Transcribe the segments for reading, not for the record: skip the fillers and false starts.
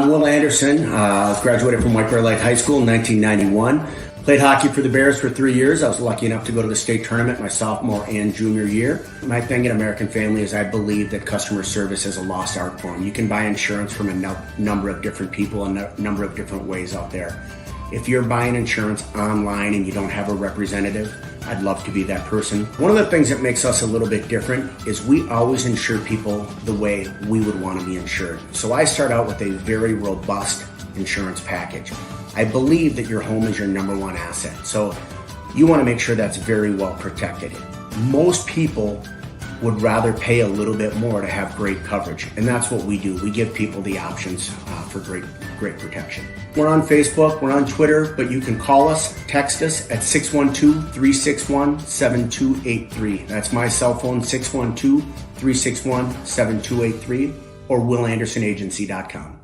I'm Will Anderson. I was graduated from White Bear Lake High School in 1991. Played hockey for the Bears for 3 years. I was lucky enough to go to the state tournament my sophomore and junior year. My thing at American Family is I believe that customer service is a lost art form. You can buy insurance from a number of different people and a number of different ways out there. If you're buying insurance online and you don't have a representative, I'd love to be that person. One of the things that makes us a little bit different is we always insure people the way we would want to be insured. So I start out with a very robust insurance package. I believe that your home is your number one asset. So you want to make sure that's very well protected. Most people would rather pay a little bit more to have great coverage. And that's what we do. We give people the options for great protection. We're on Facebook, we're on Twitter, but you can call us, text us at 612-361-7283. That's my cell phone, 612-361-7283, or willandersonagency.com.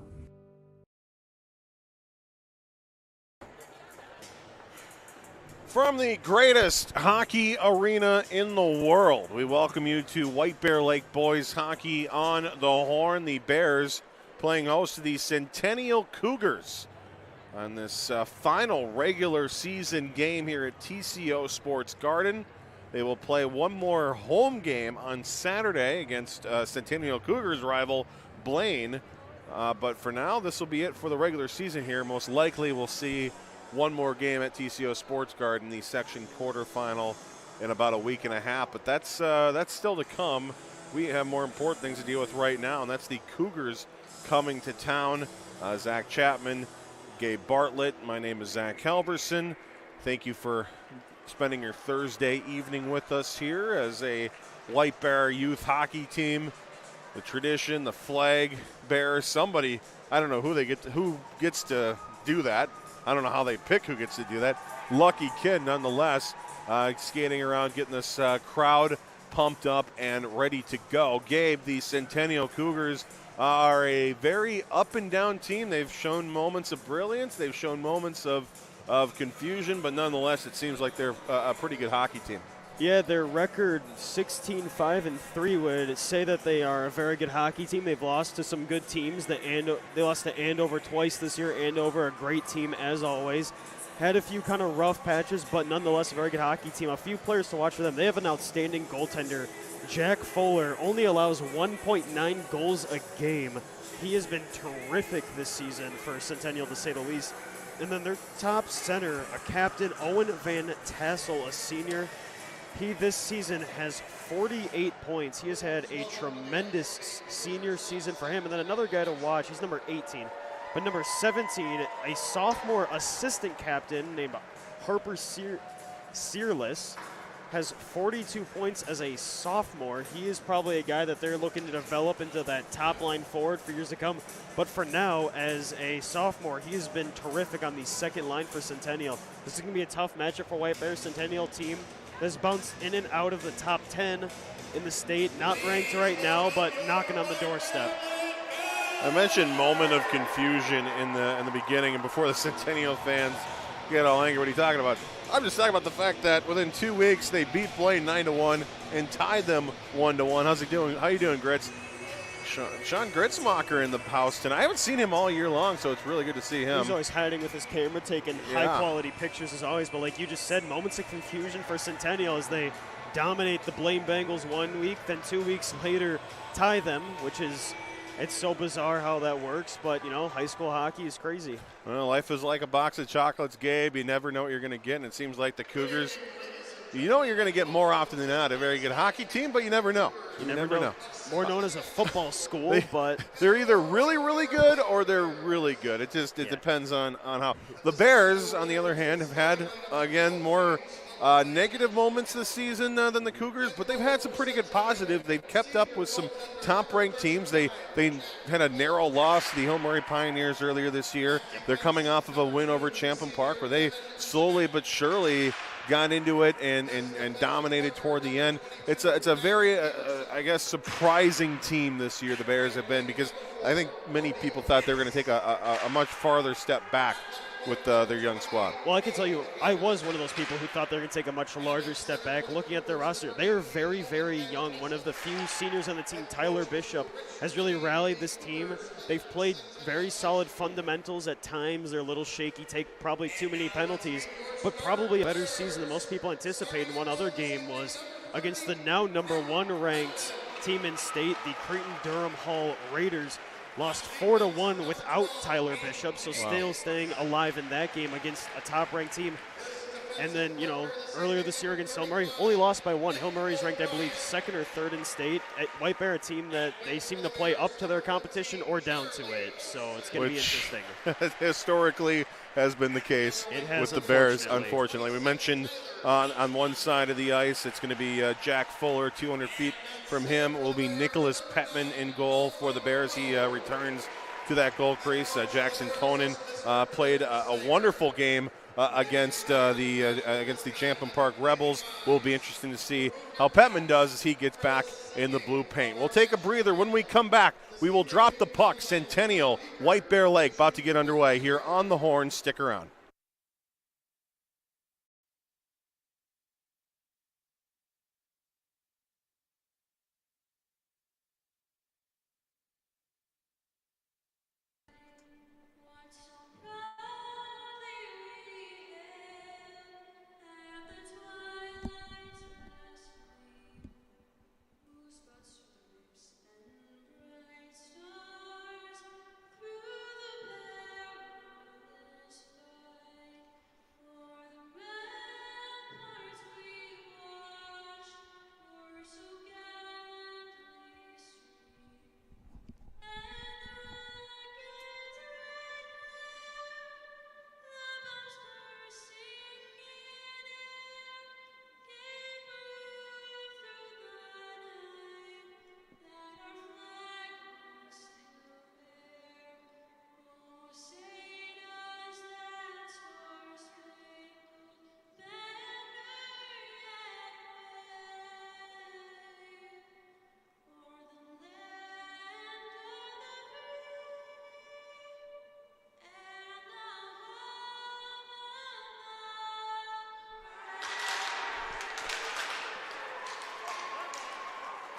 From the greatest hockey arena in the world, we welcome you to White Bear Lake Boys Hockey on the Horn. The Bears playing host to the Centennial Cougars on this final regular season game here at TCO Sports Garden. They will play one more home game on Saturday against Centennial Cougars rival Blaine. But for now, this will be it for the regular season here. Most likely we'll see one more game at TCO Sports Garden, the section quarterfinal, in about a week and a half. But that's still to come. We have more important things to deal with right now, and that's the Cougars coming to town. Zach Chapman, Gabe Bartlett. My name is Zach Halverson. Thank you for spending your Thursday evening with us here as a White Bear youth hockey team. The tradition, the flag bearers, somebody, I don't know who gets to do that. I don't know how they pick who gets to do that. Lucky kid nonetheless, skating around, getting this crowd pumped up and ready to go. Gabe, the Centennial Cougars are a very up and down team. They've shown moments of brilliance. They've shown moments of confusion, but nonetheless, it seems like they're a pretty good hockey team. Yeah, their record 16-5-3 would say that they are a very good hockey team. They've lost to some good teams. They lost to Andover twice this year. Andover, a great team as always. Had a few kind of rough patches, but nonetheless a very good hockey team. A few players to watch for them. They have an outstanding goaltender. Jack Fuller only allows 1.9 goals a game. He has been terrific this season for Centennial, to say the least. And then their top center, a captain, Owen Van Tassel, a senior. He this season has 48 points. He has had a tremendous senior season for him. And then another guy to watch, he's number 18. But number 17, a sophomore assistant captain named Harper Searless, has 42 points as a sophomore. He is probably a guy that they're looking to develop into that top line forward for years to come. But for now, as a sophomore, he has been terrific on the second line for Centennial. This is going to be a tough matchup for White Bear. Centennial team that's bounced in and out of the top 10 in the state. Not ranked right now, but knocking on the doorstep. I mentioned moment of confusion in the beginning, and before the Centennial fans get all angry, what are you talking about? I'm just talking about the fact that within 2 weeks they beat Blaine 9-1 and tied them 1-1. How's he doing? How you doing, Grits? Sean Gritzmacher in the house tonight. I haven't seen him all year long, so it's really good to see him. He's always hiding with his camera, taking high-quality pictures as always. But like you just said, moments of confusion for Centennial as they dominate the Blaine Bengals 1 week, then 2 weeks later tie them, which is, it's so bizarre how that works. But, you know, high school hockey is crazy. Well, life is like a box of chocolates, Gabe. You never know what you're going to get, and it seems like the Cougars, you know you're going to get more often than not. A very good hockey team, but you never know. You never know. More known as a football school, but they're either really, really good or they're really good. It depends on how. The Bears, on the other hand, have had, again, more negative moments this season than the Cougars, but they've had some pretty good positive. They've kept up with some top-ranked teams. They had a narrow loss to the Hill Murray Pioneers earlier this year. They're coming off of a win over Champlin Park where they slowly but surely got into it and dominated toward the end. It's a very, I guess, surprising team this year, the Bears have been, because I think many people thought they were going to take a much farther step back with their young squad. Well, I can tell you, I was one of those people who thought they were going to take a much larger step back. Looking at their roster, they are very, very young. One of the few seniors on the team, Tyler Bishop, has really rallied this team. They've played very solid fundamentals at times. They're a little shaky, take probably too many penalties, but probably a better season than most people anticipated. One other game was against the now number 1 ranked team in state, the Creighton-Durham Hall Raiders. Lost 4-1 without Tyler Bishop, so still staying alive in that game against a top-ranked team. And then, earlier this year against Hill Murray, only lost by 1. Hill Murray's ranked, I believe, 2nd or 3rd in state. At White Bear, a team that they seem to play up to their competition or down to it. So it's going to be interesting. Historically has been the case with the Bears, unfortunately. We mentioned on one side of the ice, it's going to be Jack Fuller, 200 feet from him will be Nicholas Petman in goal for the Bears. He returns to that goal crease. Jackson Conan played a wonderful game against the Champlain Park Rebels. Will be interesting to see how Petman does as he gets back in the blue paint. We'll take a breather. When we come back, we will drop the puck. Centennial, White Bear Lake about to get underway here on the Horn. Stick around.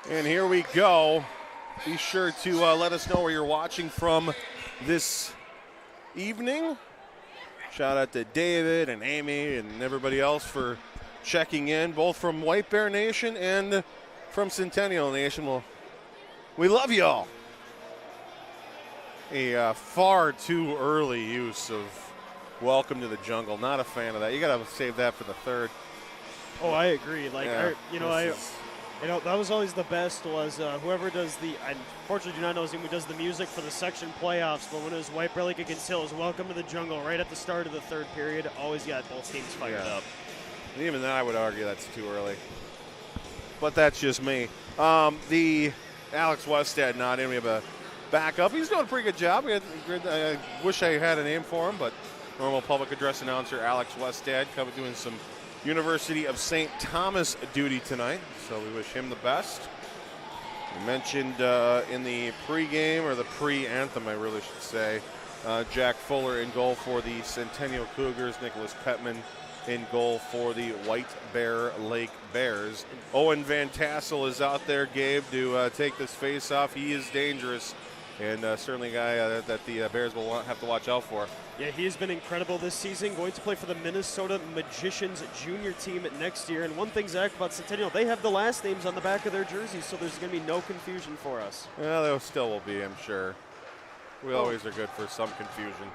And here we go. Be sure to let us know where you're watching from this evening. Shout out to David and Amy and everybody else for checking in, both from White Bear Nation and from Centennial Nation. Well, we love y'all. A far too early use of Welcome to the Jungle. Not a fan of that. You got to save that for the third. Oh, I agree. That was always the best was whoever does I unfortunately do not know his name, who does the music for the section playoffs, but when it was White Bear Lake against Hill, it was Welcome to the Jungle right at the start of the third period. Always got both teams fired up. And even then, I would argue that's too early. But that's just me. The Alex Westhead not in. We have a backup. He's doing a pretty good job. I wish I had a name for him, but normal public address announcer Alex Westhead doing some University of St. Thomas duty tonight, so we wish him the best. We mentioned in the pregame, or the pre-anthem, I really should say, Jack Fuller in goal for the Centennial Cougars, Nicholas Petman in goal for the White Bear Lake Bears. Owen Van Tassel is out there, Gabe, to take this face-off. He is dangerous, and certainly a guy that the Bears will have to watch out for. Yeah, he has been incredible this season, going to play for the Minnesota Magicians junior team next year. And one thing, Zach, about Centennial, they have the last names on the back of their jerseys, so there's going to be no confusion for us. Well, there still will be, I'm sure. We always are good for some confusion.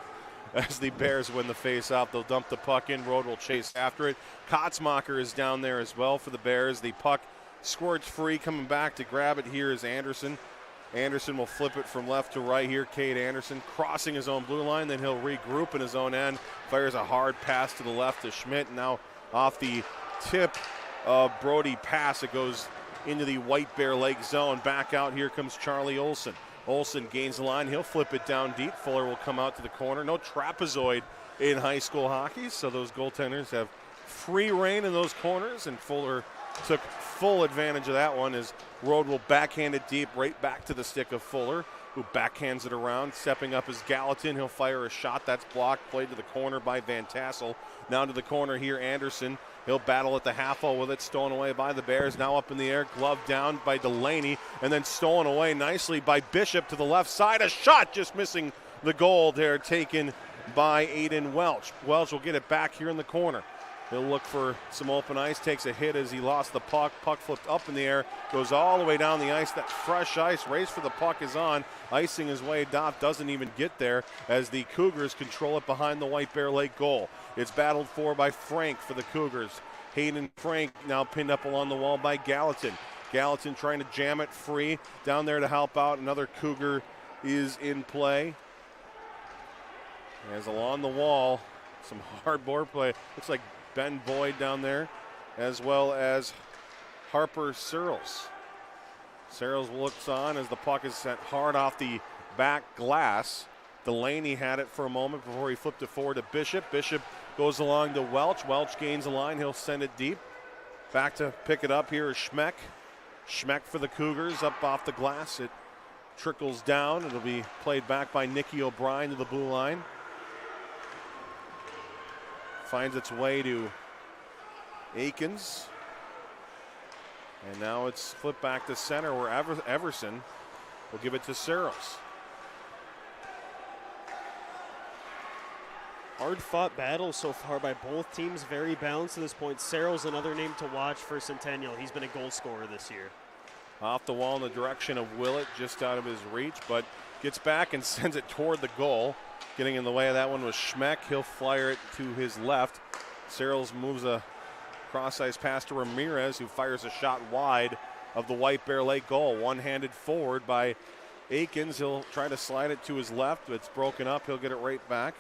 As the Bears win the face-off, they'll dump the puck in. Road will chase after it. Kotzmacher is down there as well for the Bears. The puck squirts free. Coming back to grab it here is Anderson. Anderson will flip it from left to right here. Cade Anderson crossing his own blue line. Then he'll regroup in his own end. Fires a hard pass to the left to Schmidt. Now off the tip of Brody pass, it goes into the White Bear Lake zone. Back out here comes Charlie Olson. Olson gains the line. He'll flip it down deep. Fuller will come out to the corner. No trapezoid in high school hockey, so those goaltenders have free reign in those corners, and Fuller took full advantage of that one as Road will backhand it deep right back to the stick of Fuller. who backhands it around. Stepping up is Gallatin. He'll fire a shot. That's blocked. Played to the corner by Van Tassel. Now to the corner here, Anderson. He'll battle at the half hole with it. Stolen away by the Bears. Now up in the air. Glove down by Delaney. And then stolen away nicely by Bishop to the left side. A shot just missing the goal there, taken by Aiden Welch. Welch will get it back here in the corner. He'll look for some open ice, takes a hit as he lost the puck. Puck flipped up in the air, goes all the way down the ice. That fresh ice, race for the puck is on. Icing his way, doesn't even get there as the Cougars control it behind the White Bear Lake goal. It's battled for by Frank for the Cougars. Hayden Frank now pinned up along the wall by Gallatin. Gallatin trying to jam it free down there to help out. Another Cougar is in play. As along the wall, some hard board play. Looks like Ben Boyd down there, as well as Harper Searles. Searles looks on as the puck is sent hard off the back glass. Delaney had it for a moment before he flipped it forward to Bishop. Bishop goes along to Welch. Welch gains a line. He'll send it deep. Back to pick it up here is Schmeck. Schmeck for the Cougars up off the glass. It trickles down. It'll be played back by Nicky O'Brien to the blue line. Finds its way to Aikens. And now it's flipped back to center where Everson will give it to Searles. Hard-fought battle so far by both teams, very balanced to this point. Searles, another name to watch for Centennial. He's been a goal scorer this year. Off the wall in the direction of Willett, just out of his reach, but gets back and sends it toward the goal. Getting in the way of that one was Schmeck. He'll flyer it to his left. Searles moves a cross-ice pass to Ramirez, who fires a shot wide of the White Bear Lake goal. One-handed forward by Aikens. He'll try to slide it to his left, but it's broken up. He'll get it right back.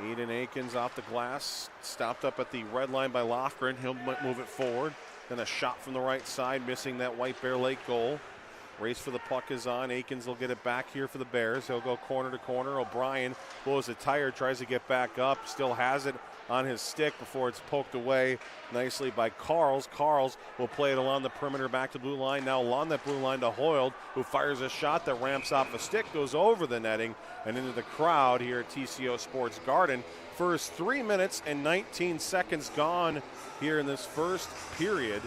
Aiden Aikens off the glass, stopped up at the red line by Lofgren. He'll move it forward. Then a shot from the right side, missing that White Bear Lake goal. Race for the puck is on. Aikens will get it back here for the Bears. He'll go corner to corner. O'Brien blows it tired, tries to get back up, still has it on his stick before it's poked away nicely by Carls. Carls will play it along the perimeter back to blue line. Now along that blue line to Hoyle, who fires a shot that ramps off the stick, goes over the netting and into the crowd here at TCO Sports Garden. First 3 minutes and 19 seconds gone here in this first period.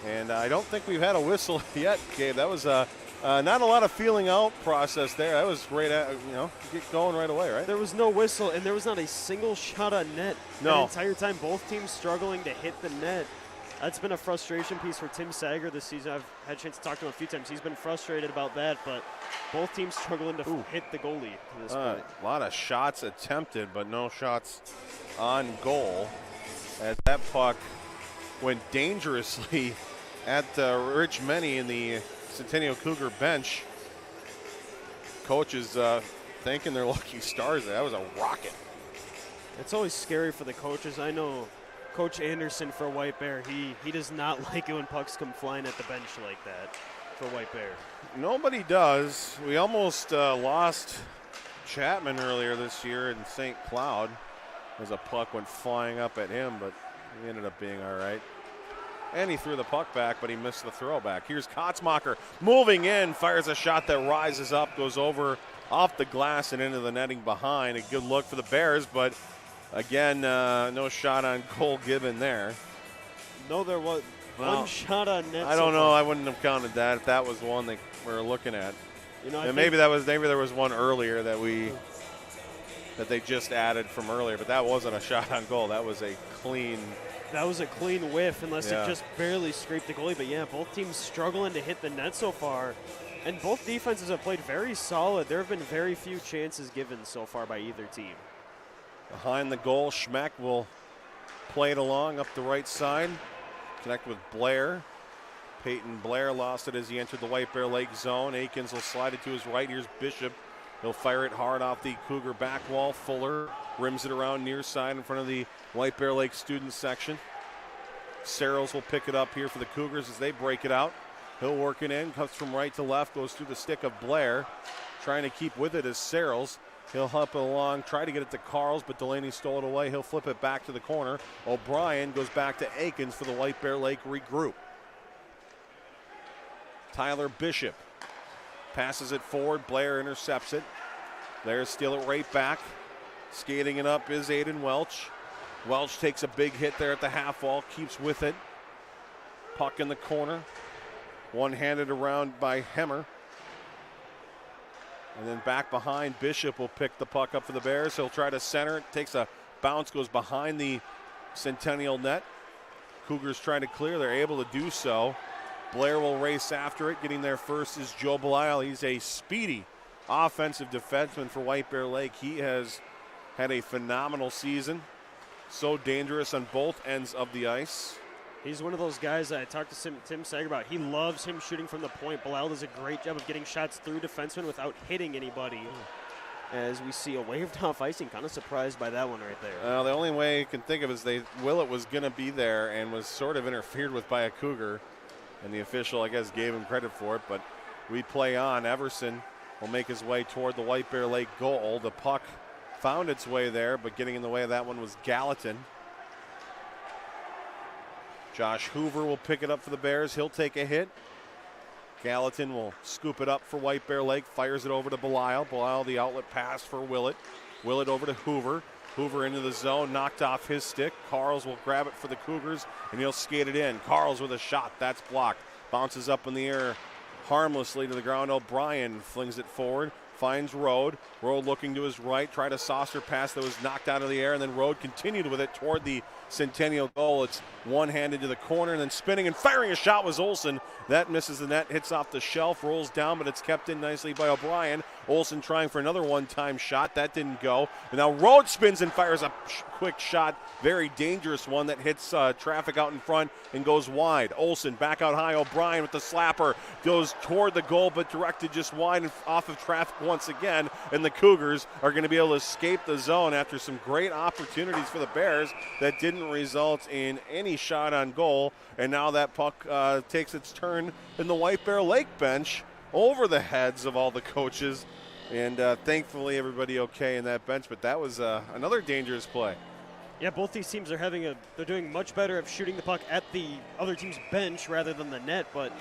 And I don't think we've had a whistle yet, Gabe. That was not a lot of feeling out process there. That was great, get going right away, right? There was no whistle, and there was not a single shot on net the entire time. Both teams struggling to hit the net. That's been a frustration piece for Tim Sager this season. I've had a chance to talk to him a few times. He's been frustrated about that, but both teams struggling to hit the goalie to this point. A lot of shots attempted, but no shots on goal. As that puck went dangerously at Rich Menny in the Centennial Cougar bench. Coaches thanking their lucky stars. That was a rocket. It's always scary for the coaches. I know Coach Anderson for White Bear, he does not like it when pucks come flying at the bench like that for White Bear. Nobody does. We almost lost Chapman earlier this year in St. Cloud as a puck went flying up at him, but he ended up being all right. And he threw the puck back, but he missed the throwback. Here's Kotzmacher moving in, fires a shot that rises up, goes over off the glass and into the netting behind. A good look for the Bears, but again, no shot on Cole Gibbon there. No, there was one shot on net. I don't know. I wouldn't have counted that if that was the one that we were looking at. And maybe there was one earlier that they just added from earlier, but that wasn't a shot on goal. That was a clean. That was a clean whiff, unless it just barely scraped the goalie. But yeah, both teams struggling to hit the net so far. And both defenses have played very solid. There have been very few chances given so far by either team. Behind the goal, Schmeck will play it along up the right side. Connect with Blair. Peyton Blair lost it as he entered the White Bear Lake zone. Aikens will slide it to his right. Here's Bishop. He'll fire it hard off the Cougar back wall. Fuller rims it around near side in front of the White Bear Lake student section. Searles will pick it up here for the Cougars as they break it out. He'll work it in, comes from right to left, goes through the stick of Blair. Trying to keep with it is Searles. He'll help it along, try to get it to Carls, but Delaney stole it away. He'll flip it back to the corner. O'Brien goes back to Aikens for the White Bear Lake regroup. Tyler Bishop Passes it forward. Blair intercepts it. Blair steal it right back. Skating it up is Aiden Welch. Welch takes a big hit there at the half wall. Keeps with it. Puck in the corner. One-handed around by Hemmer. And then back behind, Bishop will pick the puck up for the Bears. He'll try to center it. Takes a bounce, goes behind the Centennial net. Cougars trying to clear. They're able to do so. Blair will race after it. Getting there first is Joe Belisle. He's a speedy offensive defenseman for White Bear Lake. He has had a phenomenal season. So dangerous on both ends of the ice. He's one of those guys that I talked to Tim Sager about. He loves him shooting from the point. Belisle does a great job of getting shots through defensemen without hitting anybody. As we see a waved off icing, kind of surprised by that one right there. The only way you can think of is Willett was going to be there and was sort of interfered with by a Cougar. And the official, I guess, gave him credit for it. But we play on. Everson will make his way toward the White Bear Lake goal. The puck found its way there, but getting in the way of that one was Gallatin. Josh Hoover will pick it up for the Bears. He'll take a hit. Gallatin will scoop it up for White Bear Lake, fires it over to Belisle. Belisle, the outlet pass for Willett. Willett over to Hoover. Hoover into the zone, knocked off his stick. Carls will grab it for the Cougars, and he'll skate it in. Carls with a shot. That's blocked. Bounces up in the air harmlessly to the ground. O'Brien flings it forward. Finds Rode. Rode looking to his right. Tried a saucer pass that was knocked out of the air, and then Rode continued with it toward the Centennial goal. It's one-handed to the corner, and then spinning and firing a shot was Olsen. That misses the net, hits off the shelf, rolls down, but it's kept in nicely by O'Brien. Olsen trying for another one-time shot. That didn't go. And now Rode spins and fires a quick shot. Very dangerous one that hits traffic out in front and goes wide. Olsen back out high. O'Brien with the slapper. Goes toward the goal, but directed just wide and off of traffic once again. And the Cougars are going to be able to escape the zone after some great opportunities for the Bears that didn't result in any shot on goal. And now that puck takes its turn in the White Bear Lake bench over the heads of all the coaches. And thankfully everybody okay in that bench, but that was another dangerous play. Yeah, both these teams are they're doing much better of shooting the puck at the other team's bench rather than the net, but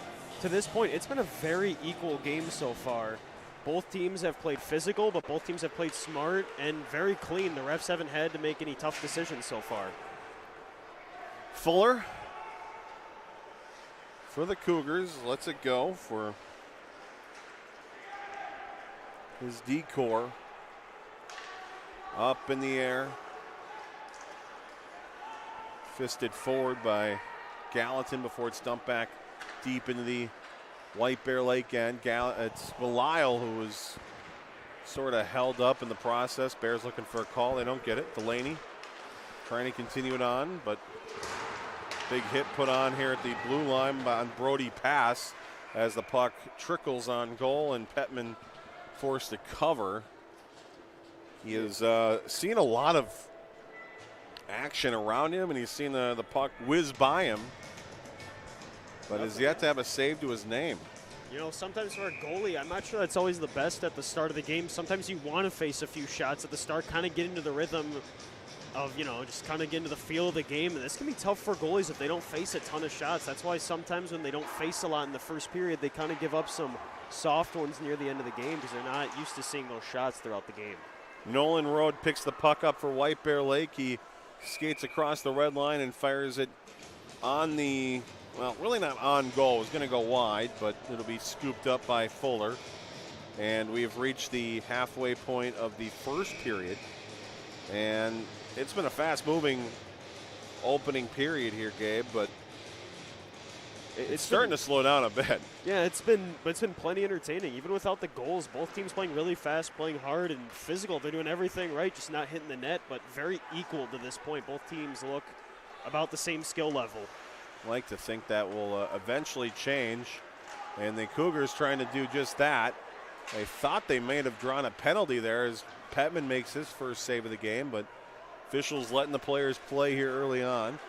to this point, it's been a very equal game so far. Both teams have played physical, but both teams have played smart and very clean. The refs haven't had to make any tough decisions so far. Fuller for the Cougars lets it go for his decor. Up in the air. Fisted forward by Gallatin before it's dumped back deep into the White Bear Lake end. It's Belisle who was sort of held up in the process. Bears looking for a call. They don't get it. Delaney trying to continue it on, but big hit put on here at the blue line on Brody Pass as the puck trickles on goal and Petman forced to cover. He has seen a lot of action around him, and he's seen the puck whiz by him, but has yet to have a save to his name. You know, sometimes for a goalie, I'm not sure that's always the best at the start of the game. Sometimes you want to face a few shots at the start, kind of get into the rhythm of, just kind of get into the feel of the game. And this can be tough for goalies if they don't face a ton of shots. That's why sometimes when they don't face a lot in the first period, they kind of give up some soft ones near the end of the game because they're not used to seeing those shots throughout the game. Nolan Rode picks the puck up for White Bear Lake. He skates across the red line and fires it on the, well, really not on goal. It was going to go wide, but it'll be scooped up by Fuller. And we've reached the halfway point of the first period. And it's been a fast-moving opening period here, Gabe, but it's starting to slow down a bit. Yeah, it's been plenty entertaining. Even without the goals, both teams playing really fast, playing hard and physical. They're doing everything right, just not hitting the net, but very equal to this point. Both teams look about the same skill level. I'd like to think that will eventually change, and the Cougars trying to do just that. They thought they may have drawn a penalty there as Petman makes his first save of the game, but officials letting the players play here early on.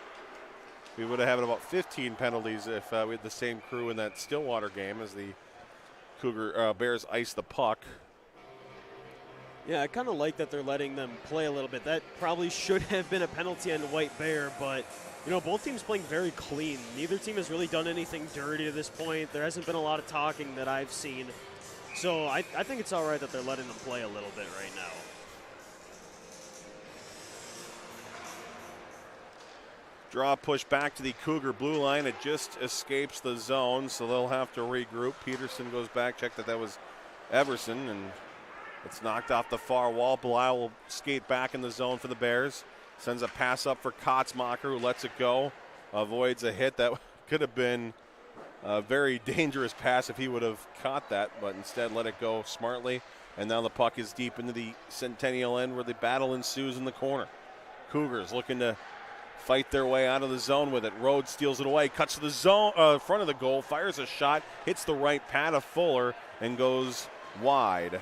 We would have had about 15 penalties if we had the same crew in that Stillwater game as the Bears ice the puck. Yeah, I kind of like that they're letting them play a little bit. That probably should have been a penalty on White Bear, but both teams playing very clean. Neither team has really done anything dirty to this point. There hasn't been a lot of talking that I've seen. So I think it's all right that they're letting them play a little bit right now. Draw push back to the Cougar blue line. It just escapes the zone, so they'll have to regroup. Peterson goes back, check that was Everson, and it's knocked off the far wall. Belial will skate back in the zone for the Bears. Sends a pass up for Kotzmacher, who lets it go. Avoids a hit that could have been a very dangerous pass if he would have caught that, but instead let it go smartly. And now the puck is deep into the Centennial end where the battle ensues in the corner. Cougars looking to fight their way out of the zone with it. Rhodes steals it away, cuts to the zone, front of the goal, fires a shot, hits the right pad of Fuller, and goes wide.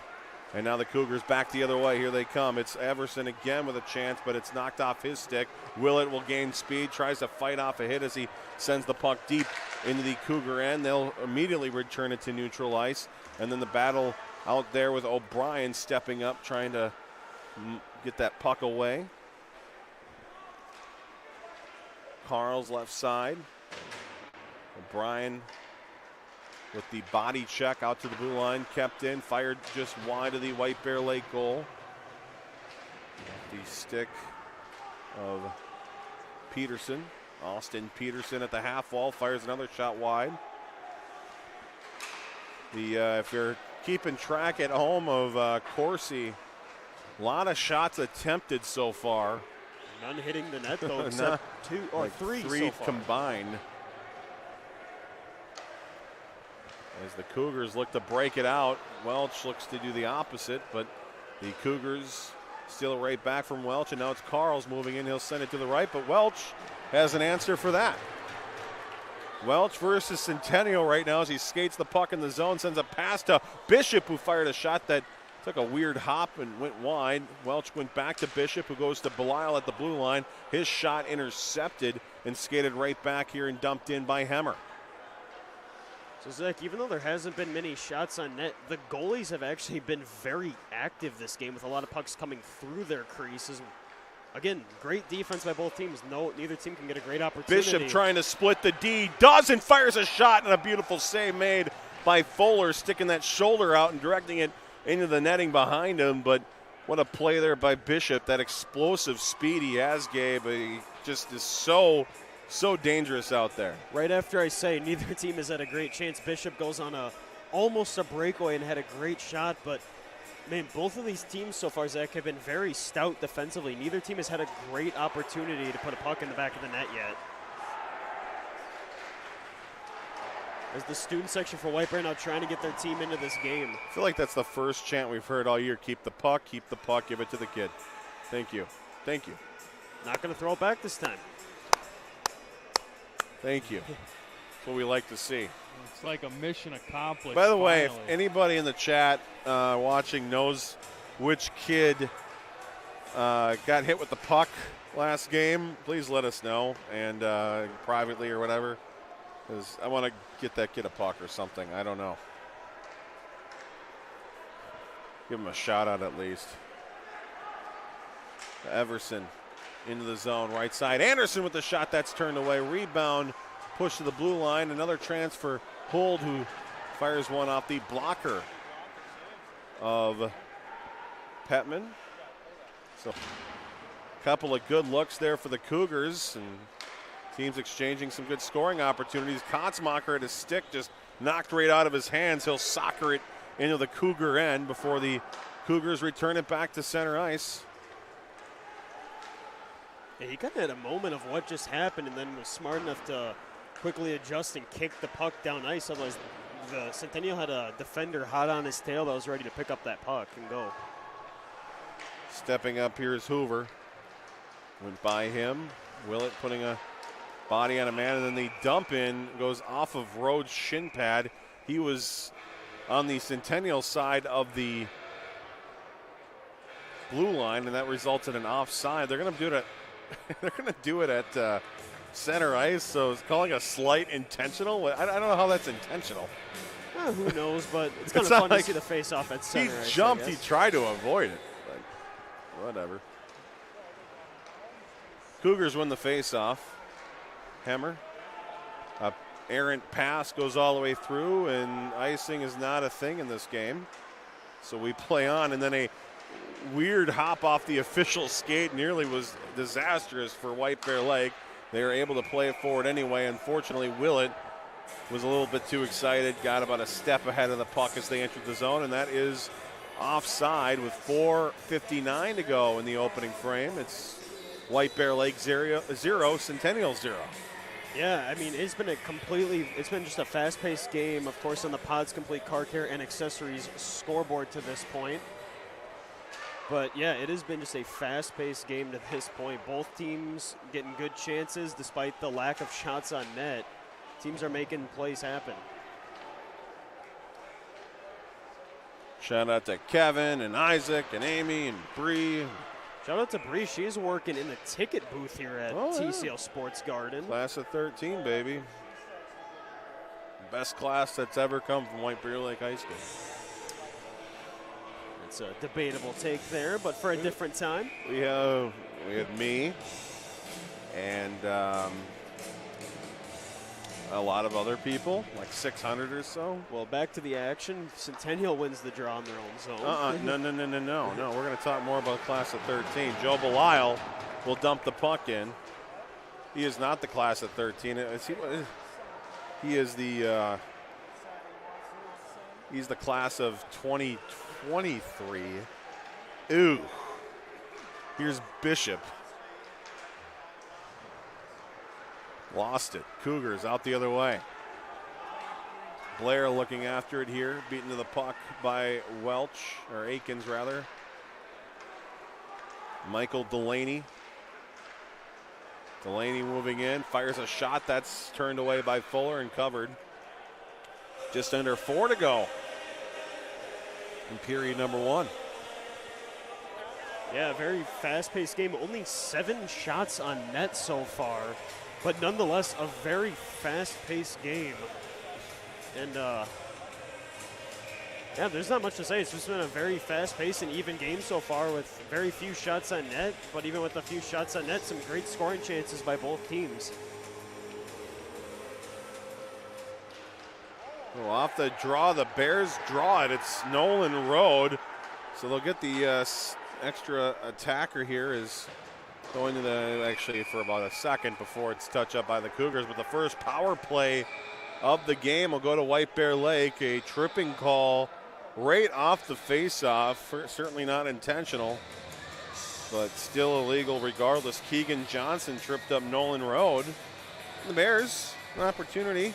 And now the Cougars back the other way. Here they come. It's Everson again with a chance, but it's knocked off his stick. Willett will gain speed, tries to fight off a hit as he sends the puck deep into the Cougar end. They'll immediately return it to neutral ice. And then the battle out there with O'Brien stepping up, trying to get that puck away. Carl's left side. O'Brien with the body check out to the blue line, kept in, fired just wide of the White Bear Lake goal. The stick of Peterson. Austin Peterson at the half wall, fires another shot wide. If you're keeping track at home of Corsi, a lot of shots attempted so far. None hitting the net, though, except two or like three so far. Combined. As the Cougars look to break it out, Welch looks to do the opposite, but the Cougars steal it right back from Welch, and now it's Carl's moving in. He'll send it to the right, but Welch has an answer for that. Welch versus Centennial right now as he skates the puck in the zone, sends a pass to Bishop, who fired a shot that took a weird hop and went wide. Welch went back to Bishop, who goes to Belial at the blue line. His shot intercepted and skated right back here and dumped in by Hemmer. So, Zach, even though there hasn't been many shots on net, the goalies have actually been very active this game with a lot of pucks coming through their creases. Again, great defense by both teams. Neither team can get a great opportunity. Bishop trying to split the D. Does and fires a shot, and a beautiful save made by Fuller, sticking that shoulder out and directing it into the netting behind him. But what a play there by Bishop. That explosive speed he has, Gabe. He just is so dangerous out there. Right after I say neither team has had a great chance, Bishop goes on almost a breakaway and had a great shot. But, man, both of these teams so far, Zach, have been very stout defensively. Neither team has had a great opportunity to put a puck in the back of the net yet. As the student section for White Bear now trying to get their team into this game. I feel like that's the first chant we've heard all year. Keep the puck, give it to the kid. Thank you. Thank you. Not going to throw it back this time. Thank you. That's what we like to see. It's like a mission accomplished. By the way, if finally. anybody in the chat watching knows which kid got hit with the puck last game, please let us know, and privately or whatever, because I want to get that kid a puck or something. I don't know. Give him a shout out at least. Everson into the zone, right side. Anderson with the shot that's turned away. Rebound, push to the blue line. Another transfer. Hold, who fires one off the blocker of Petman. So a couple of good looks there for the Cougars, and teams exchanging some good scoring opportunities. Kotzmacher at his stick just knocked right out of his hands. He'll soccer it into the Cougar end before the Cougars return it back to center ice. Yeah, he kind of had a moment of what just happened and then was smart enough to quickly adjust and kick the puck down ice. Otherwise, the Centennial had a defender hot on his tail that was ready to pick up that puck and go. Stepping up here is Hoover. Went by him. Willett putting a body on a man, and then the dump in goes off of Rhodes' shin pad. He was on the Centennial side of the blue line, and that results in an offside. They're going to do it at center ice, so it's calling a slight intentional. I don't know how that's intentional. Who knows, but it's kind of fun to see the face-off at center ice. He jumped, he tried to avoid it, but whatever. Cougars win the face-off. Hemmer. errant pass goes all the way through, and icing is not a thing in this game. So we play on, and then a weird hop off the official skate nearly was disastrous for White Bear Lake. They were able to play it forward anyway. Unfortunately, Willett was a little bit too excited, got about a step ahead of the puck as they entered the zone, and that is offside with 4:59 to go in the opening frame. It's White Bear Lake 0, Centennial 0. Yeah, I mean, it's been just a fast-paced game, of course, on the Pods Complete Car Care and Accessories scoreboard to this point. But, yeah, it has been just a fast-paced game to this point. Both teams getting good chances despite the lack of shots on net. Teams are making plays happen. Shout out to Kevin and Isaac and Amy and Bree. Shout out to Bree. She's working in the ticket booth here at TCO Sports Garden. Class of 13, baby. Best class that's ever come from White Bear Lake High School. It's a debatable take there, but for a different time. We have me and a lot of other people, like 600 or so. Well, back to the action. Centennial wins the draw in their own zone. No. We're going to talk more about class of 13. Joe Belisle will dump the puck in. He is not the class of 13. He is the he's the class of 2023. Ooh. Here's Bishop. Lost it. Cougars out the other way. Blair looking after it here. Beaten to the puck by Akins rather. Michael Delaney. Delaney moving in. Fires a shot. That's turned away by Fuller and covered. Just under 4 to go in period number 1. Yeah, very fast-paced game. Only 7 shots on net so far. But nonetheless, a very fast-paced game. And, yeah, there's not much to say. It's just been a very fast-paced and even game so far with very few shots on net. But even with a few shots on net, some great scoring chances by both teams. Well, off the draw, the Bears draw it. It's Nolan Road. So they'll get the extra attacker here is going to actually for about a second before it's touched up by the Cougars. But the first power play of the game will go to White Bear Lake. A tripping call right off the face-off. Certainly not intentional, but still illegal regardless. Keegan Johnson tripped up Nolan Road. The Bears, an opportunity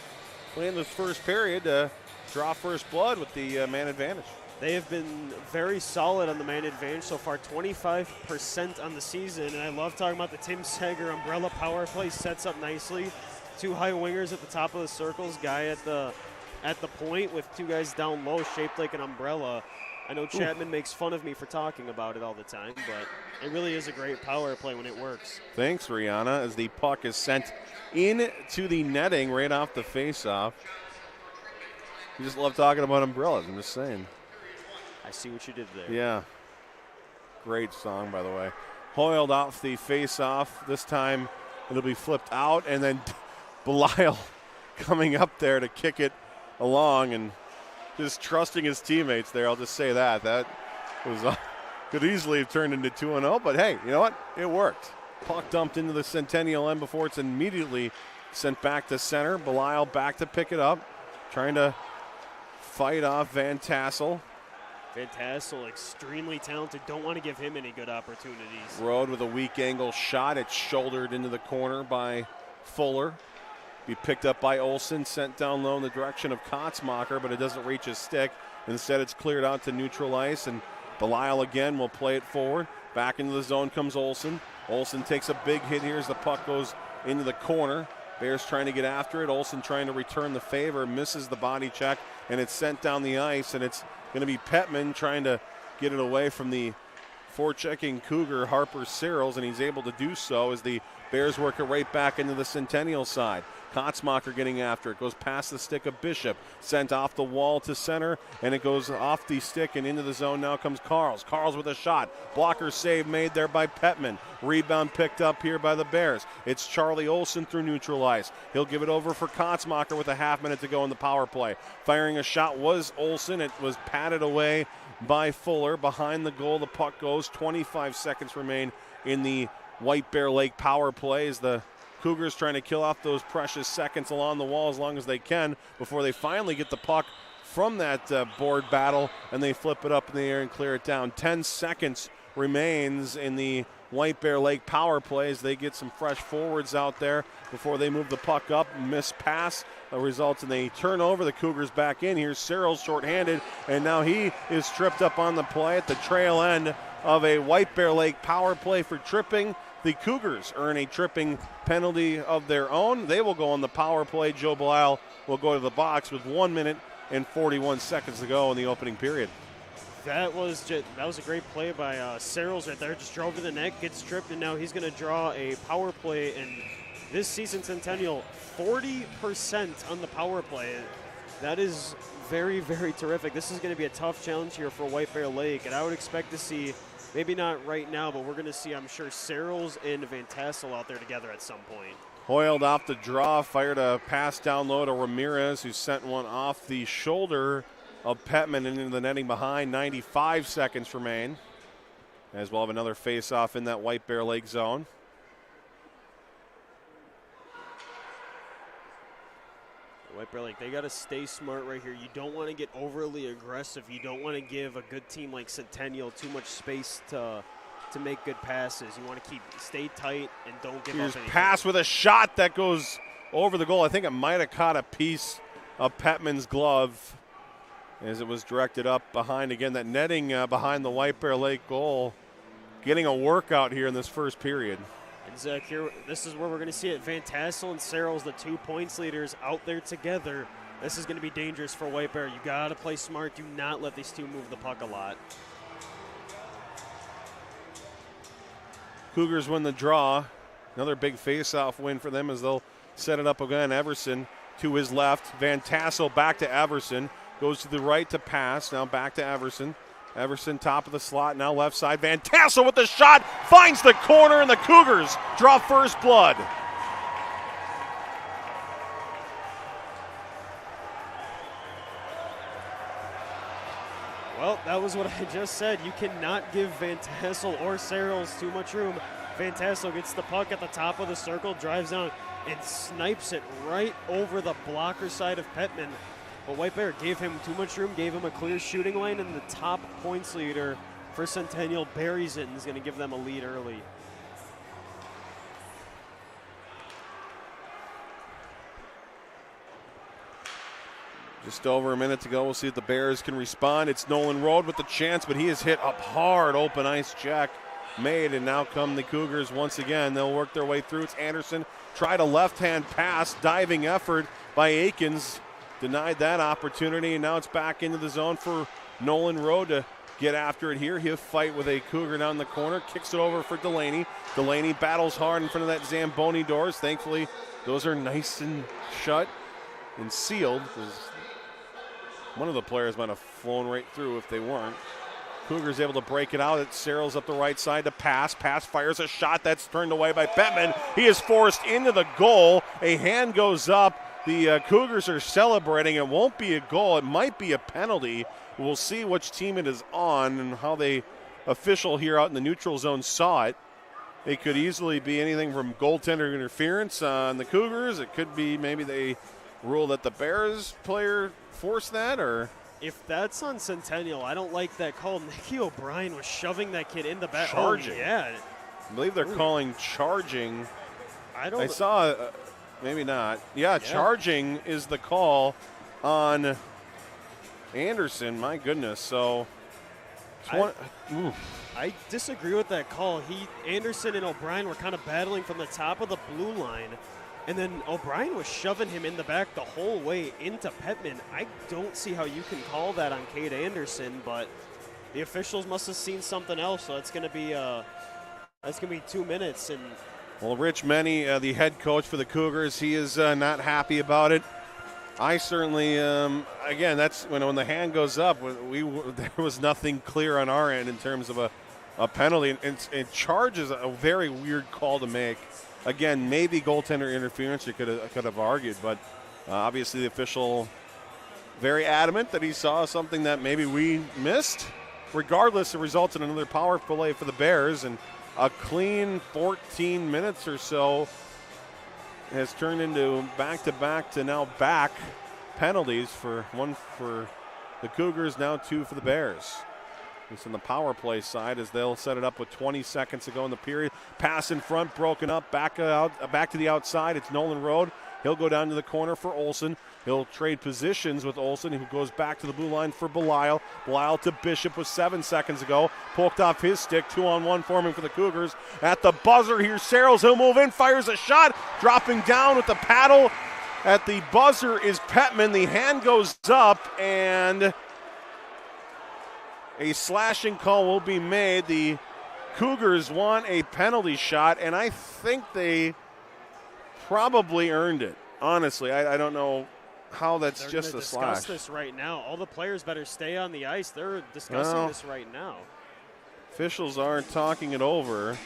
playing this first period to draw first blood with the man advantage. They have been very solid on the man advantage so far, 25% on the season. And I love talking about the Tim Sager umbrella power play. Sets up nicely. 2 high wingers at the top of the circles, guy at the point with 2 guys down low shaped like an umbrella. I know Chapman makes fun of me for talking about it all the time, but it really is a great power play when it works. Thanks, Rihanna, as the puck is sent into the netting right off the face-off. You just love talking about umbrellas, I'm just saying. I see what you did there. Yeah. Great song, by the way. Hoiled off the face-off. This time it'll be flipped out, and then Belisle coming up there to kick it along and just trusting his teammates there. I'll just say that. That was could easily have turned into 2-0, but hey, you know what? It worked. Puck dumped into the Centennial end before it's immediately sent back to center. Belisle back to pick it up, trying to fight off Van Tassel. Van Tassel, extremely talented. Don't want to give him any good opportunities. Road with a weak angle shot. It's shouldered into the corner by Fuller. Be picked up by Olsen, sent down low in the direction of Kotzmacher, but it doesn't reach his stick. Instead, it's cleared out to neutral ice, and Belisle again will play it forward. Back into the zone comes Olsen. Olsen takes a big hit here as the puck goes into the corner. Bears trying to get after it. Olsen trying to return the favor, misses the body check, and it's sent down the ice, and it's going to be Petman trying to get it away from the forechecking Cougar, Harper Searles, and he's able to do so as the Bears work it right back into the Centennial side. Kotzmacher getting after it. Goes past the stick of Bishop. Sent off the wall to center, and it goes off the stick and into the zone. Now comes Carls. Carls with a shot. Blocker save made there by Petman. Rebound picked up here by the Bears. It's Charlie Olsen through neutral ice. He'll give it over for Kotzmacher with a half minute to go in the power play. Firing a shot was Olsen. It was patted away by Fuller. Behind the goal, the puck goes. 25 seconds remain in the White Bear Lake power play as the Cougars trying to kill off those precious seconds along the wall as long as they can before they finally get the puck from that board battle, and they flip it up in the air and clear it down. 10 seconds remains in the White Bear Lake power play as they get some fresh forwards out there before they move the puck up. Missed pass results in a turnover. The Cougars back in. Here's Searles shorthanded, and now he is tripped up on the play at the trail end of a White Bear Lake power play for tripping. The Cougars earn a tripping penalty of their own. They will go on the power play. Joe Belisle will go to the box with 1 minute and 41 seconds to go in the opening period. That was a great play by Searles right there. Just drove to the net, gets tripped, and now he's going to draw a power play. And this season, Centennial, 40% on the power play. That is very, very terrific. This is going to be a tough challenge here for White Bear Lake, and I would expect to see, maybe not right now, but we're going to see, I'm sure, Searles and Van Tassel out there together at some point. Hoyled off the draw, fired a pass down low to Ramirez, who sent one off the shoulder of Petman into the netting behind. 95 seconds remain, as we'll have another face-off in that White Bear Lake zone. White Bear Lake, they got to stay smart right here. You don't want to get overly aggressive. You don't want to give a good team like Centennial too much space to make good passes. You want to stay tight and don't give up anything. Pass with a shot that goes over the goal. I think it might have caught a piece of Petman's glove as it was directed up behind. Again, that netting behind the White Bear Lake goal. Getting a workout here in this first period. And Zach, here, this is where we're going to see it. Van Tassel and Searles, the 2 points leaders, out there together. This is going to be dangerous for White Bear. You got to play smart. Do not let these two move the puck a lot. Cougars win the draw. Another big face-off win for them as they'll set it up again. Everson to his left. Van Tassel back to Everson. Goes to the right to pass. Now back to Everson. Everson top of the slot. Now left side. Van Tassel with the shot. Finds the corner, and the Cougars draw first blood. Well, that was what I just said. You cannot give Van Tassel or Searles too much room. Van Tassel gets the puck at the top of the circle, drives down, and snipes it right over the blocker side of Petman. But White Bear gave him too much room, gave him a clear shooting lane, and the top points leader for Centennial buries it and is going to give them a lead early. Just over a minute to go. We'll see if the Bears can respond. It's Nolan Road with the chance, but he is hit up hard. Open ice check made, and now come the Cougars once again. They'll work their way through. It's Anderson. Tried a left-hand pass. Diving effort by Akins. Denied that opportunity, and now it's back into the zone for Nolan Road to get after it here. He'll fight with a Cougar down the corner. Kicks it over for Delaney. Delaney battles hard in front of that Zamboni doors. Thankfully, those are nice and shut and sealed. One of the players might have flown right through if they weren't. Cougars able to break it out. It's Searles up the right side to pass. Pass fires a shot that's turned away by Petman. He is forced into the goal. A hand goes up. The Cougars are celebrating. It won't be a goal. It might be a penalty. We'll see which team it is on and how the official here out in the neutral zone saw it. It could easily be anything from goaltender interference on the Cougars. It could be maybe they rule that the Bears player forced that, or if that's on Centennial, I don't like that call. Nicky O'Brien was shoving that kid in the back. Charging. Oh, yeah. I believe they're calling charging. I saw, maybe not. Yeah, charging is the call on Anderson. My goodness. So, I disagree with that call. Anderson and O'Brien were kind of battling from the top of the blue line. And then O'Brien was shoving him in the back the whole way into Petman. I don't see how you can call that on Cade Anderson, but the officials must have seen something else. So it's going to be 2 minutes, and Well, Rich Menny, the head coach for the Cougars, he is not happy about it. I certainly, again, that's when the hand goes up, there was nothing clear on our end in terms of a penalty. And charge is a very weird call to make. Again, maybe goaltender interference, you could have argued, but obviously the official very adamant that he saw something that maybe we missed. Regardless, it results in another power play for the Bears, and a clean 14 minutes or so has turned into back-to-back to now back penalties, for one for the Cougars, now 2 for the Bears. It's on the power play side as they'll set it up with 20 seconds to go in the period. Pass in front, broken up, back to the outside. It's Nolan Road. He'll go down to the corner for Olsen. He'll trade positions with Olsen, who goes back to the blue line for Belisle. Belisle to Bishop with 7 seconds ago. Poked off his stick, 2-on-1 forming for the Cougars. At the buzzer, here's Searles. He'll move in, fires a shot. Dropping down with the paddle. At the buzzer is Petman. The hand goes up, and a slashing call will be made. The Cougars want a penalty shot, and I think they probably earned it. Honestly, I don't know how that's They're just a slash. Discuss this right now. All the players better stay on the ice. They're discussing this right now. Officials aren't talking it over.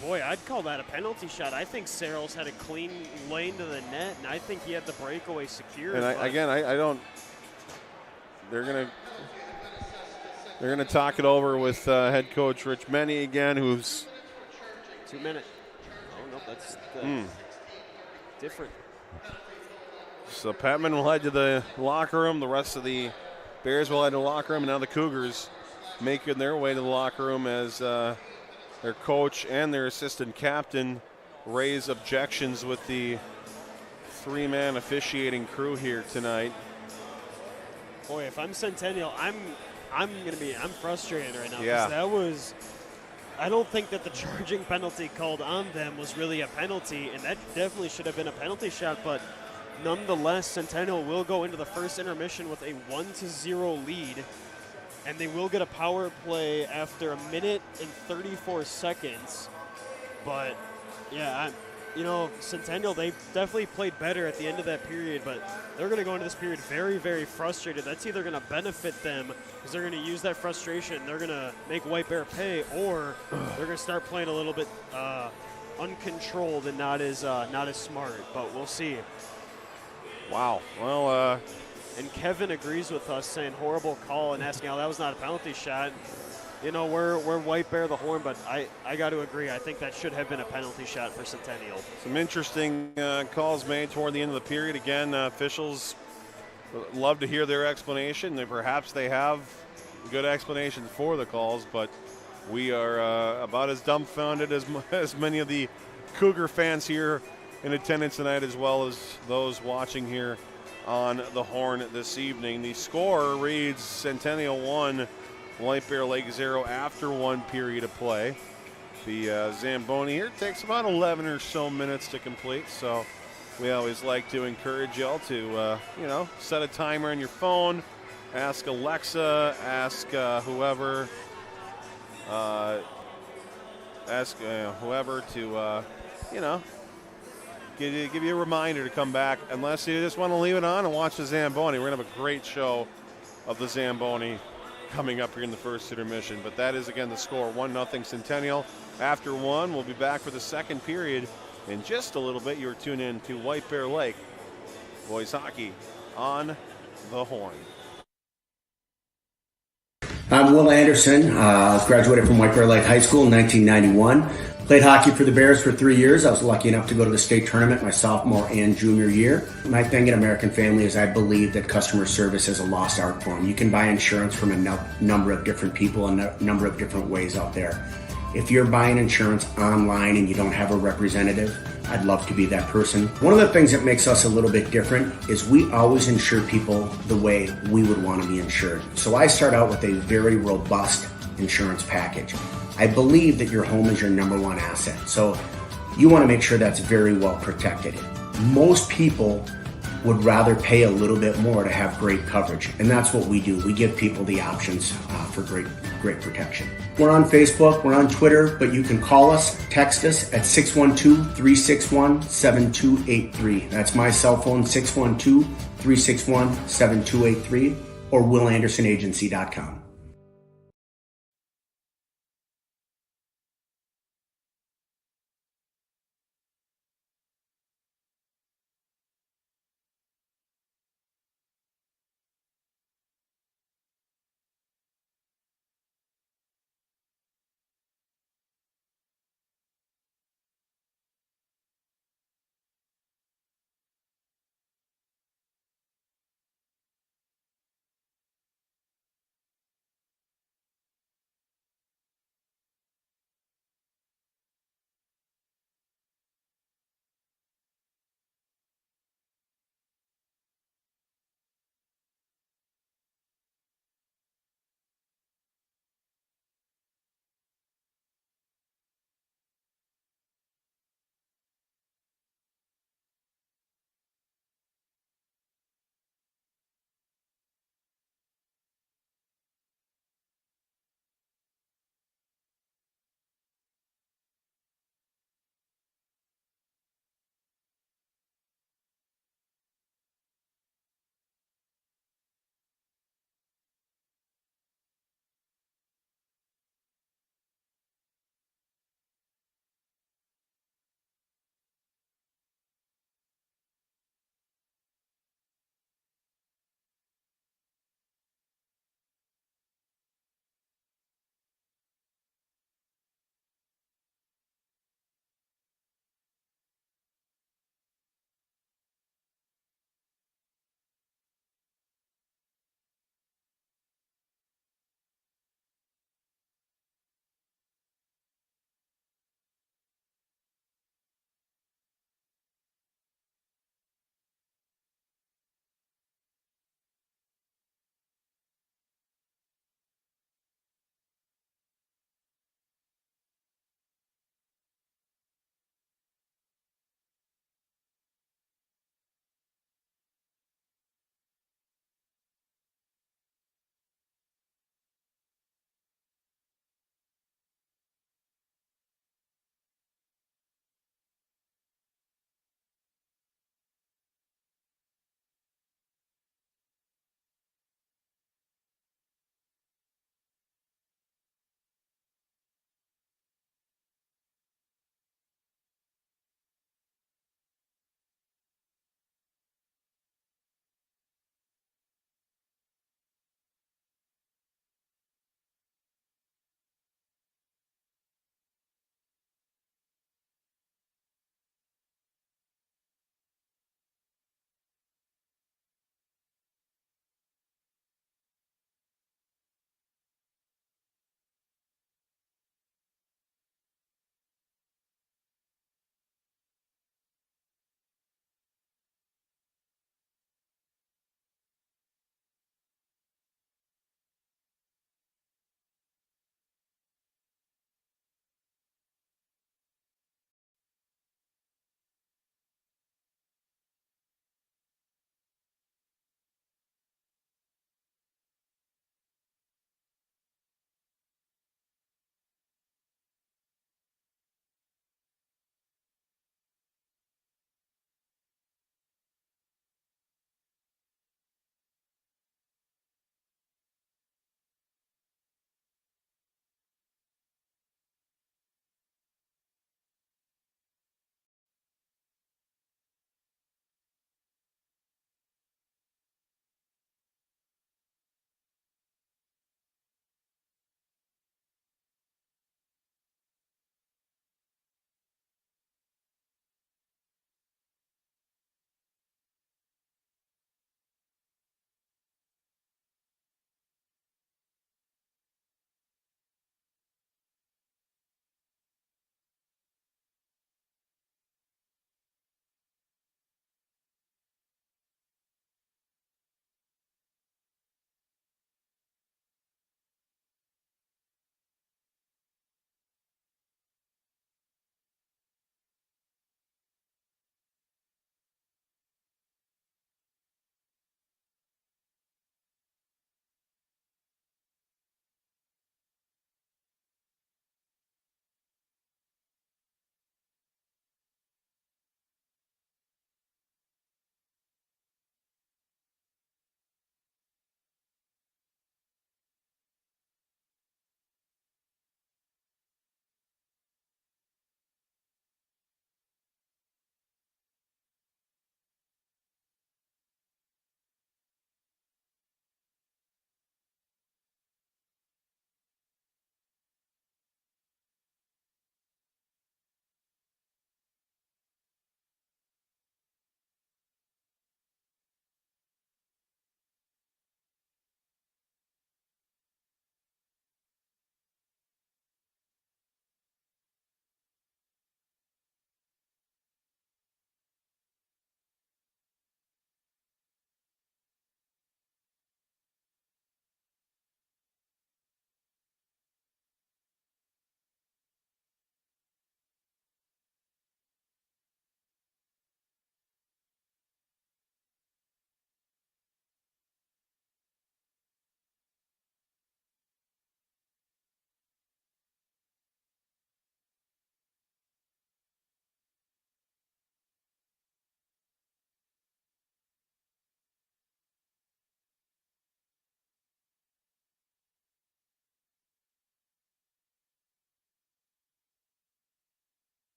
Boy, I'd call that a penalty shot. I think Searles had a clean lane to the net, and I think he had the breakaway secured. And I don't. They're gonna talk it over with head coach Rich Menny again, who's 2 minutes. Oh no, that's different. So Petman will head to the locker room. The rest of the Bears will head to the locker room, and now the Cougars making their way to the locker room as their coach and their assistant captain raise objections with the 3-man officiating crew here tonight. Boy, if I'm Centennial, I'm frustrated right now. Yeah. That was, I don't think that the charging penalty called on them was really a penalty, and that definitely should have been a penalty shot, but nonetheless, Centennial will go into the first intermission with a 1-0 lead, and they will get a power play after 1 minute and 34 seconds. But, yeah, Centennial, they definitely played better at the end of that period, but they're going to go into this period very, very frustrated. That's either going to benefit them because they're going to use that frustration. They're going to make White Bear pay, or they're going to start playing a little bit uncontrolled and not as smart. But we'll see. Wow. Well, and Kevin agrees with us, saying horrible call and asking how that was not a penalty shot. We're White Bear the Horn, but I got to agree. I think that should have been a penalty shot for Centennial. some interesting calls made toward the end of the period. Again, officials love to hear their explanation. Perhaps they have good explanations for the calls, but we are about as dumbfounded as many of the Cougar fans here in attendance tonight, as well as those watching here on the Horn this evening. The score reads Centennial 1, White Bear Lake 0 after 1 period of play. The Zamboni here takes about 11 or so minutes to complete, so we always like to encourage y'all to, set a timer on your phone, ask Alexa, ask whoever to, give you a reminder to come back, unless you just want to leave it on and watch the Zamboni. We're going to have a great show of the Zamboni coming up here in the first intermission. But that is, again, the score, 1-0 Centennial. After 1, we'll be back for the second period in just a little bit. You're tuned in to White Bear Lake boys hockey on the Horn. I'm Will Anderson. I was graduated from White Bear Lake High School in 1991. Played hockey for the Bears for 3 years. I was lucky enough to go to the state tournament my sophomore and junior year. My thing at American Family is I believe that customer service is a lost art form. You can buy insurance from a number of different people and a number of different ways out there. If you're buying insurance online and you don't have a representative, I'd love to be that person. One of the things that makes us a little bit different is we always insure people the way we would want to be insured. So I start out with a very robust insurance package. I believe that your home is your number one asset. So you want to make sure that's very well protected. Most people would rather pay a little bit more to have great coverage. And that's what we do. We give people the options for great protection. We're on Facebook, we're on Twitter, but you can call us, text us at 612-361-7283. That's my cell phone, 612-361-7283, or willandersonagency.com.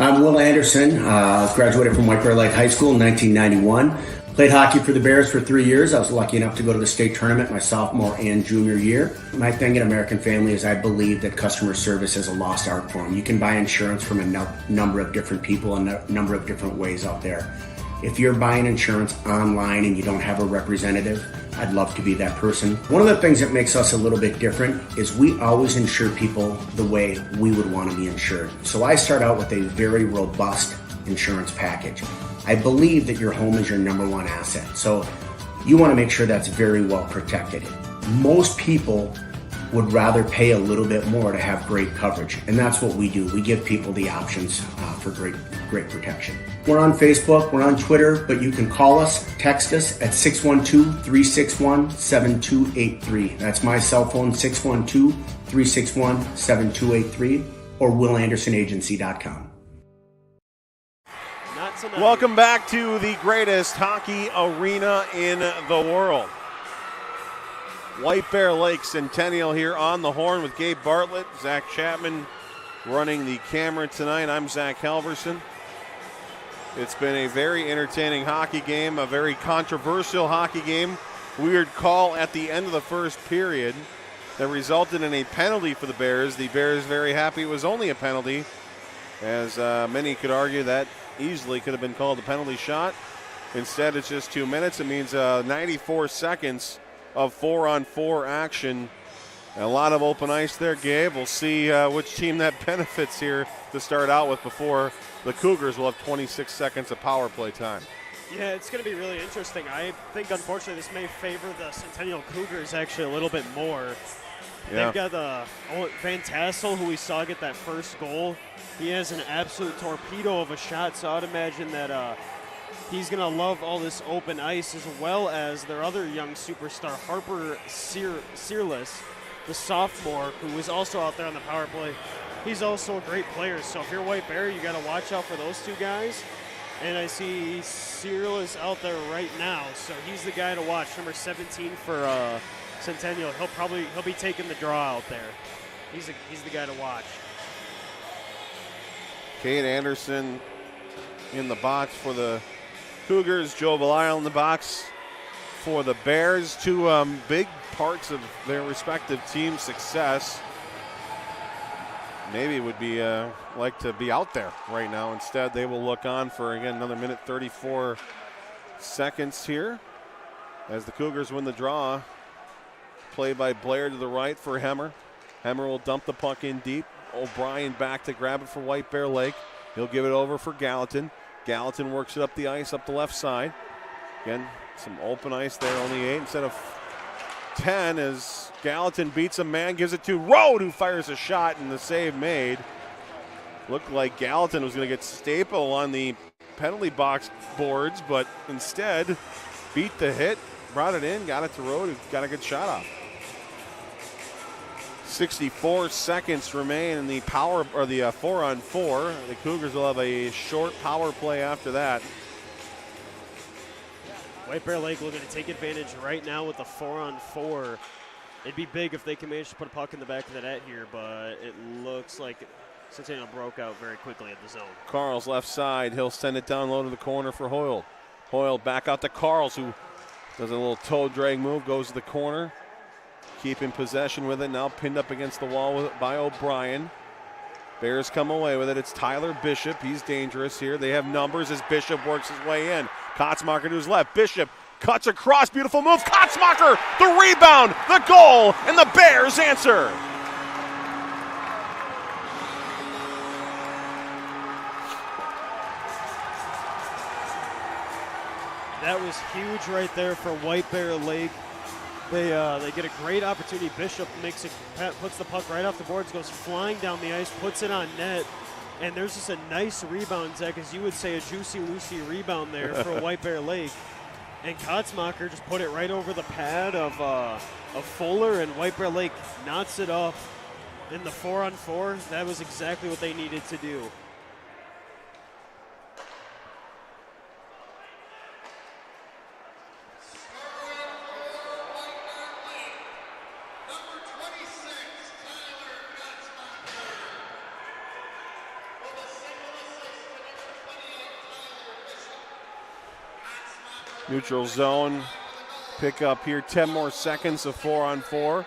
I'm Will Anderson. Graduated from White Bear Lake High School in 1991. Played hockey for the Bears for 3 years. I was lucky enough to go to the state tournament my sophomore and junior year. My thing at American Family is I believe that customer service is a lost art form. You can buy insurance from a number of different people and a number of different ways out there. If you're buying insurance online and you don't have a representative, I'd love to be that person. One of the things that makes us a little bit different is we always insure people the way we would want to be insured. So I start out with a very robust insurance package. I believe that your home is your number one asset. So you want to make sure that's very well protected. Most people would rather pay a little bit more to have great coverage. And that's what we do. We give people the options for great protection. We're on Facebook, we're on Twitter, but you can call us, text us at 612-361-7283. That's my cell phone, 612-361-7283, or WillAndersonAgency.com. Welcome back to the greatest hockey arena in the world. White Bear Lake Centennial here on the Horn with Gabe Bartlett, Zach Chapman running the camera tonight. I'm Zach Halverson. It's been a very entertaining hockey game, a very controversial hockey game. Weird call at the end of the first period that resulted in a penalty for the Bears. The Bears very happy it was only a penalty, as many could argue that easily could have been called a penalty shot. Instead, it's just 2 minutes. It means 94 seconds of 4-on-4 action. A lot of open ice there, Gabe. We'll see which team that benefits here to start out with before the Cougars will have 26 seconds of power play time. Yeah, it's going to be really interesting. I think, unfortunately, this may favor the Centennial Cougars actually a little bit more. Yeah. They've got Van Tassel, who we saw get that first goal. He has an absolute torpedo of a shot, so I'd imagine that he's going to love all this open ice, as well as their other young superstar, Harper Searless, the sophomore, who was also out there on the power play. He's also a great player, so if you're White Bear, you got to watch out for those two guys. And I see Searless out there right now, so he's the guy to watch, number 17 for Centennial. He'll be taking the draw out there. He's the guy to watch. Kate Anderson in the box for the Cougars. Joe Belisle in the box for the Bears. Two big parts of their respective team success. Maybe would be like to be out there right now. Instead, they will look on for, again, another minute 34 seconds here as the Cougars win the draw. Play by Blair to the right for Hemmer. Hemmer will dump the puck in deep. O'Brien back to grab it for White Bear Lake. He'll give it over for Gallatin. Gallatin works it up the ice, up the left side. Again, some open ice there, only 8 instead of 10 as Gallatin beats a man, gives it to Rode, who fires a shot, and the save made. Looked like Gallatin was going to get staple on the penalty box boards, but instead beat the hit, brought it in, got it to Rode, who got a good shot off. 64 seconds remain in the 4-on-4. The Cougars will have a short power play after that. White Bear Lake looking to take advantage right now with the 4-on-4. It'd be big if they can manage to put a puck in the back of the net here, but it looks like Centennial broke out very quickly at the zone. Carl's left side. He'll send it down low to the corner for Hoyle. Hoyle back out to Carls, who does a little toe drag move, goes to the corner. Keeping possession with it, now pinned up against the wall by O'Brien. Bears come away with it. It's Tyler Bishop. He's dangerous here. They have numbers as Bishop works his way in. Kotzmacher to his left. Bishop cuts across. Beautiful move. Kotzmacher, the rebound, the goal, and the Bears answer. That was huge right there for White Bear Lake. They get a great opportunity. Bishop puts the puck right off the boards, goes flying down the ice, puts it on net, and there's just a nice rebound, Zach, as you would say, a juicy-loosey rebound there for White Bear Lake. And Kotzmacher just put it right over the pad of Fuller, and White Bear Lake knots it up in the 4-on-4. That was exactly what they needed to do. Neutral zone pick up here, 10 more seconds of 4-on-4.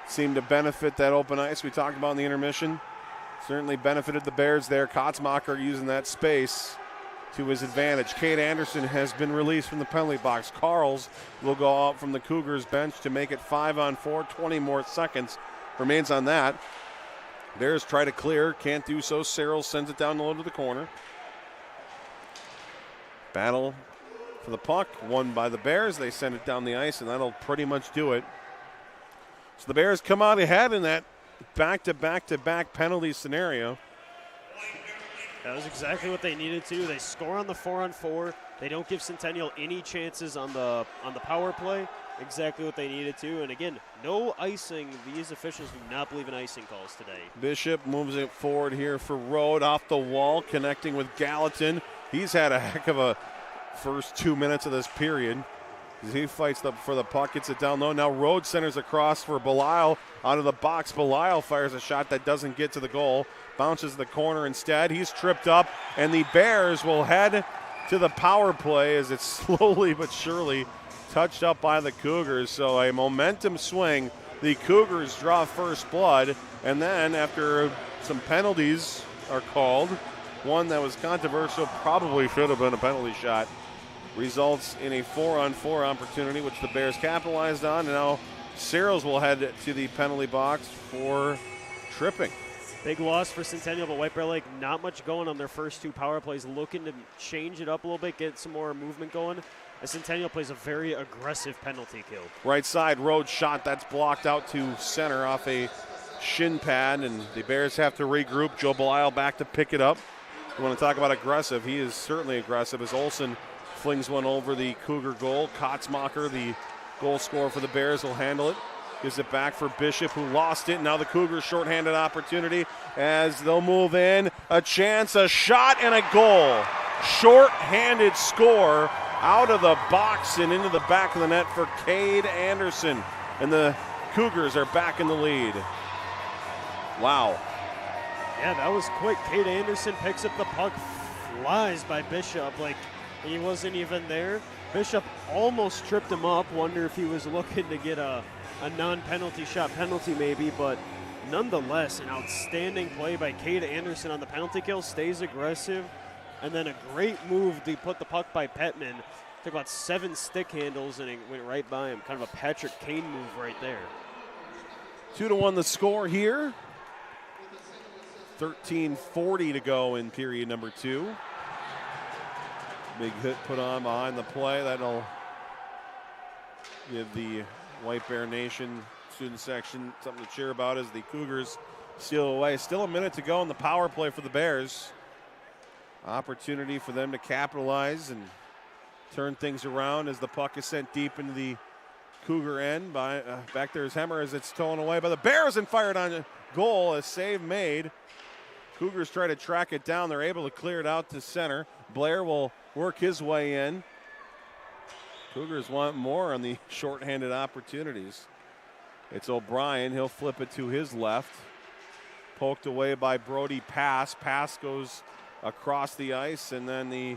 Seemed to benefit that open ice we talked about in the intermission. Certainly benefited the Bears there. Kotzmacher using that space to his advantage. Cade Anderson has been released from the penalty box. Carls will go out from the Cougars bench to make it 5-on-4. 20 more seconds remains on that. Bears try to clear, can't do so. Searles sends it down low to the corner. Battle for the puck, won by the Bears. They send it down the ice, and that'll pretty much do it. So the Bears come out ahead in that back-to-back-to-back penalty scenario. That was exactly what they needed to. They score on the 4-on-4. They don't give Centennial any chances on the power play. Exactly what they needed to. And again, no icing. These officials do not believe in icing calls today. Bishop moves it forward here for Rode off the wall, connecting with Gallatin. He's had a heck of a first 2 minutes of this period. As he fights for the puck, gets it down low. Now Rode centers across for Belisle out of the box. Belisle fires a shot that doesn't get to the goal. Bounces the corner instead. He's tripped up, and the Bears will head to the power play as it's slowly but surely touched up by the Cougars. So a momentum swing. The Cougars draw first blood, and then after some penalties are called, one that was controversial, probably should have been a penalty shot, results in a 4-on-4 opportunity, which the Bears capitalized on. And now Searles will head to the penalty box for tripping. Big loss for Centennial, but White Bear Lake not much going on their first two power plays, looking to change it up a little bit, get some more movement going. As Centennial plays a very aggressive penalty kill. Right side, Rhodes shot, that's blocked out to center off a shin pad, and the Bears have to regroup. Joe Belisle back to pick it up. You want to talk about aggressive, he is certainly aggressive as Olsen flings one over the Cougar goal. Kotzmacher, the goal scorer for the Bears, will handle it. Gives it back for Bishop, who lost it. Now the Cougars shorthanded opportunity as they'll move in. A chance, a shot, and a goal. Shorthanded score out of the box and into the back of the net for Cade Anderson. And the Cougars are back in the lead. Wow. Yeah, that was quick. Cade Anderson picks up the puck, flies by Bishop like he wasn't even there. Bishop almost tripped him up. Wonder if he was looking to get a non-penalty shot penalty maybe, but nonetheless, an outstanding play by Cade Anderson on the penalty kill, stays aggressive, and then a great move to put the puck by Petman. Took about 7 stick handles and it went right by him. Kind of a Patrick Kane move right there. 2-1 the score here. 13:40 to go in period number 2. Big hit put on behind the play. That'll give the White Bear Nation student section something to cheer about as the Cougars steal away. Still a minute to go in the power play for the Bears. Opportunity for them to capitalize and turn things around as the puck is sent deep into the Cougar end. Back there is Hemmer as it's stolen away by the Bears and fired on goal. A save made. Cougars try to track it down. They're able to clear it out to center. Blair will work his way in. Cougars want more on the shorthanded opportunities. It's O'Brien. He'll flip it to his left. Poked away by Brody Pass. Pass goes across the ice, and then the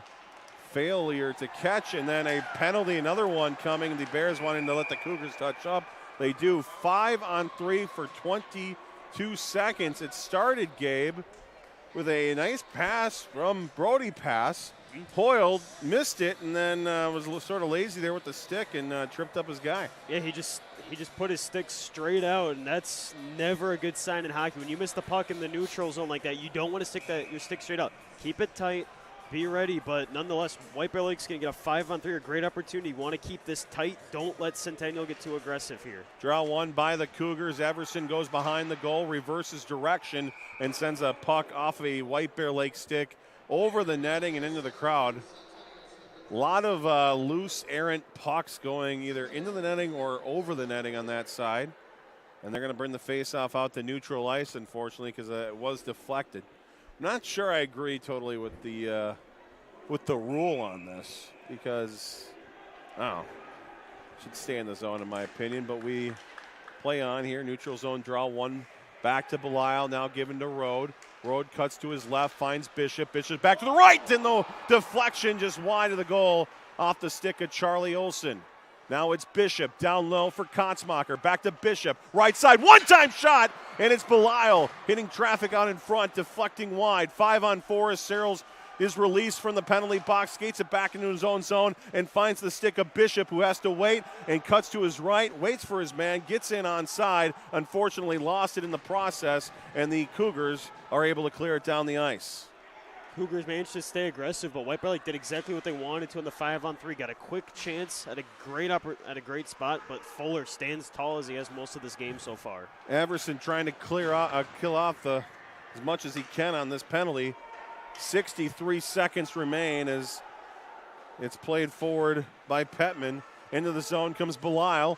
failure to catch, and then a penalty, another one coming. The Bears wanting to let the Cougars touch up. They do. 5-on-3 for 22 seconds. It started, Gabe, with a nice pass from Brody Pass. Hoyle missed it and then was sort of lazy there with the stick and tripped up his guy. Yeah, he just put his stick straight out, and that's never a good sign in hockey. When you miss the puck in the neutral zone like that, you don't want to stick your stick straight out. Keep it tight, be ready, but nonetheless, White Bear Lake's going to get a 5-on-3, a great opportunity. You want to keep this tight. Don't let Centennial get too aggressive here. Draw one by the Cougars. Everson goes behind the goal, reverses direction, and sends a puck off a White Bear Lake stick over the netting and into the crowd. A lot of loose, errant pucks going either into the netting or over the netting on that side. And they're going to bring the faceoff out to neutral ice, unfortunately, because it was deflected. I'm not sure I agree totally with the rule on this, because, should stay in the zone in my opinion. But we play on here. Neutral zone draw one back to Belisle, now given to Rode. Rode cuts to his left, finds Bishop. Bishop back to the right, and the deflection just wide of the goal off the stick of Charlie Olsen. Now it's Bishop down low for Kotzmacher. Back to Bishop. Right side, one-time shot, and it's Belisle hitting traffic out in front, deflecting wide. 5-on-4 as Searles is released from the penalty box, skates it back into his own zone, and finds the stick of Bishop, who has to wait and cuts to his right, waits for his man, gets in onside. Unfortunately, lost it in the process, and the Cougars are able to clear it down the ice. Cougars managed to stay aggressive, but White Bear Lake did exactly what they wanted to in the 5-on-3. Got a quick chance at a great spot, but Fuller stands tall as he has most of this game so far. Everson trying to kill off as much as he can on this penalty. 63 seconds remain as it's played forward by Petman. Into the zone comes Belisle.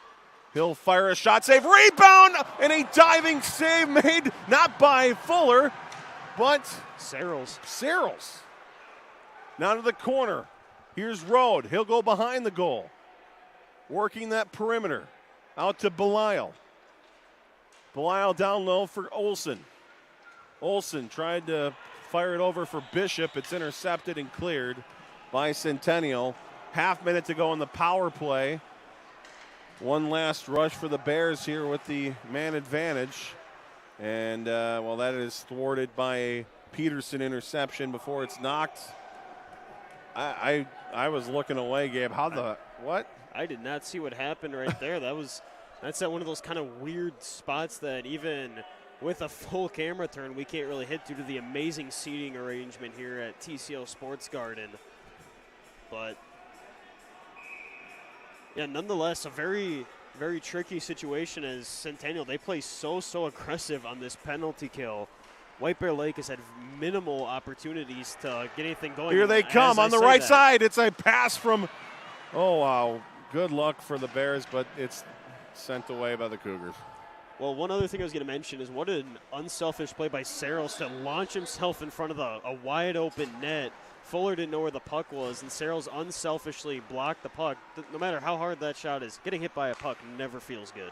He'll fire a shot, save, rebound, and a diving save made not by Fuller, but Searles. Now to the corner. Here's Rode. He'll go behind the goal. Working that perimeter. Out to Belisle. Belisle down low for Olsen. Olsen tried to fire it over for Bishop. It's intercepted and cleared by Centennial. Half minute to go in the power play. One last rush for the Bears here with the man advantage. And, that is thwarted by a Peterson interception before it's knocked. I was looking away, Gabe. What? I did not see what happened right there. That's at one of those kind of weird spots that even with a full camera turn, we can't really hit due to the amazing seating arrangement here at TCO Sports Garden. But, yeah, nonetheless, a very, very tricky situation as Centennial. They play so aggressive on this penalty kill. White Bear Lake has had minimal opportunities to get anything going. Here they come on the right side. It's a pass from, oh, wow. Good luck for the Bears, but it's sent away by the Cougars. Well, one other thing I was going to mention is what an unselfish play by Searles to launch himself in front of a wide open net. Fuller didn't know where the puck was, and Searles unselfishly blocked the puck. No matter how hard that shot is, getting hit by a puck never feels good.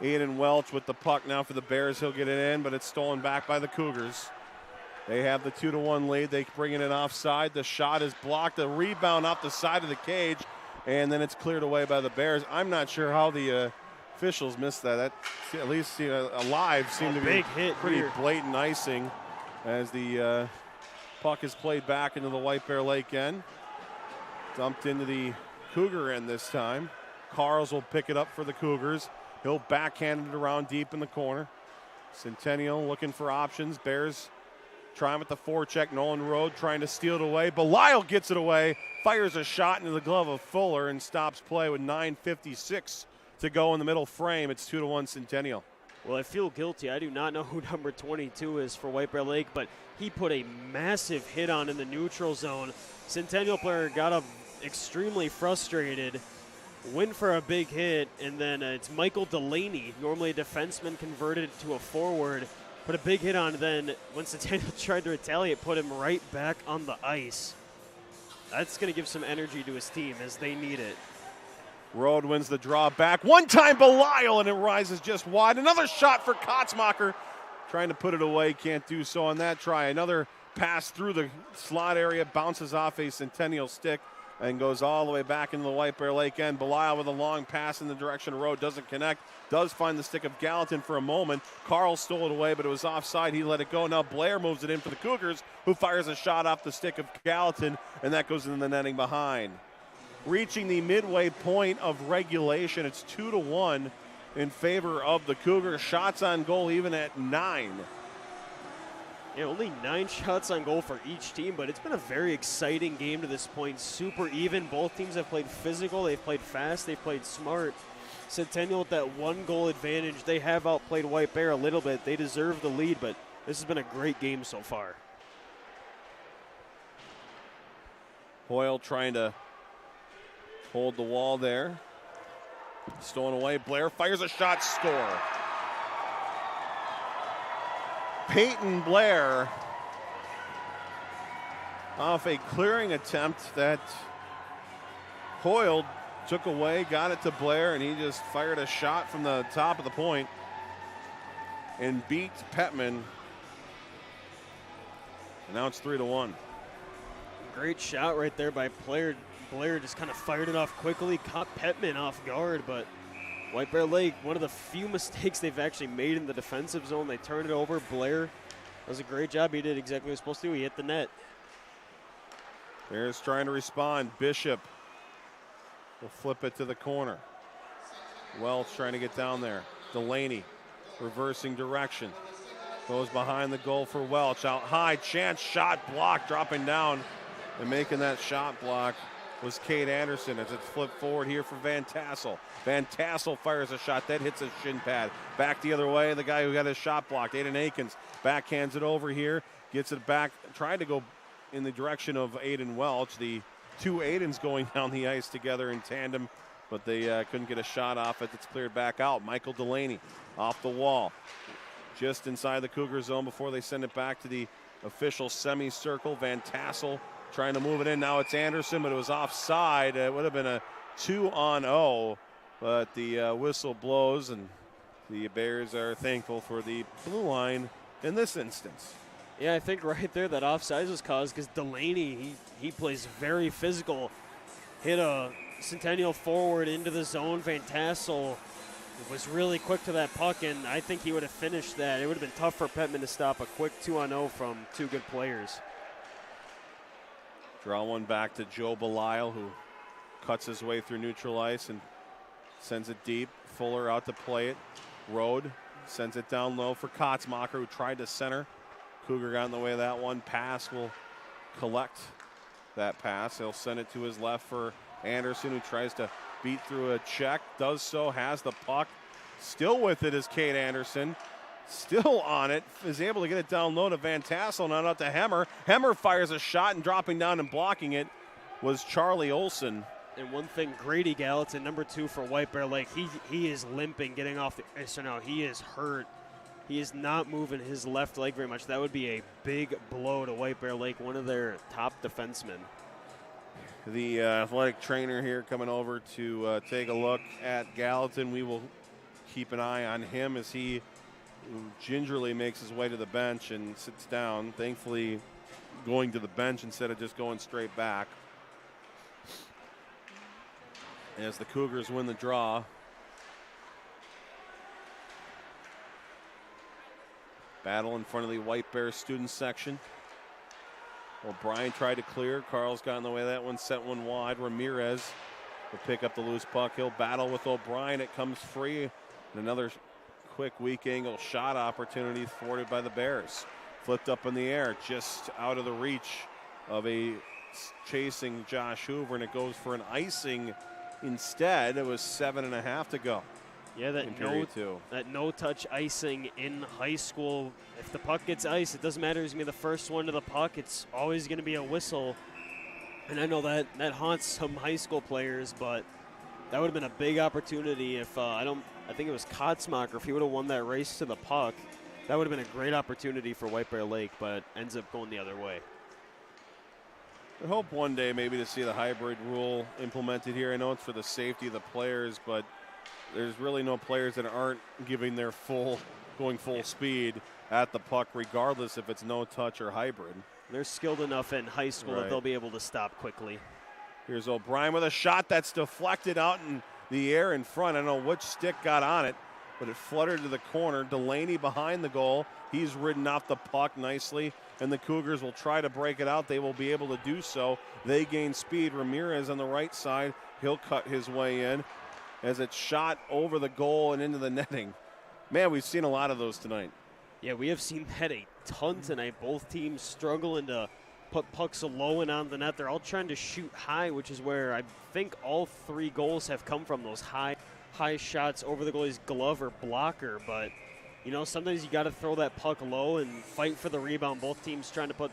Aiden Welch with the puck now for the Bears. He'll get it in, but it's stolen back by the Cougars. They have the 2-1 lead. They bring it in offside. The shot is blocked. A rebound off the side of the cage, and then it's cleared away by the Bears. I'm not sure how the officials missed that. That at least alive seemed to be pretty blatant icing as the puck is played back into the White Bear Lake end. Dumped into the Cougar end this time. Carls will pick it up for the Cougars. He'll backhand it around deep in the corner. Centennial looking for options. Bears trying with the forecheck. Nolan Rode trying to steal it away. Belisle gets it away. Fires a shot into the glove of Fuller and stops play with 9:56 to go in the middle frame. It's 2-1 Centennial. Well, I feel guilty. I do not know who number 22 is for White Bear Lake, but he put a massive hit on in the neutral zone. Centennial player got up extremely frustrated, went for a big hit, and then it's Michael Delaney, normally a defenseman, converted to a forward, put a big hit on, then when Centennial tried to retaliate, put him right back on the ice. That's going to give some energy to his team as they need it. Rode wins the draw back. One time Belisle, and it rises just wide. Another shot for Kotzmacher. Trying to put it away, can't do so on that try. Another pass through the slot area, bounces off a Centennial stick and goes all the way back into the White Bear Lake end. Belisle with a long pass in the direction of Rode, doesn't connect. Does find the stick of Gallatin for a moment. Carl stole it away, but it was offside. He let it go. Now Blair moves it in for the Cougars, who fires a shot off the stick of Gallatin, and that goes in the netting behind. Reaching the midway point of regulation, it's 2-1 in favor of the Cougars. Shots on goal even at 9. Yeah, only 9 shots on goal for each team, but it's been a very exciting game to this point. Super even. Both teams have played physical. They've played fast. They've played smart. Centennial with that 1-goal advantage. They have outplayed White Bear a little bit. They deserve the lead, but this has been a great game so far. Hoyle trying to hold the wall there. Stolen away. Blair fires a shot, score. Peyton Blair off a clearing attempt that Hoyle took away, got it to Blair, and he just fired a shot from the top of the point and beat Petman. And now it's 3-1. Great shot right there by player Blair just kind of fired it off quickly, caught Petman off guard, but White Bear Lake, one of the few mistakes they've actually made in the defensive zone. They turned it over. Blair does a great job. He did exactly what he was supposed to do. He hit the net. Bears trying to respond. Bishop will flip it to the corner. Welch trying to get down there. Delaney reversing direction. Goes behind the goal for Welch. Out high, chance, shot, block, dropping down. And making that shot block was Kate Anderson as it's flipped forward here for Van Tassel. Van Tassel fires a shot. That hits a shin pad. Back the other way, the guy who got his shot blocked, Aiden Akins, backhands it over here. Gets it back, trying to go in the direction of Aiden Welch. The two Aidens going down the ice together in tandem, but they couldn't get a shot off it. It's cleared back out. Michael Delaney off the wall. Just inside the Cougar zone before they send it back to the official semicircle. Van Tassel trying to move it in. Now it's Anderson, but it was offside. It would have been a 2-on-0, but the whistle blows, and the Bears are thankful for the blue line in this instance. Yeah, I think right there that offside was caused because Delaney, he plays very physical. Hit a Centennial forward into the zone. Van Tassel was really quick to that puck, and I think he would have finished that. It would have been tough for Petman to stop a quick 2-on-0 from two good players. Draw one back to Joe Belisle, who cuts his way through neutral ice and sends it deep. Fuller out to play it. Rode sends it down low for Kotzmacher, who tried to center. Cougar got in the way of that one. Pass will collect that pass. He'll send it to his left for Anderson, who tries to beat through a check. Does so, has the puck. Still with it is Kate Anderson. Still on it. Is able to get it down low to Van Tassel. Now out to Hemmer. Hemmer fires a shot, and dropping down and blocking it was Charlie Olson. And one thing, Grady Gallatin, number 2 for White Bear Lake, he is limping getting off the ice right now. He is hurt. He is not moving his left leg very much. That would be a big blow to White Bear Lake, one of their top defensemen. The athletic trainer here coming over to take a look at Gallatin. We will keep an eye on him as he gingerly makes his way to the bench and sits down, thankfully going to the bench instead of just going straight back. As the Cougars win the draw. Battle in front of the White Bear student section. O'Brien tried to clear. Carl's got in the way of that one, sent one wide. Ramirez will pick up the loose puck. He'll battle with O'Brien. It comes free. And another quick weak angle shot opportunity thwarted by the Bears. Flipped up in the air, just out of the reach of a chasing Josh Hoover, and it goes for an icing instead. It was 7.5 to go. Yeah, that no-touch icing in high school. If the puck gets iced, it doesn't matter who's going to be the first one to the puck. It's always going to be a whistle. And I know that haunts some high school players, but that would have been a big opportunity if I think it was Kotzmacher. If he would have won that race to the puck, that would have been a great opportunity for White Bear Lake, but ends up going the other way. I hope one day maybe to see the hybrid rule implemented here. I know it's for the safety of the players, but there's really no players that aren't giving their going full speed at the puck, regardless if it's no touch or hybrid. They're skilled enough in high school that they'll be able to stop quickly. Here's O'Brien with a shot that's deflected out in the air in front. I don't know which stick got on it, but it fluttered to the corner. Delaney behind the goal. He's ridden off the puck nicely, and the Cougars will try to break it out. They will be able to do so. They gain speed. Ramirez on the right side. He'll cut his way in as it's shot over the goal and into the netting. Man, we've seen a lot of those tonight. Yeah, we have seen that a ton tonight. Both teams struggling to put pucks low and on the net. They're all trying to shoot high, which is where I think all 3 goals have come from, those high shots over the goalie's glove or blocker. But, sometimes you got to throw that puck low and fight for the rebound. Both teams trying to put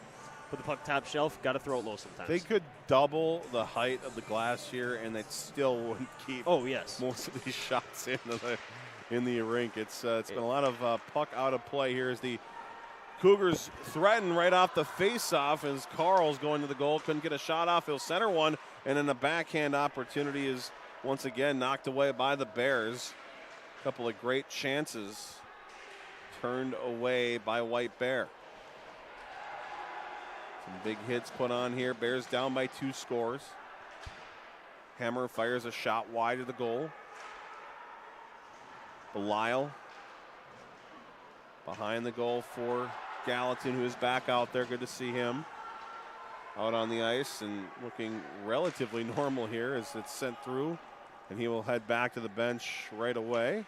the puck top shelf, got to throw it low sometimes. They could double the height of the glass here, and they still wouldn't keep most of these shots in the rink. It's been a lot of puck out of play here as the Cougars threaten right off the face-off as Carl's going to the goal. Couldn't get a shot off. He'll center one, and then a backhand opportunity is once again knocked away by the Bears. A couple of great chances turned away by White Bear. Some big hits put on here. Bears down by 2 scores. Hammer fires a shot wide of the goal. Belisle behind the goal for Gallatin, who is back out there. Good to see him out on the ice and looking relatively normal here as it's sent through. And he will head back to the bench right away.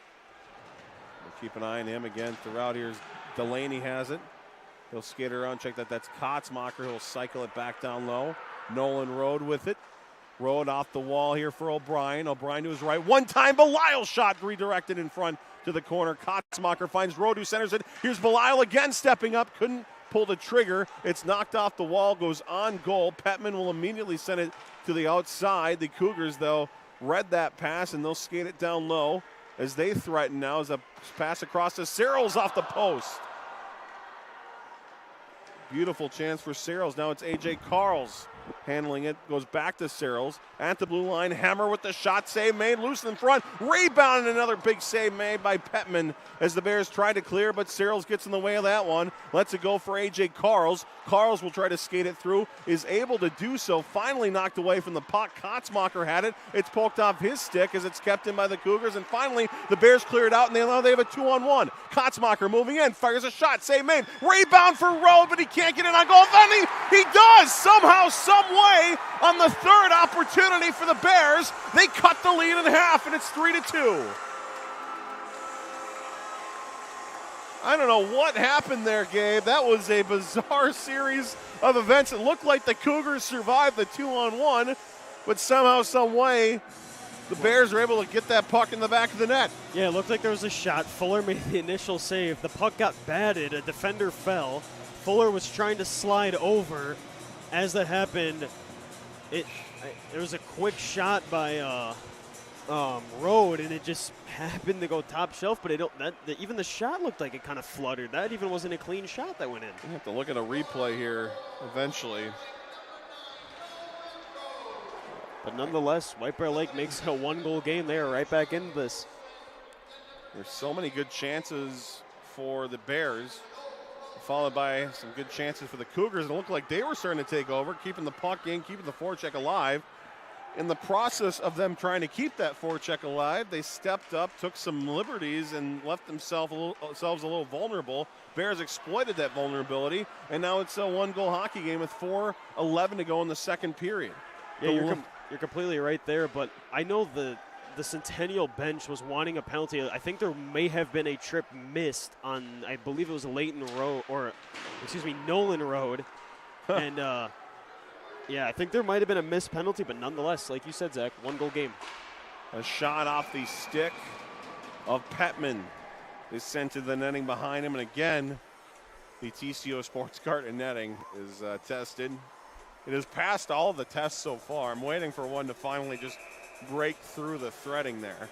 We'll keep an eye on him again throughout. Here's Delaney has it. He'll skate around, check that. That's Kotzmacher. He'll cycle it back down low. Nolan Road with it. Road off the wall here for O'Brien. O'Brien to his right. One time, Belisle shot redirected in front to the corner. Kotzmacher finds Road, who centers it. Here's Belisle again stepping up. Couldn't pull the trigger. It's knocked off the wall, goes on goal. Petman will immediately send it to the outside. The Cougars, though, read that pass, and they'll skate it down low as they threaten now as a pass across to Searles off the post. Beautiful chance for Searles. Now it's A.J. Carls handling it. Goes back to Searles. At the blue line, Hammer with the shot save made. Loose in front. Rebound and another big save made by Petman as the Bears try to clear, but Searles gets in the way of that one. Lets it go for A.J. Carls. Carls will try to skate it through. Is able to do so. Finally knocked away from the puck. Kotzmacher had it. It's poked off his stick as it's kept in by the Cougars. And finally, the Bears clear it out, and they have a 2-on-1. Kotzmacher moving in. Fires a shot. Save made. Rebound for Rowe, but he can't get in on goal. Finally, he does somehow, some way, on the third opportunity for the Bears. They cut the lead in half, and it's 3-2. I don't know what happened there, Gabe. That was a bizarre series of events. It looked like the Cougars survived the 2-on-1, but somehow, some way, the Bears were able to get that puck in the back of the net. Yeah, it looked like there was a shot. Fuller made the initial save. The puck got batted. A defender fell. Fuller was trying to slide over. As that happened, it was a quick shot by Road, and it just happened to go top shelf. But even the shot looked like it kind of fluttered. That even wasn't a clean shot that went in. We have to look at a replay here eventually. But nonetheless, White Bear Lake makes it a one-goal game. They are right back into this. There's so many good chances for the Bears, followed by some good chances for the Cougars. It looked like they were starting to take over, keeping the puck in, keeping the forecheck alive. In the process of them trying to keep that forecheck alive, they stepped up, took some liberties, and left themselves a little vulnerable. Bears exploited that vulnerability, and now it's a one-goal hockey game with 4:11 to go in the second period. Yeah, you're completely right there, but I know the Centennial bench was wanting a penalty. I think there may have been a trip missed on, I believe it was Nolan Road. And, yeah, I think there might have been a missed penalty, but nonetheless, like you said, Zach, one-goal game. A shot off the stick of Petman is sent to the netting behind him, and again, the TCO Sports Garden netting is tested. It has passed all of the tests so far. I'm waiting for one to finally just break through the threading there.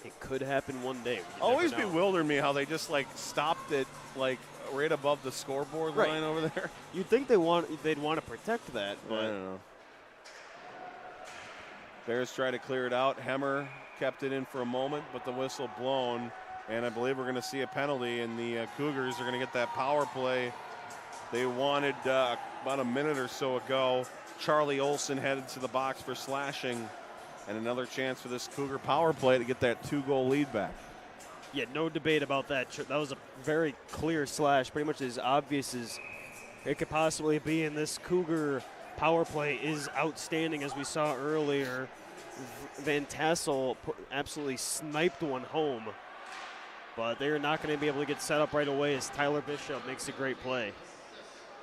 It could happen one day. Always bewildered me how they just stopped it right above the scoreboard line over there. You'd think they'd want to protect that, but I don't know. Bears try to clear it out. Hemmer kept it in for a moment, but the whistle blown, and I believe we're going to see a penalty, and the Cougars are going to get that power play they wanted about a minute or so ago. Charlie Olson headed to the box for slashing, and another chance for this Cougar power play to get that 2-goal lead back. Yeah, no debate about that. That was a very clear slash, pretty much as obvious as it could possibly be, and this Cougar power play is outstanding, as we saw earlier. Van Tassel absolutely sniped one home, but they're not going to be able to get set up right away as Tyler Bishop makes a great play.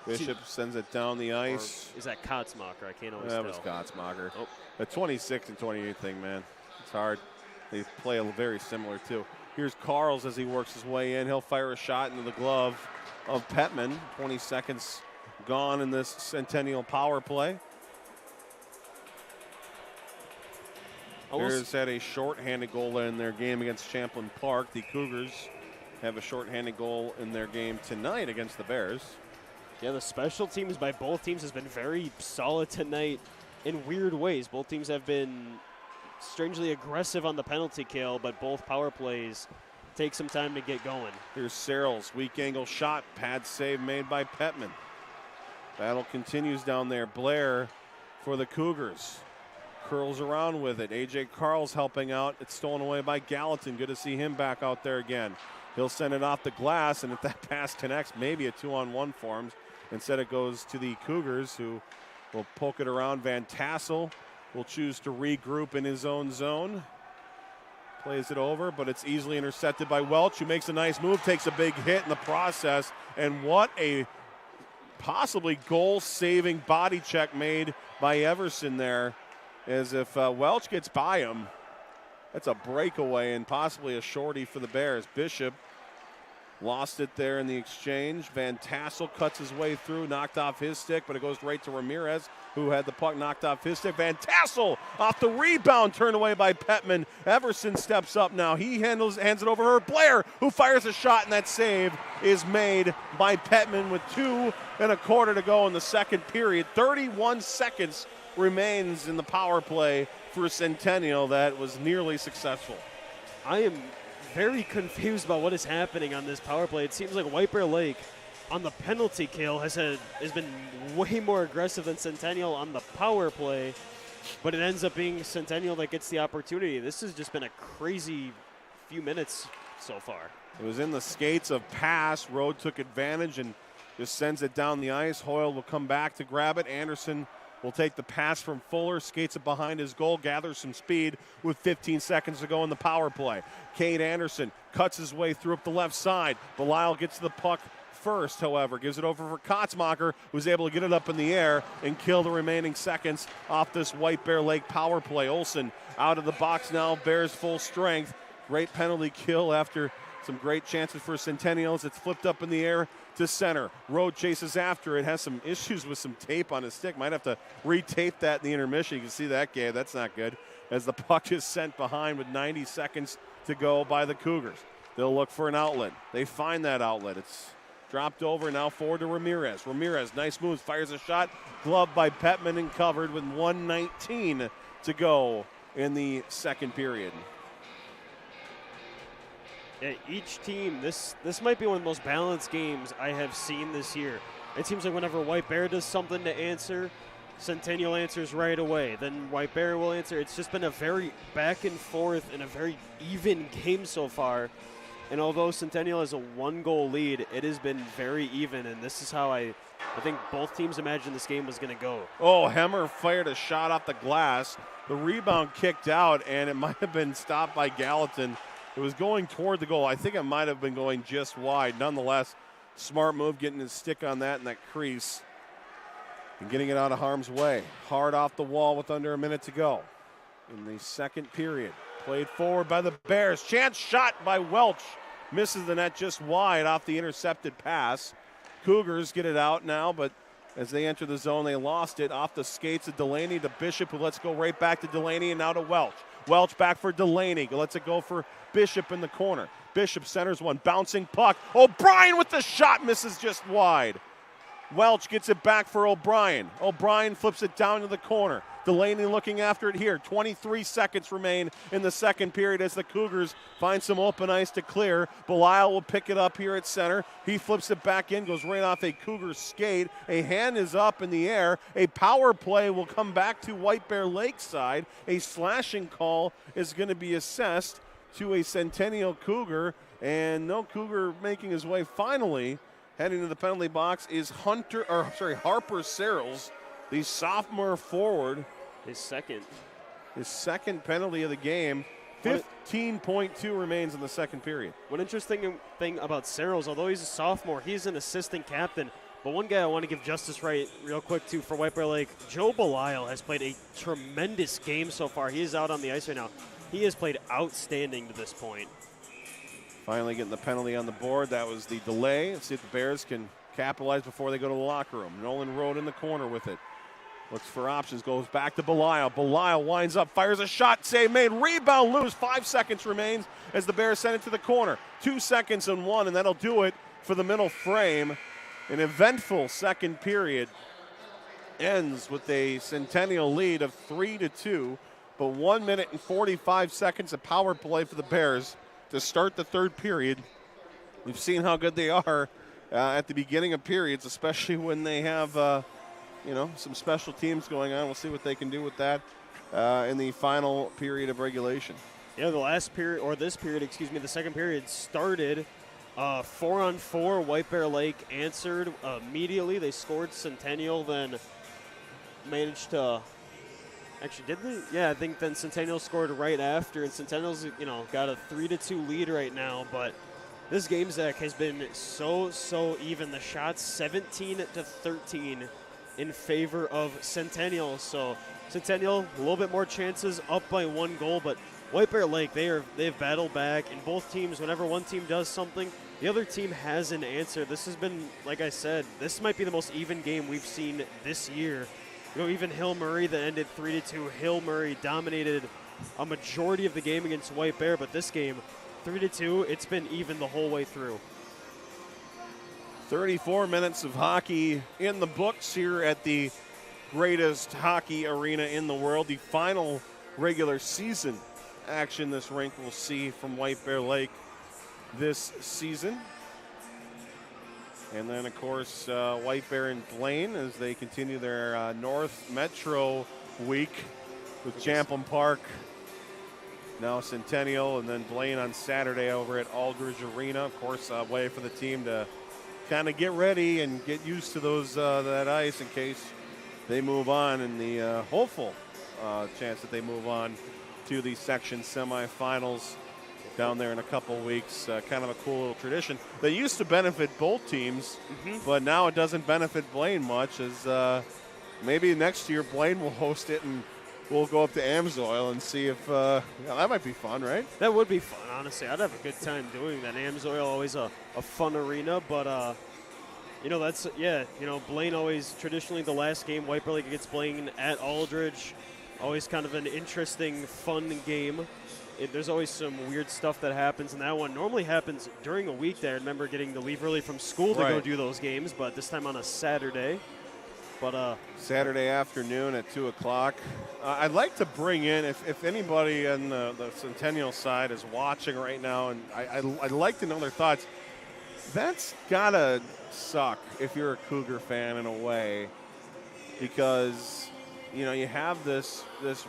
Bishop sends it down the ice. Or is that Kotzmacher? I can't always tell. That was Kotzmacher. Oh. The 26 and 28 thing, man. It's hard. They play very similar, too. Here's Carls as he works his way in. He'll fire a shot into the glove of Petman. 20 seconds gone in this Centennial power play. Bears had a shorthanded goal in their game against Champlain Park. The Cougars have a shorthanded goal in their game tonight against the Bears. Yeah, the special teams by both teams has been very solid tonight in weird ways. Both teams have been strangely aggressive on the penalty kill, but both power plays take some time to get going. Here's Searles, weak angle shot, pad save made by Petman. Battle continues down there. Blair for the Cougars. Curls around with it. A.J. Carl's helping out. It's stolen away by Gallatin. Good to see him back out there again. He'll send it off the glass, and if that pass connects, maybe a 2-on-1 forms. Instead, it goes to the Cougars, who will poke it around. Van Tassel will choose to regroup in his own zone. Plays it over, but it's easily intercepted by Welch, who makes a nice move, takes a big hit in the process, and what a possibly goal-saving body check made by Everson there. As if Welch gets by him, that's a breakaway and possibly a shorty for the Bears. Bishop lost it there in the exchange. Van Tassel cuts his way through, knocked off his stick, but it goes right to Ramirez, who had the puck knocked off his stick. Van Tassel off the rebound, turned away by Petman. Everson steps up now. He hands it over her. Blair, who fires a shot, and that save is made by Petman with 2 1/4 to go in the second period. 31 seconds remains in the power play for Centennial that was nearly successful. I am very confused about what is happening on this power play. It seems like White Bear Lake on the penalty kill has been way more aggressive than Centennial on the power play, but it ends up being Centennial that gets the opportunity. This has just been a crazy few minutes so far. It was in the skates of pass. Rode took advantage and just sends it down the ice. Hoyle will come back to grab it. Anderson will take the pass from Fuller, skates it behind his goal, gathers some speed with 15 seconds to go in the power play. Cade Anderson cuts his way through up the left side. Belial gets the puck first, however, gives it over for Kotzmacher, who's able to get it up in the air and kill the remaining seconds off this White Bear Lake power play. Olsen out of the box now, Bears full strength. Great penalty kill after some great chances for Centennials. It's flipped up in the air to center. Rode chases after it. Has some issues with some tape on his stick. Might have to retape that in the intermission. You can see that, Gabe. That's not good. As the puck is sent behind with 90 seconds to go by the Cougars. They'll look for an outlet. They find that outlet. It's dropped over now forward to Ramirez. Ramirez, nice moves, fires a shot. Gloved by Petman and covered with 1:19 to go in the second period. Yeah, each team, this might be one of the most balanced games I have seen this year. It seems like whenever White Bear does something to answer, Centennial answers right away. Then White Bear will answer. It's just been a very back and forth and a very even game so far. And although Centennial has a 1-goal lead, it has been very even, and this is how I think both teams imagined this game was going to go. Oh, Hemmer fired a shot off the glass. The rebound kicked out, and it might have been stopped by Gallatin. It was going toward the goal. I think it might have been going just wide. Nonetheless, smart move getting his stick on that in that crease and getting it out of harm's way. Hard off the wall with under a minute to go in the second period. Played forward by the Bears. Chance shot by Welch. Misses the net just wide off the intercepted pass. Cougars get it out now, but as they enter the zone, they lost it off the skates of Delaney to Bishop, who lets go right back to Delaney and now to Welch. Welch back for Delaney. Lets it go for Bishop in the corner. Bishop centers one. Bouncing puck. O'Brien with the shot. Misses just wide. Welch gets it back for O'Brien. O'Brien flips it down to the corner. Delaney looking after it here. 23 seconds remain in the second period as the Cougars find some open ice to clear. Belial will pick it up here at center. He flips it back in, goes right off a Cougar skate. A hand is up in the air. A power play will come back to White Bear Lakeside. A slashing call is going to be assessed to a Centennial Cougar. And no Cougar making his way finally. Heading to the penalty box is Harper Searles, the sophomore forward. His second penalty of the game. 15.2 remains in the second period. One interesting thing about Searles, although he's a sophomore, he's an assistant captain. But one guy I want to give justice right real quick to for White Bear Lake, Joe Belial has played a tremendous game so far. He is out on the ice right now. He has played outstanding to this point. Finally getting the penalty on the board. That was the delay. Let's see if the Bears can capitalize before they go to the locker room. Nolan Road in the corner with it. Looks for options, goes back to Belial. Belial winds up, fires a shot, save made, rebound loose. 5 seconds remains as the Bears send it to the corner. 2 seconds and 1, and that'll do it for the middle frame. An eventful second period ends with a Centennial lead of 3-2, but 1 minute and 45 seconds of power play for the Bears to start the third period. We've seen how good they are at the beginning of periods, especially when they have some special teams going on. We'll see what they can do with that in the final period of regulation. Yeah, this period, the second period started 4-on-4. White Bear Lake answered immediately. They scored. Centennial then managed to. Actually, did they? Yeah, I think then Centennial scored right after, and Centennial's got a 3-2 lead right now. But this game, Zach, has been so even. The shots 17-13 in favor of Centennial. So Centennial a little bit more chances, up by 1 goal, but White Bear Lake they've battled back. And both teams, whenever one team does something, the other team has an answer. This has been, like I said, this might be the most even game we've seen this year. Even Hill Murray that ended 3-2. Hill Murray dominated a majority of the game against White Bear, but this game, 3-2, it's been even the whole way through. 34 minutes of hockey in the books here at the greatest hockey arena in the world. The final regular season action this rink will see from White Bear Lake this season. And then, of course, White Bear and Blaine as they continue their North Metro week with Champlain Park, now Centennial, and then Blaine on Saturday over at Aldridge Arena. Of course, a way for the team to kind of get ready and get used to that ice in case they move on, and the hopeful chance that they move on to the section semifinals down there in a couple weeks. Kind of a cool little tradition. They used to benefit both teams, but now it doesn't benefit Blaine much, as maybe next year Blaine will host it and we'll go up to Amsoil and see if that might be fun, right? That would be fun, honestly. I'd have a good time doing that. Amsoil, always a fun arena, but Blaine always traditionally the last game White Bear Lake against Blaine at Aldridge, always kind of an interesting, fun game. There's always some weird stuff that happens, and that one normally happens during a weekday. I remember getting to leave early from school to go do those games, but this time on a Saturday. But Saturday afternoon at 2 o'clock. I'd like to bring in, if anybody on the Centennial side is watching right now, and I'd like to know their thoughts. That's got to suck if you're a Cougar fan in a way, because you have this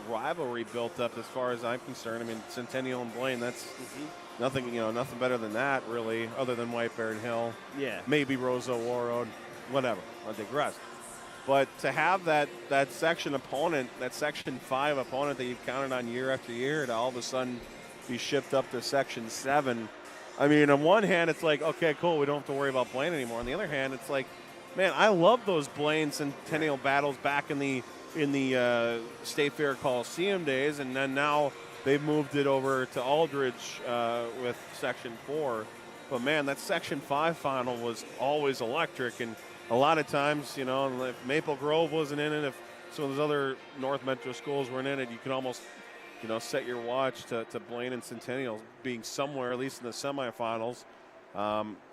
rivalry built up as far as I'm concerned. I mean, Centennial and Blaine, that's nothing better than that, really, other than White Bear and Hill. Yeah. Maybe Roseau, Warroad, whatever. I digress. But to have that section opponent, that Section 5 opponent that you've counted on year after year, to all of a sudden be shipped up to Section 7, I mean, on one hand, it's like, okay, cool, we don't have to worry about Blaine anymore. On the other hand, it's like, man, I love those Blaine Centennial battles back in the State Fair Coliseum days, and then now they've moved it over to Aldridge with Section 4. But, man, that Section 5 final was always electric, and a lot of times, if Maple Grove wasn't in it, if some of those other North Metro schools weren't in it, you could almost, set your watch to Blaine and Centennial being somewhere, at least in the semifinals.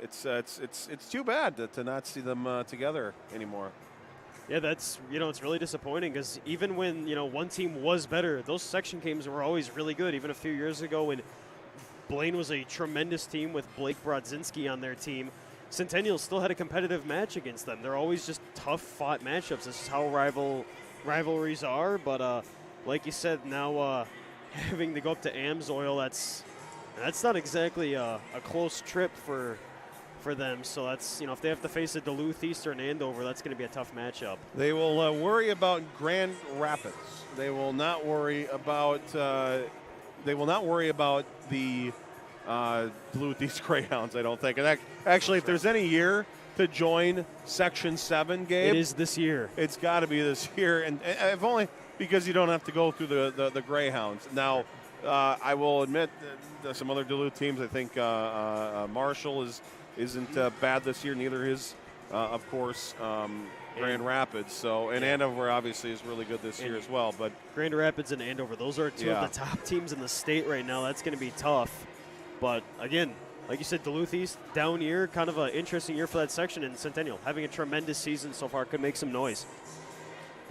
It's too bad to not see them together anymore. Yeah, that's, it's really disappointing, because even when, one team was better, those section games were always really good. Even a few years ago when Blaine was a tremendous team with Blake Brodzinski on their team, Centennial still had a competitive match against them. They're always just tough-fought matchups. This is how rivalries are, but like you said, now having to go up to Amsoil, that's not exactly a close trip for them. So that's, if they have to face a Duluth, Eastern, Andover, that's going to be a tough matchup. They will worry about Grand Rapids. They will not worry about the Duluth East Greyhounds, I don't think. And actually, if there's any year to join Section 7, Gabe, it is this year. It's got to be this year, and if only because you don't have to go through the Greyhounds. Now, I will admit that some other Duluth teams, I think Marshall isn't bad this year. Neither is, of course, Grand Rapids. So, and Andover obviously is really good this year as well. But Grand Rapids and Andover, those are two of the top teams in the state right now. That's going to be tough. But again, like you said, Duluth East, down year, kind of an interesting year for that section. And Centennial having a tremendous season so far, could make some noise.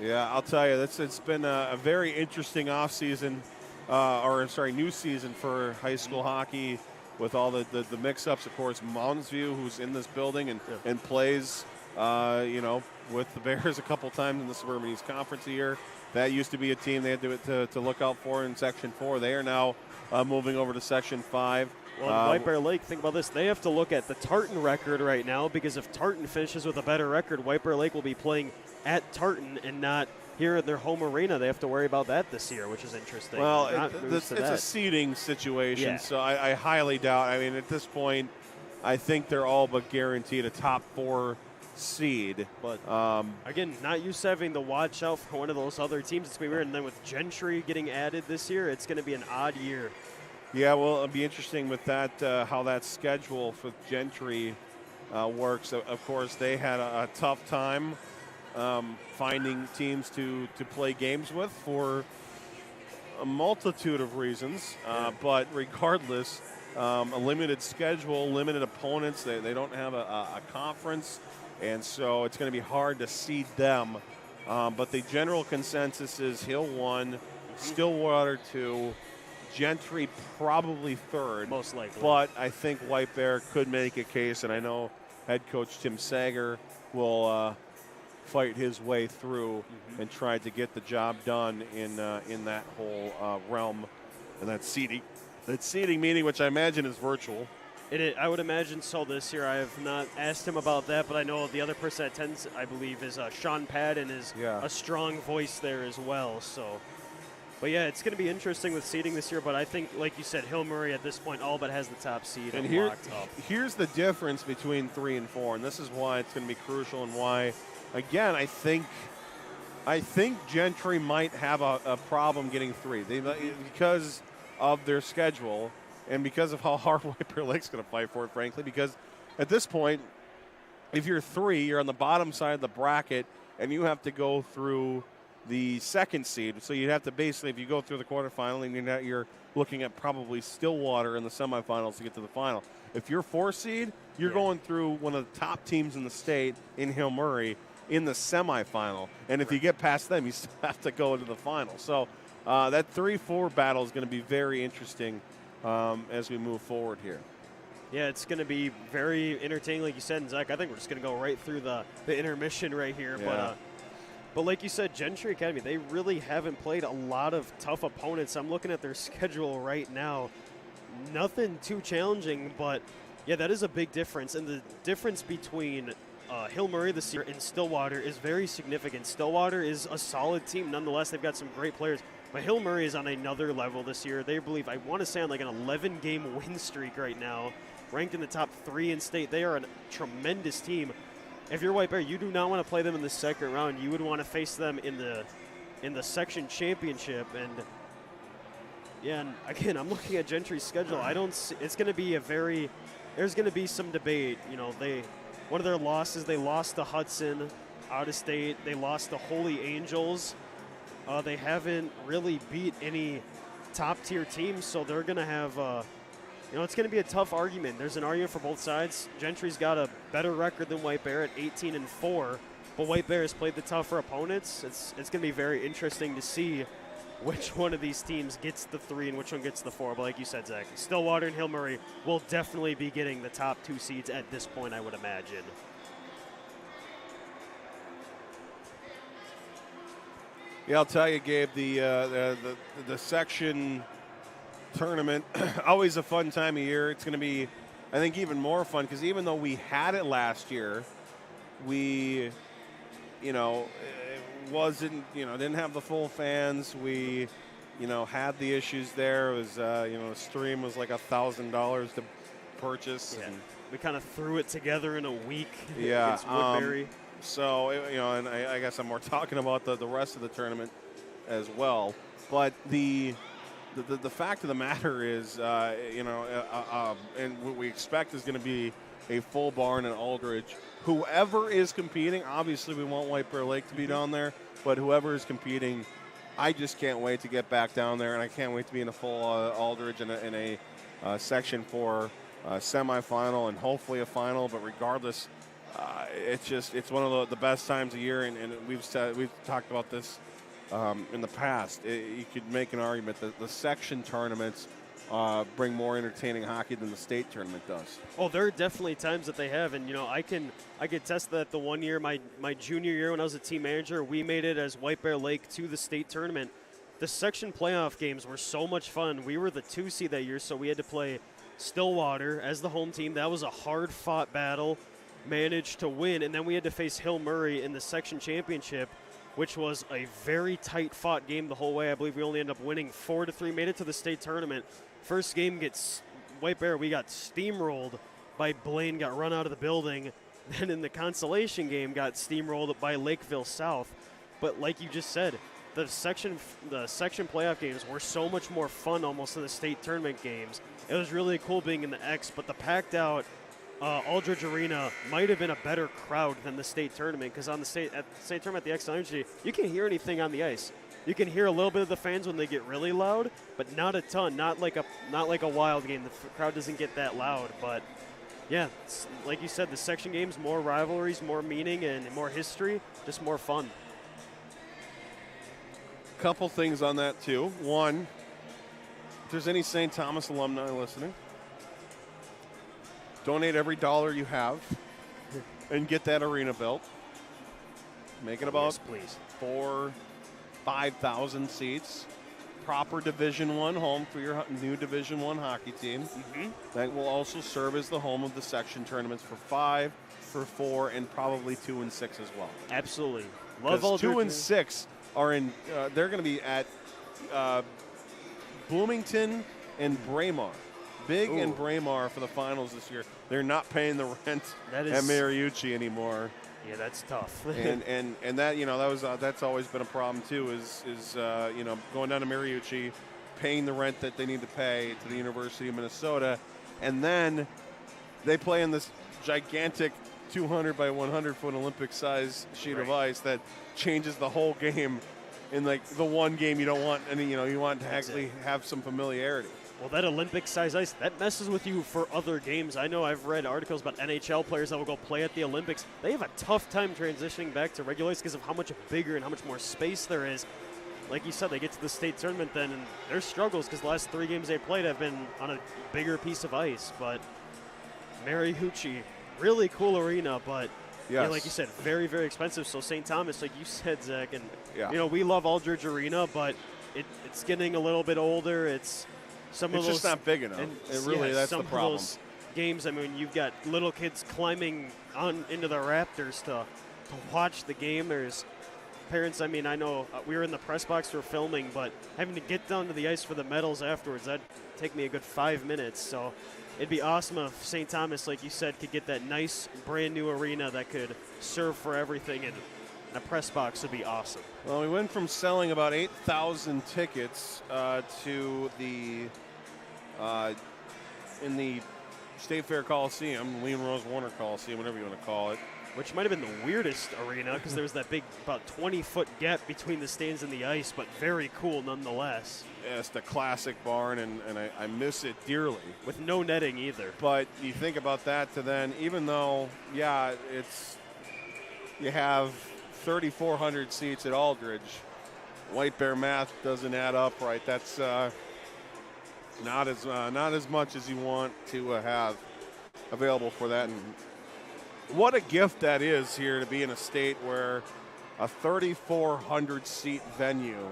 Yeah, I'll tell you, it's been a very interesting offseason, new season for high school hockey, with all the mix-ups. Of course, Mounds View, who's in this building and plays with the Bears a couple times in the Suburban East Conference a year. That used to be a team they had to look out for in Section 4. They are now moving over to Section 5. Well, in White Bear Lake, think about this. They have to look at the Tartan record right now, because if Tartan finishes with a better record, White Bear Lake will be playing at Tartan and not here at their home arena. They have to worry about that this year, which is interesting. Well, it's a seeding situation, so I highly doubt. I mean, at this point, I think they're all but guaranteed a top 4 seed. But again, not used to having to watch out for one of those other teams. It's going to be weird. And then with Gentry getting added this year, it's going to be an odd year. Yeah, well, it'll be interesting with that, how that schedule for Gentry works. Of course, they had a tough time finding teams to play games with for a multitude of reasons. But regardless, a limited schedule, limited opponents. They don't have a conference, and so it's going to be hard to seed them. But the general consensus is Hill 1, Stillwater 2, Gentry probably 3rd. Most likely. But I think White Bear could make a case, and I know head coach Tim Sager will fight his way through and try to get the job done in that whole realm and that seeding meeting, which I imagine is virtual. I would imagine so this year. I have not asked him about that, but I know the other person that attends, I believe, is Sean Padden, is a strong voice there as well. So, but yeah, it's going to be interesting with seeding this year. But I think, like you said, Hill Murray at this point all but has the top seed and locked up. Here's the difference between 3 and 4, and this is why it's going to be crucial, and why, again, I think Gentry might have a problem getting 3 because of their schedule and because of how hard White Bear Lake's going to fight for it, frankly. Because at this point, if you're 3, you're on the bottom side of the bracket, and you have to go through the 2nd seed. So you'd have to basically, if you go through the quarterfinal, and you're looking at probably Stillwater in the semifinals to get to the final. If you're 4 seed, you're going through one of the top teams in the state in Hill Murray in the semifinal. And if you get past them, you still have to go into the final. So that 3-4 battle is going to be very interesting as we move forward here. Yeah, it's going to be very entertaining, like you said, and Zach, I think we're just going to go right through the intermission right here. Yeah. But like you said, Gentry Academy, they really haven't played a lot of tough opponents. I'm looking at their schedule right now. Nothing too challenging, but yeah, that is a big difference. And the difference between Hill Murray this year and Stillwater is very significant. Stillwater is a solid team. Nonetheless, they've got some great players. But Hill Murray is on another level this year. They believe, I want to say, on like an 11-game win streak right now, ranked in the top 3 in state. They are a tremendous team. If you're White Bear, you do not want to play them in the 2nd round. You would want to face them in the section championship. And yeah, and again, I'm looking at Gentry's schedule. I don't see, it's going to be there's going to be some debate. You know, one of their losses, they lost to Hudson out of state. They lost to Holy Angels. They haven't really beat any top-tier teams, so they're going to have, it's going to be a tough argument. There's an argument for both sides. Gentry's got a better record than White Bear at 18-4, but White Bear has played the tougher opponents. It's going to be very interesting to see which one of these teams gets the 3 and which one gets the 4. But like you said, Zach, Stillwater and Hill Murray will definitely be getting the top 2 seeds at this point, I would imagine. Yeah, I'll tell you, Gabe, the section tournament, always a fun time of year. It's going to be, I think, even more fun because even though we had it last year, we, didn't have the full fans. We, had the issues there. It was, the stream was like $1,000 to purchase. Yeah. We kind of threw it together in a week against Woodbury. So, and I guess I'm more talking about the rest of the tournament as well. But the fact of the matter is, and what we expect is going to be a full barn in Aldridge. Whoever is competing, obviously we want White Bear Lake to be down there, but whoever is competing, I just can't wait to get back down there, and I can't wait to be in a full Aldridge in a Section 4 semifinal and hopefully a final. But regardless, it's one of the best times of year, and we've talked about this in the past. You could make an argument that the section tournaments bring more entertaining hockey than the state tournament does. Oh, there are definitely times that they have, and I can attest that the one year, my junior year when I was a team manager, we made it as White Bear Lake to the state tournament. The section playoff games were so much fun. We were the 2 seed that year, so we had to play Stillwater as the home team. That was a hard-fought battle, managed to win, and then we had to face Hill Murray in the section championship, which was a very tight-fought game the whole way. I believe we only ended up winning 4-3, made it to the state tournament. First game gets White Bear, we got steamrolled by Blaine, got run out of the building. Then in the consolation game, got steamrolled by Lakeville South. But like you just said, the section playoff games were so much more fun almost than the state tournament games. It was really cool being in the X, but the packed out Aldridge Arena might have been a better crowd than the state tournament, because at the state tournament at the X Energy, you can't hear anything on the ice. You can hear a little bit of the fans when they get really loud, but not a ton. Not like a Wild game. The crowd doesn't get that loud. But yeah, like you said, the section games, more rivalries, more meaning, and more history, just more fun. Couple things on that too. One, if there's any St. Thomas alumni listening, donate every dollar you have and get that arena built. Make it about 5,000 seats. Proper Division I home for your new Division I hockey team. Mm-hmm. That will also serve as the home of the section tournaments for 5, for 4, and probably 2 and 6 as well. Absolutely. Love all 2 and 6 are in. They're going to be at Bloomington and Braemar. Big and Braemar for the finals this year. They're not paying the rent at Mariucci anymore. Yeah, that's tough. and that that's always been a problem too. Is going down to Mariucci, paying the rent that they need to pay to the University of Minnesota, and then they play in this gigantic 200 by 100 foot Olympic size sheet of ice that changes the whole game. In like the one game you don't want any, you want to actually have some familiarity. Well, that Olympic-size ice, that messes with you for other games. I know I've read articles about NHL players that will go play at the Olympics. They have a tough time transitioning back to regular ice because of how much bigger and how much more space there is. Like you said, they get to the state tournament then, and there's struggles because the last 3 games they played have been on a bigger piece of ice. But Mariucci, really cool arena, but like you said, very, very expensive. So St. Thomas, like you said, Zach, and we love Aldridge Arena, but it's getting a little bit older. It's just not big enough. That's the problem. Of those games, I mean, you've got little kids climbing on into the Raptors to watch the game. There's parents, I mean, I know we were in the press box for filming, but having to get down to the ice for the medals afterwards, that'd take me a good 5 minutes. So it'd be awesome if St. Thomas, like you said, could get that nice brand new arena that could serve for everything, and a press box would be awesome. Well, we went from selling about 8,000 tickets to the in the State Fair Coliseum, William Rose Warner Coliseum, whatever you want to call it. Which might have been the weirdest arena because there was that big, about 20-foot gap between the stands and the ice, but very cool nonetheless. Yeah, it's the classic barn, and I miss it dearly. With no netting either. But you think about that to then, even though, you have 3,400 seats at Aldridge, White Bear math doesn't add up right. That's not as much as you want to have available for that. And what a gift that is here to be in a state where a 3,400 seat venue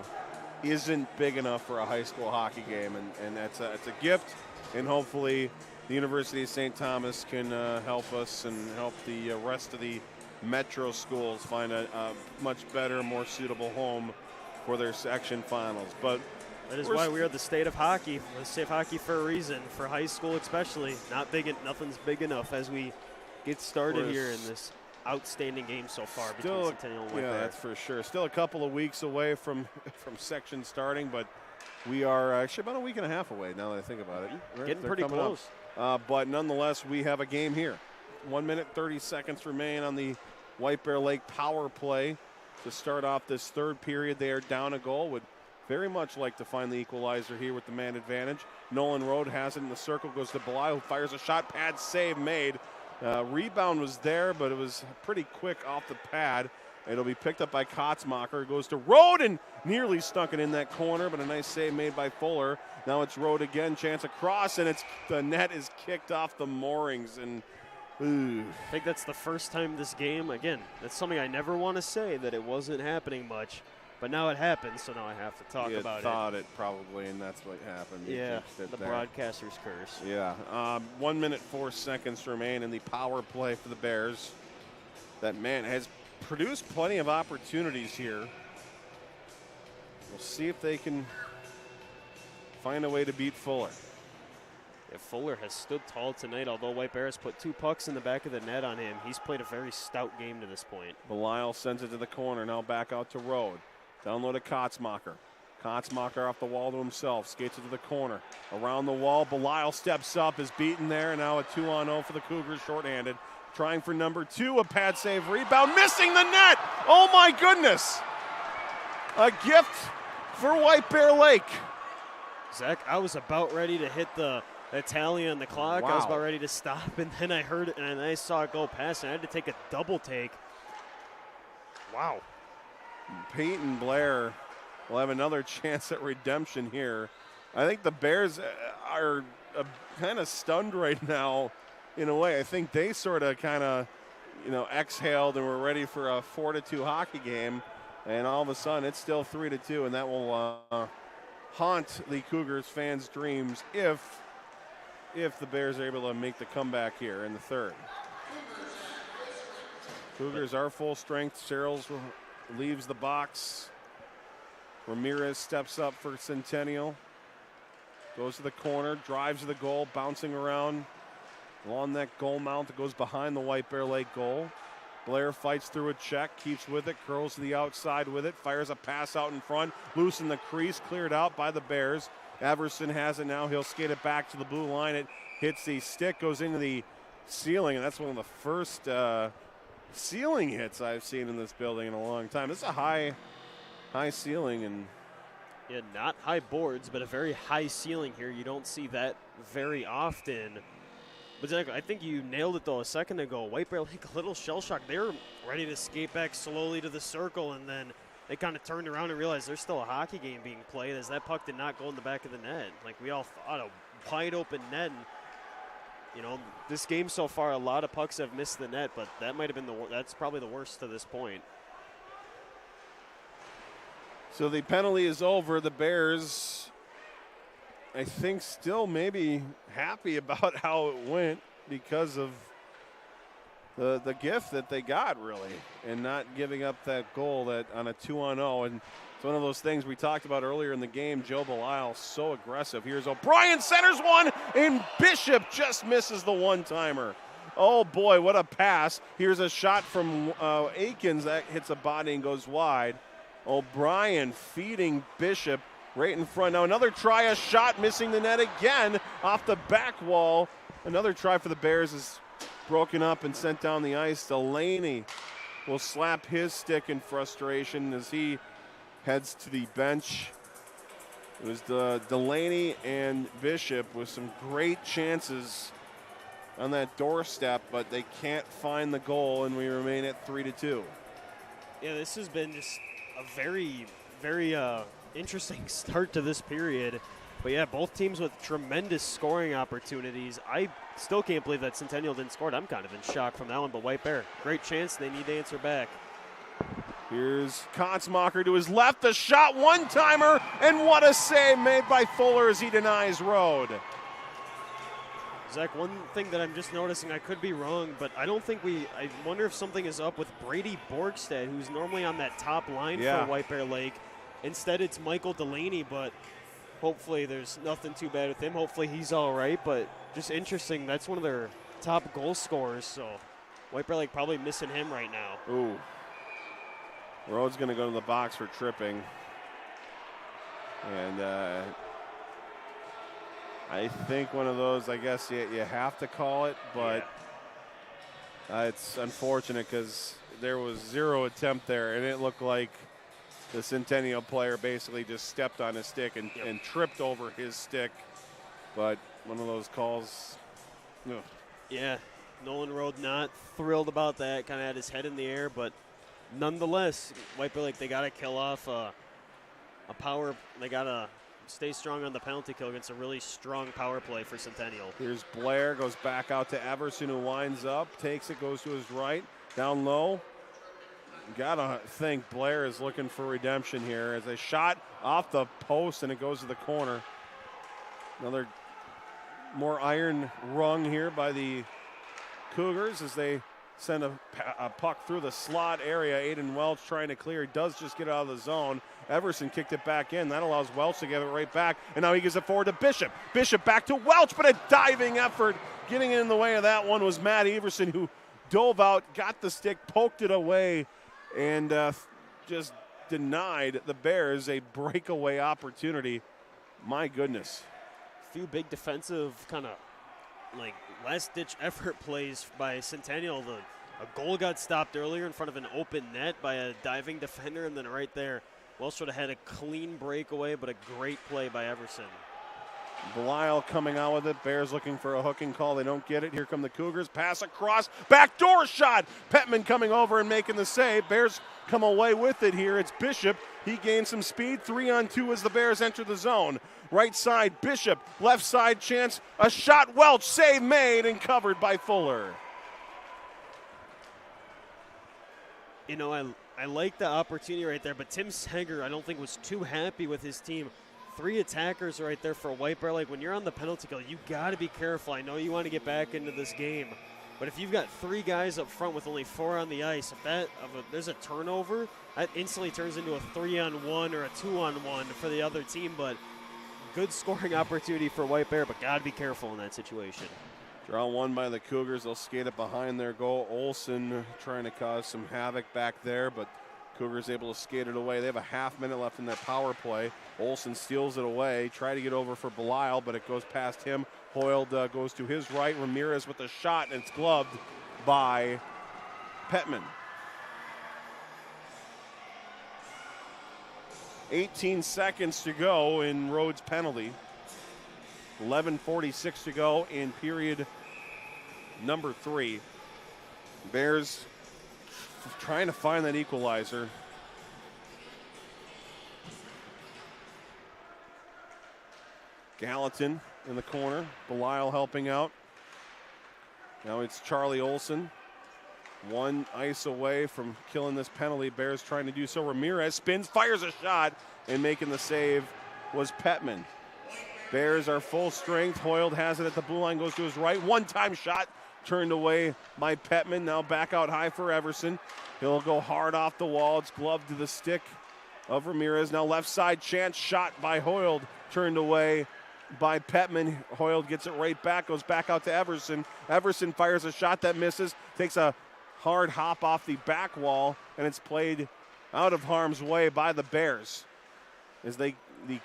isn't big enough for a high school hockey game, and it's a gift, and hopefully the University of St. Thomas can help us and help the rest of the metro schools find a much better, more suitable home for their section finals. But that is why we are the state of hockey. The state of hockey for a reason, for high school especially. Nothing's big enough as we get started here in this outstanding game so far between Centennial and White Bear. That's for sure. Still a couple of weeks away from section starting, but we are actually about a week and a half away now that I think about it. Getting pretty close. But nonetheless, we have a game here. 1 minute, 30 seconds remain on the White Bear Lake power play to start off this third period. They are down a goal. Would very much like to find the equalizer here with the man advantage. Nolan Road has it in the circle, goes to Belay, who fires a shot, pad save made. Rebound was there, but it was pretty quick off the pad. It'll be picked up by Kotzmacher. Goes to Road and nearly stuck it in that corner, but a nice save made by Fuller. Now it's Road again, chance across, and the net is kicked off the moorings. And ooh. I think that's the first time this game, again, that's something I never want to say, that it wasn't happening much. But now it happens, so now I have to talk about it. You thought it probably, and that's what happened. Yeah, the broadcaster's curse. Yeah. 1 minute, 4 seconds remain in the power play for the Bears. That man has produced plenty of opportunities here. We'll see if they can find a way to beat Fuller. Yeah, Fuller has stood tall tonight, although White Bears put 2 pucks in the back of the net on him. He's played a very stout game to this point. Belisle sends it to the corner, now back out to Road. Down low to Kotzmacher. Kotzmacher off the wall to himself, skates it to the corner. Around the wall, Belisle steps up, is beaten there, and now a 2-on-0 for the Cougars, shorthanded. Trying for number 2, a pad save rebound, missing the net! Oh my goodness! A gift for White Bear Lake. Zach, I was about ready to hit the tally on the clock. Wow. I was about ready to stop, and then I heard it, and I saw it go past, and I had to take a double take. Wow. Peyton Blair will have another chance at redemption here. I think the Bears are kind of stunned right now in a way. I think they sort of kind of, exhaled and were ready for a 4-2 hockey game. And all of a sudden it's still 3-2, and that will haunt the Cougars fans' dreams if the Bears are able to make the comeback here in the third. Cougars are full strength. Searles leaves the box. Ramirez steps up for Centennial. Goes to the corner, drives to the goal, bouncing around along that goal mount that goes behind the White Bear Lake goal. Blair fights through a check, keeps with it, curls to the outside with it, fires a pass out in front, loose in the crease, cleared out by the Bears. Everson has it now. He'll skate it back to the blue line. It hits the stick, goes into the ceiling, and that's one of the first ceiling hits I've seen in this building in a long time. This is a high ceiling, and yeah, not high boards, but a very high ceiling here. You don't see that very often. But Zach, I think you nailed it, though, a second ago. White Bear Lake, a little shell shock. They were ready to skate back slowly to the circle, and then they kind of turned around and realized there's still a hockey game being played, as that puck did not go in the back of the net. Like we all thought, a wide open net. And, this game so far, a lot of pucks have missed the net, but that might have been that's probably the worst to this point. So the penalty is over. The Bears, I think, still maybe happy about how it went because of the gift that they got, really, and not giving up that goal that on a 2-on-0. And it's one of those things we talked about earlier in the game. Joe Belisle, so aggressive. Here's O'Brien, centers one, and Bishop just misses the one-timer. Oh, boy, what a pass. Here's a shot from Aikens that hits a body and goes wide. O'Brien feeding Bishop right in front. Now another try, a shot, missing the net again off the back wall. Another try for the Bears is broken up and sent down the ice. Delaney will slap his stick in frustration as he heads to the bench. It was Delaney and Bishop with some great chances on that doorstep, but they can't find the goal, and we remain at 3-2. Yeah, this has been just a very, very interesting start to this period. But yeah, both teams with tremendous scoring opportunities. I still can't believe that Centennial didn't score. I'm kind of in shock from that one, but White Bear, great chance. They need to answer back. Here's Kotzmacher to his left, the shot, one-timer, and what a save made by Fuller as he denies Road. Zach, one thing that I'm just noticing, I could be wrong, but I don't think I wonder if something is up with Brady Borgstead, who's normally on that top line for White Bear Lake. Instead, it's Michael Delaney, but hopefully there's nothing too bad with him. Hopefully he's all right, but just interesting. That's one of their top goal scorers, so White Bear Lake probably missing him right now. Ooh. Road's going to go to the box for tripping. And I think one of those, I guess you have to call it, but it's unfortunate because there was zero attempt there, and it looked like the Centennial player basically just stepped on his stick and tripped over his stick. But one of those calls. Ugh. Yeah, Nolan Road not thrilled about that, kind of had his head in the air, but nonetheless, White Bear Lake, they got to kill off a power. They got to stay strong on the penalty kill against a really strong power play for Centennial. Here's Blair, goes back out to Everson, who winds up, takes it, goes to his right, down low. Gotta think Blair is looking for redemption here as a shot off the post and it goes to the corner. Another more iron rung here by the Cougars as they send a puck through the slot area. Aiden Welch trying to clear. He does just get out of the zone. Everson kicked it back in. That allows Welch to get it right back. And now he gives it forward to Bishop. Bishop back to Welch, but a diving effort. Getting in the way of that one was Matt Everson, who dove out, got the stick, poked it away, and just denied the Bears a breakaway opportunity. My goodness. A few big defensive kind of like last-ditch effort plays by Centennial. A goal got stopped earlier in front of an open net by a diving defender, and then right there, Welsh would have had a clean breakaway, but a great play by Everson. Belial coming out with it. Bears looking for a hooking call. They don't get it. Here come the Cougars. Pass across. Backdoor shot. Petman coming over and making the save. Bears come away with it here. It's Bishop. He gains some speed. 3-on-2 as the Bears enter the zone. Right side, Bishop. Left side, chance. A shot. Welch. Save made and covered by Fuller. You know, I like the opportunity right there, but Tim Sager, I don't think, was too happy with his team. 3 attackers right there for White Bear Lake. When you're on the penalty kill, you got to be careful. I know you want to get back into this game, but if you've got 3 guys up front with only 4 on the ice, if there's a turnover, that instantly turns into a 3-on-1 or a 2-on-1 for the other team. But good scoring opportunity for White Bear, but got to be careful in that situation. Draw one by the Cougars. They'll skate it behind their goal. Olsen trying to cause some havoc back there, but Cougars able to skate it away. They have a half-minute left in their power play. Olsen steals it away. Try to get over for Belial, but it goes past him. Hoyle goes to his right. Ramirez with a shot, and it's gloved by Petman. 18 seconds to go in Rhodes' penalty. 11:46 to go in period number 3. Bears trying to find that equalizer. Gallatin in the corner. Belial helping out. Now it's Charlie Olsen. 1 ice away from killing this penalty. Bears trying to do so. Ramirez spins, fires a shot, and making the save was Petman. Bears are full strength. Hoyle has it at the blue line, goes to his right. One-time shot turned away by Petman. Now back out high for Everson. He'll go hard off the wall. It's gloved to the stick of Ramirez. Now left side chance shot by Hoyle, turned away by Petman. Hoyle gets it right back, goes back out to Everson. Everson fires a shot that misses, takes a hard hop off the back wall, and it's played out of harm's way by the Bears. As the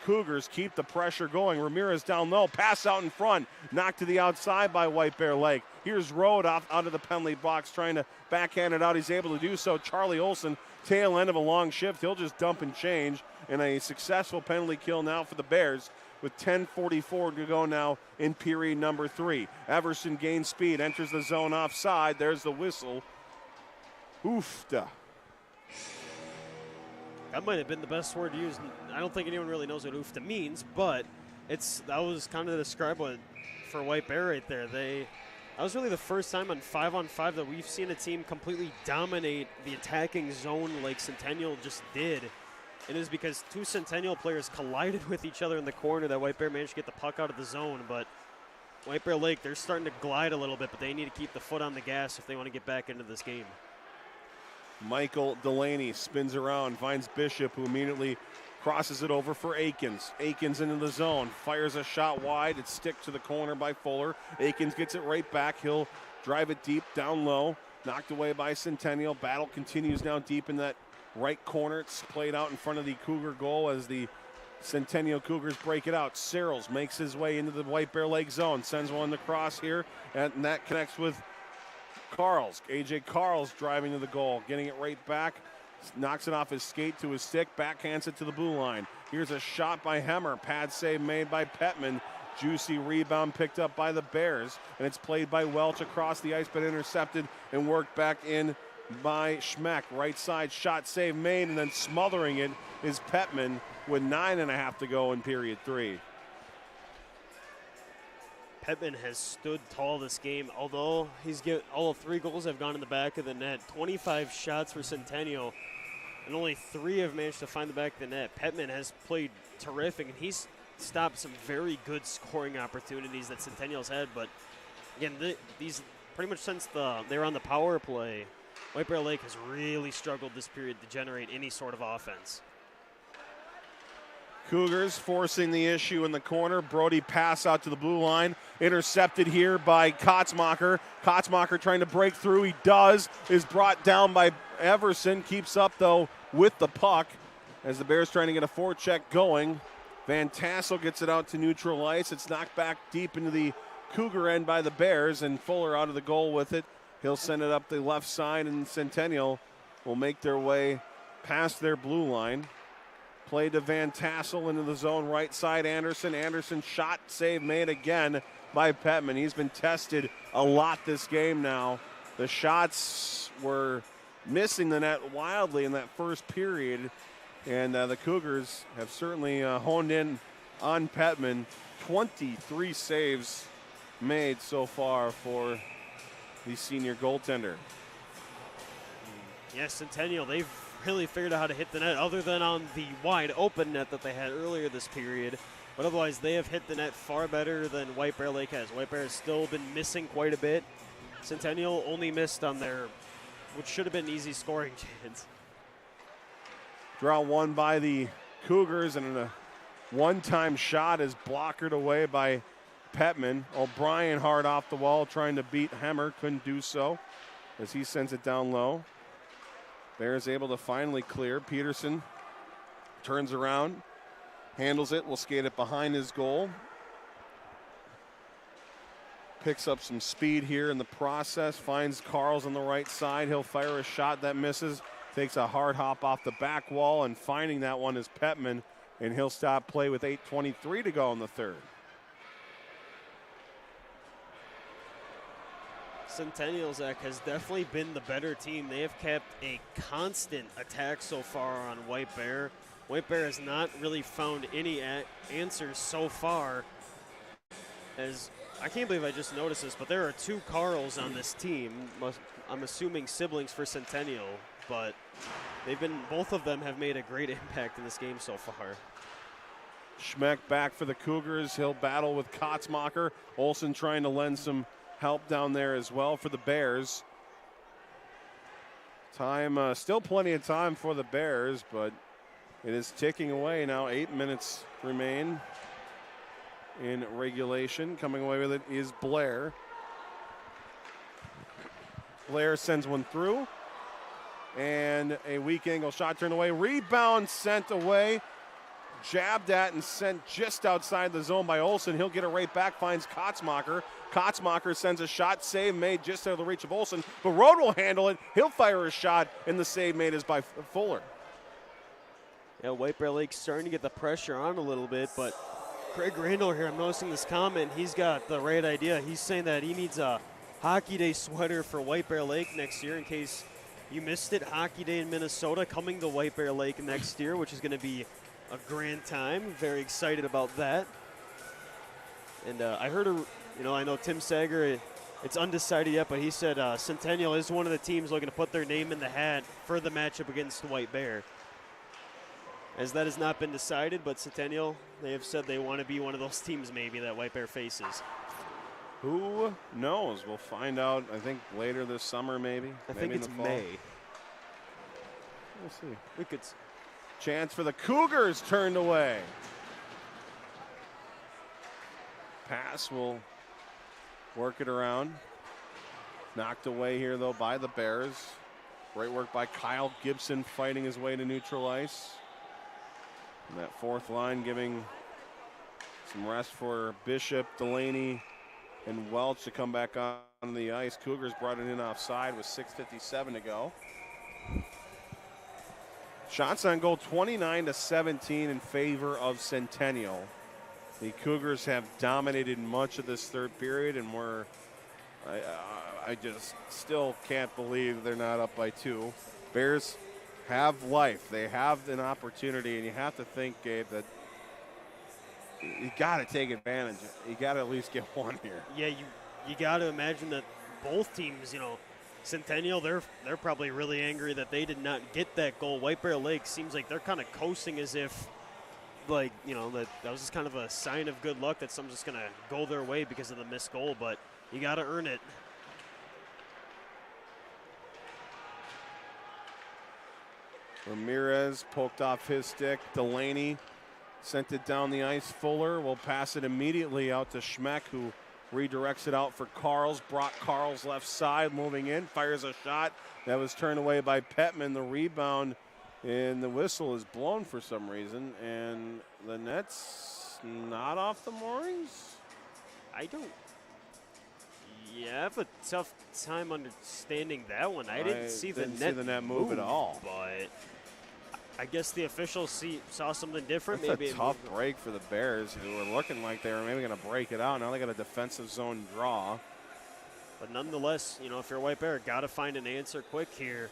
Cougars keep the pressure going. Ramirez down low, pass out in front, knocked to the outside by White Bear Lake. Here's Rode out of the penalty box trying to backhand it out. He's able to do so. Charlie Olsen, tail end of a long shift. He'll just dump and change, and a successful penalty kill now for the Bears with 10:44 to go now in period number 3. Everson gains speed, enters the zone offside. There's the whistle. Oofta. That might have been the best word to use. I don't think anyone really knows what oofta means, but that was kind of describe what for White Bear right there. That was really the first time on 5-on-5 that we've seen a team completely dominate the attacking zone like Centennial just did. It is because 2 Centennial players collided with each other in the corner that White Bear managed to get the puck out of the zone. But White Bear Lake, they're starting to glide a little bit, but they need to keep the foot on the gas if they want to get back into this game. Michael Delaney spins around, finds Bishop, who immediately crosses it over for Akins. Akins into the zone, fires a shot wide. It's stick to the corner by Fuller. Akins gets it right back. He'll drive it deep, down low. Knocked away by Centennial. Battle continues now deep in that right corner. It's played out in front of the Cougar goal as the Centennial Cougars break it out. Searles makes his way into the White Bear Lake zone. Sends one across here, and that connects with Carls. A.J. Carls driving to the goal, getting it right back. Knocks it off his skate to his stick, backhands it to the blue line. Here's a shot by Hemmer. Pad save made by Petman. Juicy rebound picked up by the Bears, and it's played by Welch across the ice, but intercepted and worked back in by Schmeck. Right side shot save made, and then smothering it is Petman with 9.5 to go in period 3. Petman has stood tall this game, although all 3 goals have gone in the back of the net. 25 shots for Centennial, and only 3 have managed to find the back of the net. Petman has played terrific, and he's stopped some very good scoring opportunities that Centennial's had. But again, these pretty much since they were on the power play, White Bear Lake has really struggled this period to generate any sort of offense. Cougars forcing the issue in the corner. Brody pass out to the blue line. Intercepted here by Kotzmacher. Kotzmacher trying to break through. He does. Is brought down by Everson. Keeps up, though, with the puck as the Bears trying to get a forecheck going. Van Tassel gets it out to neutral ice. It's knocked back deep into the Cougar end by the Bears, and Fuller out of the goal with it. He'll send it up the left side, and Centennial will make their way past their blue line. Play to Van Tassel into the zone, right side, Anderson. Anderson shot, save made again by Petman. He's been tested a lot this game now. The shots were missing the net wildly in that first period, and the Cougars have certainly honed in on Petman. 23 saves made so far for the senior goaltender. Yes, Centennial, they've really figured out how to hit the net other than on the wide open net that they had earlier this period. But otherwise, they have hit the net far better than White Bear Lake has. White Bear has still been missing quite a bit. Centennial only missed on their, which should have been an easy scoring chance. Draw one by the Cougars, and a one-time shot is blockered away by Petman. O'Brien hard off the wall trying to beat Hemmer. Couldn't do so as he sends it down low. Bears able to finally clear. Peterson turns around, handles it, will skate it behind his goal. Picks up some speed here in the process, finds Carls on the right side. He'll fire a shot that misses, takes a hard hop off the back wall, and finding that one is Petman, and he'll stop play with 8:23 to go in the third. Centennial, Zach, has definitely been the better team. They have kept a constant attack so far on White Bear. White Bear has not really found any answers so far. As I can't believe I just noticed this, but there are 2 Carls on this team. I'm assuming siblings for Centennial, but both of them have made a great impact in this game so far. Schmeck back for the Cougars. He'll battle with Kotzmacher. Olsen trying to lend some help down there as well for the Bears. Time, still plenty of time for the Bears, but it is ticking away now. 8 minutes remain in regulation. Coming away with it is Blair. Blair sends one through, and a weak angle shot turned away. Rebound sent away. Jabbed at and sent just outside the zone by Olsen. He'll get it right back, finds Kotzmacher. Kotzmacher sends a shot, save made just out of the reach of Olsen. But Rode will handle it. He'll fire a shot, and the save made is by Fuller. Yeah, White Bear Lake's starting to get the pressure on a little bit, but Craig Randall here, I'm noticing this comment. He's got the right idea. He's saying that he needs a Hockey Day sweater for White Bear Lake next year in case you missed it. Hockey Day in Minnesota coming to White Bear Lake next year, which is going to be a grand time. Very excited about that. And I heard, I know Tim Sager, it's undecided yet, but he said Centennial is one of the teams looking to put their name in the hat for the matchup against White Bear. As that has not been decided, but Centennial, they have said they want to be one of those teams maybe that White Bear faces. Who knows? We'll find out, I think, later this summer maybe. I think it's May. We'll see. We could. Chance for the Cougars turned away. Pass will work it around. Knocked away here, though, by the Bears. Great work by Kyle Gibson fighting his way to neutral ice. And that fourth line giving some rest for Bishop, Delaney, and Welch to come back on the ice. Cougars brought it in offside with 6:57 to go. Shots on goal 29-17 in favor of Centennial. The Cougars have dominated much of this third period, and I just still can't believe they're not up by 2. Bears have life. They have an opportunity, and you have to think, Gabe, that you got to take advantage. You got to at least get one here. Yeah, you got to imagine that both teams, Centennial, they're probably really angry that they did not get that goal. White Bear Lake seems like they're kind of coasting as if, that was just kind of a sign of good luck that someone's just going to go their way because of the missed goal, but you got to earn it. Ramirez poked off his stick. Delaney sent it down the ice. Fuller will pass it immediately out to Schmeck, who redirects it out for Carls. Brock Carls left side, moving in, fires a shot. That was turned away by Petman. The rebound and the whistle is blown for some reason, and the net's not off the moorings? Yeah, I have a tough time understanding that one. I didn't see the net move at all. But I guess the officials saw something different. That's maybe a tough break for the Bears, who were looking like they were maybe going to break it out. Now they got a defensive zone draw. But nonetheless, if you're a White Bear, got to find an answer quick here.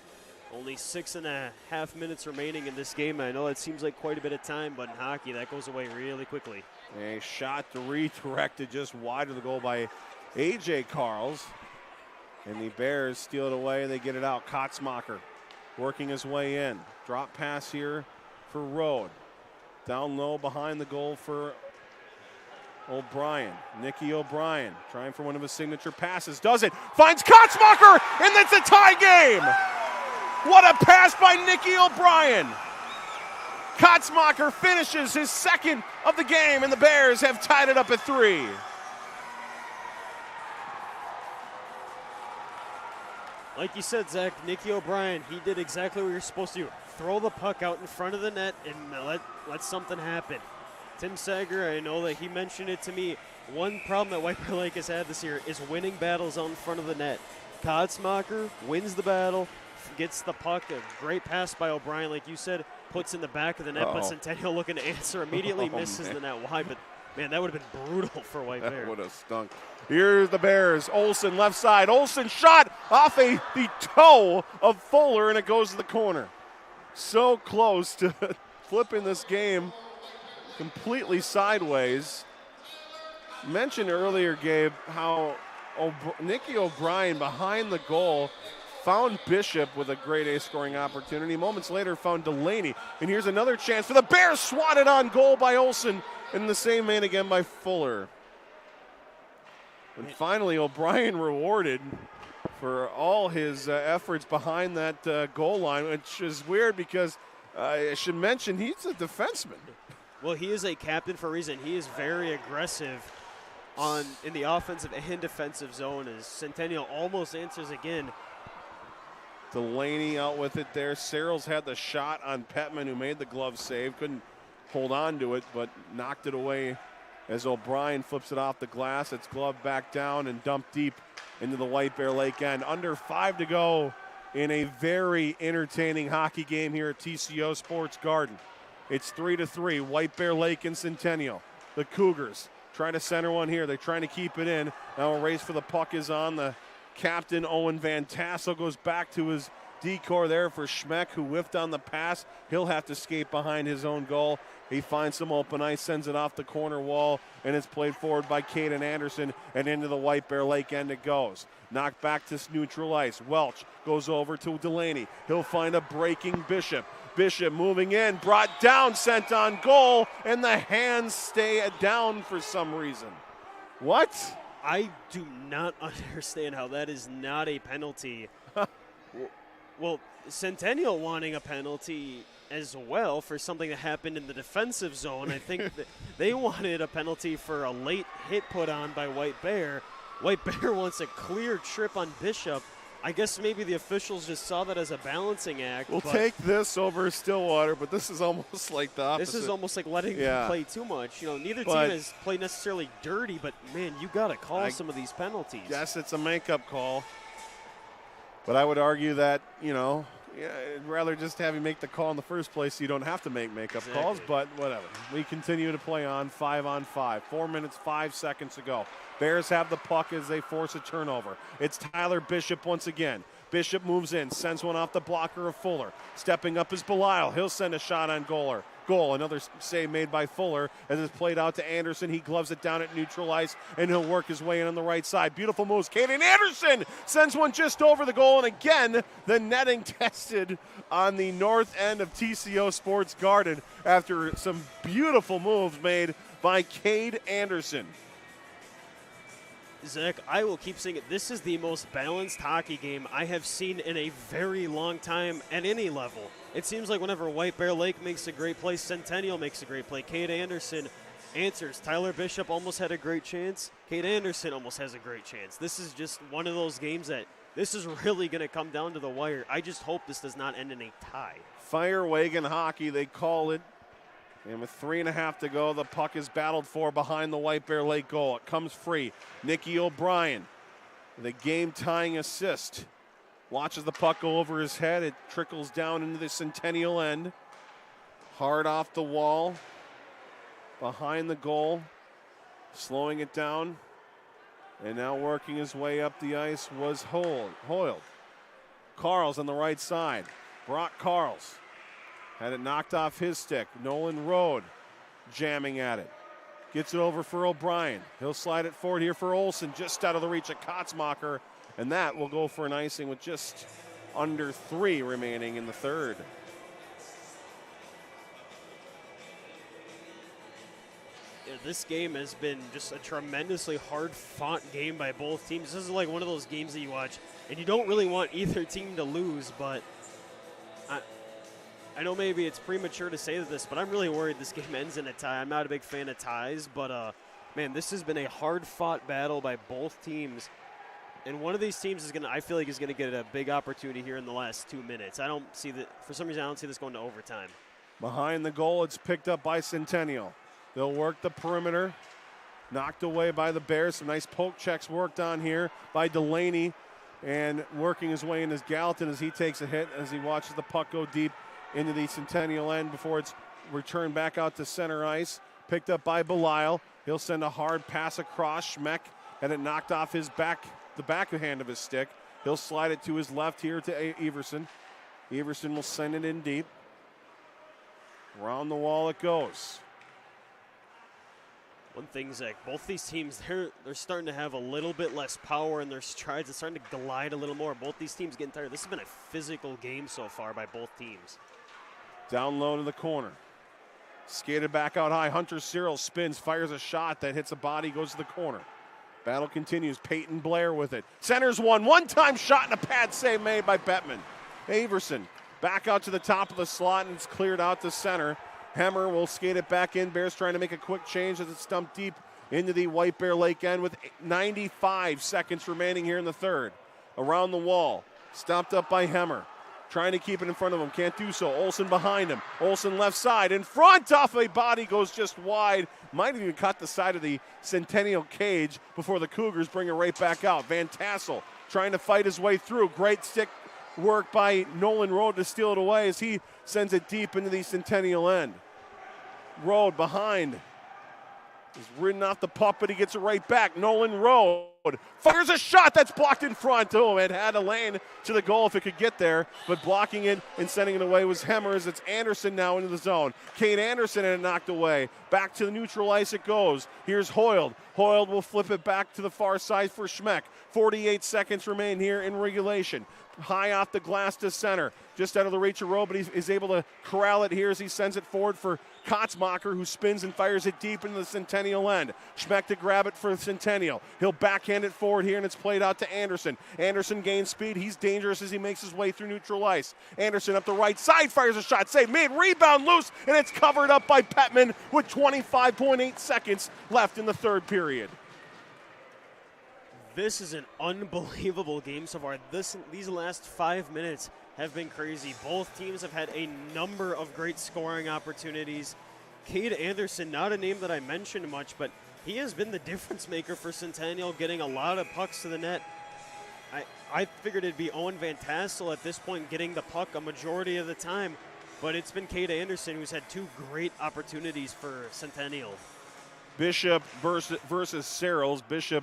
Only 6.5 minutes remaining in this game. I know it seems like quite a bit of time, but in hockey, that goes away really quickly. A shot redirected just wide of the goal by A.J. Carls. And the Bears steal it away. They get it out. Kotzmacher working his way in. Drop pass here for Rode. Down low behind the goal for O'Brien. Nicky O'Brien trying for one of his signature passes. Does it. Finds Kotzmacher, and it's a tie game. What a pass by Nicky O'Brien. Kotzmacher finishes his second of the game, and the Bears have tied it up at 3. Like you said, Zach, Nicky O'Brien, he did exactly what you're supposed to do. Throw the puck out in front of the net and let something happen. Tim Sager, I know that he mentioned it to me. One problem that White Bear Lake has had this year is winning battles out in front of the net. Kotzmacher wins the battle, gets the puck, a great pass by O'Brien, like you said, puts in the back of the net, but Centennial looking to answer immediately, misses the net wide, but man, that would have been brutal for White Bear. That would have stunk. Here's the Bears. Olsen left side. Olsen shot off the toe of Fuller, and it goes to the corner. So close to flipping this game completely sideways. Mentioned earlier, Gabe, how Nicky O'Brien behind the goal found Bishop with a grade A scoring opportunity. Moments later found Delaney. And here's another chance for the Bears, swatted on goal by Olsen, and the same man again by Fuller. And finally, O'Brien rewarded for all his efforts behind that goal line, which is weird because I should mention he's a defenseman. Well, he is a captain for a reason. He is very aggressive in the offensive and defensive zone as Centennial almost answers again. Delaney out with it there. Searles had the shot on Petman, who made the glove save. Couldn't hold on to it, but knocked it away as O'Brien flips it off the glass. It's gloved back down and dumped deep into the White Bear Lake end. Under 5 to go in a very entertaining hockey game here at TCO Sports Garden. It's 3-3, White Bear Lake and Centennial. The Cougars trying to center one here. They're trying to keep it in. Now a race for the puck is on. The captain, Owen Van Tassel, goes back to his decor there for Schmeck, who whiffed on the pass. He'll have to skate behind his own goal. He finds some open ice, sends it off the corner wall, and it's played forward by Caden Anderson, and into the White Bear Lake end it goes. Knocked back to neutral ice. Welch goes over to Delaney. He'll find a breaking Bishop. Bishop moving in, brought down, sent on goal, and the hands stay down for some reason. What? I do not understand how that is not a penalty. Well, Centennial wanting a penalty as well for something that happened in the defensive zone. I think that they wanted a penalty for a late hit put on by White Bear. White Bear wants a clear trip on Bishop. I guess maybe the officials just saw that as a balancing act. We'll take this over Stillwater, but this is almost like the opposite. This is almost like letting them play too much. Neither team has played necessarily dirty, but, man, you got to call some of these penalties. Yes, it's a makeup call. But I would argue that, I'd rather just have you make the call in the first place so you don't have to make makeup calls, but whatever. We continue to play on 5-on-5. 4 minutes, 5 seconds to go. Bears have the puck as they force a turnover. It's Tyler Bishop once again. Bishop moves in, sends one off the blocker of Fuller. Stepping up is Belisle. He'll send a shot on goal. Another save made by Fuller as it's played out to Anderson. He gloves it down at neutral ice, and he'll work his way in on the right side. Beautiful moves. Caden Anderson sends one just over the goal, and again, the netting tested on the north end of TCO Sports Garden after some beautiful moves made by Cade Anderson. Zach, I will keep saying it. This is the most balanced hockey game I have seen in a very long time at any level. It seems like whenever White Bear Lake makes a great play, Centennial makes a great play. Cade Anderson answers. Tyler Bishop almost had a great chance. Cade Anderson almost has a great chance. This is just one of those games that this is really going to come down to the wire. I just hope this does not end in a tie. Fire wagon hockey, they call it. And with 3.5 to go, the puck is battled for behind the White Bear Lake goal. It comes free. Nicky O'Brien, the game-tying assist. Watches the puck go over his head. It trickles down into the Centennial end. Hard off the wall. Behind the goal. Slowing it down. And now working his way up the ice was Hoyle. Carls on the right side. Brock Carls. Had it knocked off his stick. Nolan Road jamming at it. Gets it over for O'Brien. He'll slide it forward here for Olsen, just out of the reach of Kotzmacher. And that will go for an icing with just under 3 remaining in the third. Yeah, this game has been just a tremendously hard-fought game by both teams. This is like one of those games that you watch, and you don't really want either team to lose, but I know maybe it's premature to say this, but I'm really worried this game ends in a tie. I'm not a big fan of ties, but, man, this has been a hard-fought battle by both teams. And one of these teams I feel like is going to get a big opportunity here in the last 2 minutes. For some reason, I don't see this going to overtime. Behind the goal, it's picked up by Centennial. They'll work the perimeter. Knocked away by the Bears. Some nice poke checks worked on here by Delaney. And working his way in is Gallatin as he takes a hit as he watches the puck go deep into the Centennial end before it's returned back out to center ice. Picked up by Belisle. He'll send a hard pass across. Schmeck had it knocked off his the backhand of his stick. He'll slide it to his left here to Everson. Everson will send it in deep. Around the wall it goes. One thing, Zach, both these teams, they're starting to have a little bit less power in their strides. It's starting to glide a little more. Both these teams getting tired. This has been a physical game so far by both teams. Down low to the corner. Skated back out high. Hunter Cyril spins, fires a shot that hits a body, goes to the corner. Battle continues. Peyton Blair with it. Centers one-time shot and a pad save made by Bettman. Averson back out to the top of the slot and it's cleared out to center. Hemmer will skate it back in. Bears trying to make a quick change as it's dumped deep into the White Bear Lake end with 95 seconds remaining here in the third. Around the wall. Stopped up by Hemmer. Trying to keep it in front of him. Can't do so. Olsen behind him. Olsen left side. In front off a body. Goes just wide. Might have even cut the side of the Centennial cage before the Cougars bring it right back out. Van Tassel trying to fight his way through. Great stick work by Nolan Road to steal it away as he sends it deep into the Centennial end. Road behind. He's ridden off the puck, but he gets it right back. Nolan Road fires a shot that's blocked in front. Oh, it had a lane to the goal if it could get there, but blocking it and sending it away was Hemmers. It's Anderson now into the zone. Cade Anderson had it knocked away. Back to the neutral ice it goes. Here's Hoyle. Hoyle will flip it back to the far side for Schmeck. 48 seconds remain here in regulation. High off the glass to center. Just out of the reach of Rowe, but he is able to corral it here as he sends it forward for Kotzmacher, who spins and fires it deep into the Centennial end. Schmeck to grab it for Centennial. He'll backhand it forward here, and it's played out to Anderson. Anderson gains speed. He's dangerous as he makes his way through neutral ice. Anderson up the right side, fires a shot. Save made, rebound loose, and it's covered up by Pettman with 25.8 seconds left in the third period. This is an unbelievable game so far. These last 5 minutes have been crazy. Both teams have had a number of great scoring opportunities. Cade Anderson, not a name that I mentioned much, but he has been the difference maker for Centennial, getting a lot of pucks to the net. I figured it'd be Owen Van Tassel at this point getting the puck a majority of the time, but it's been Cade Anderson who's had 2 great opportunities for Centennial. Bishop versus Searles. Bishop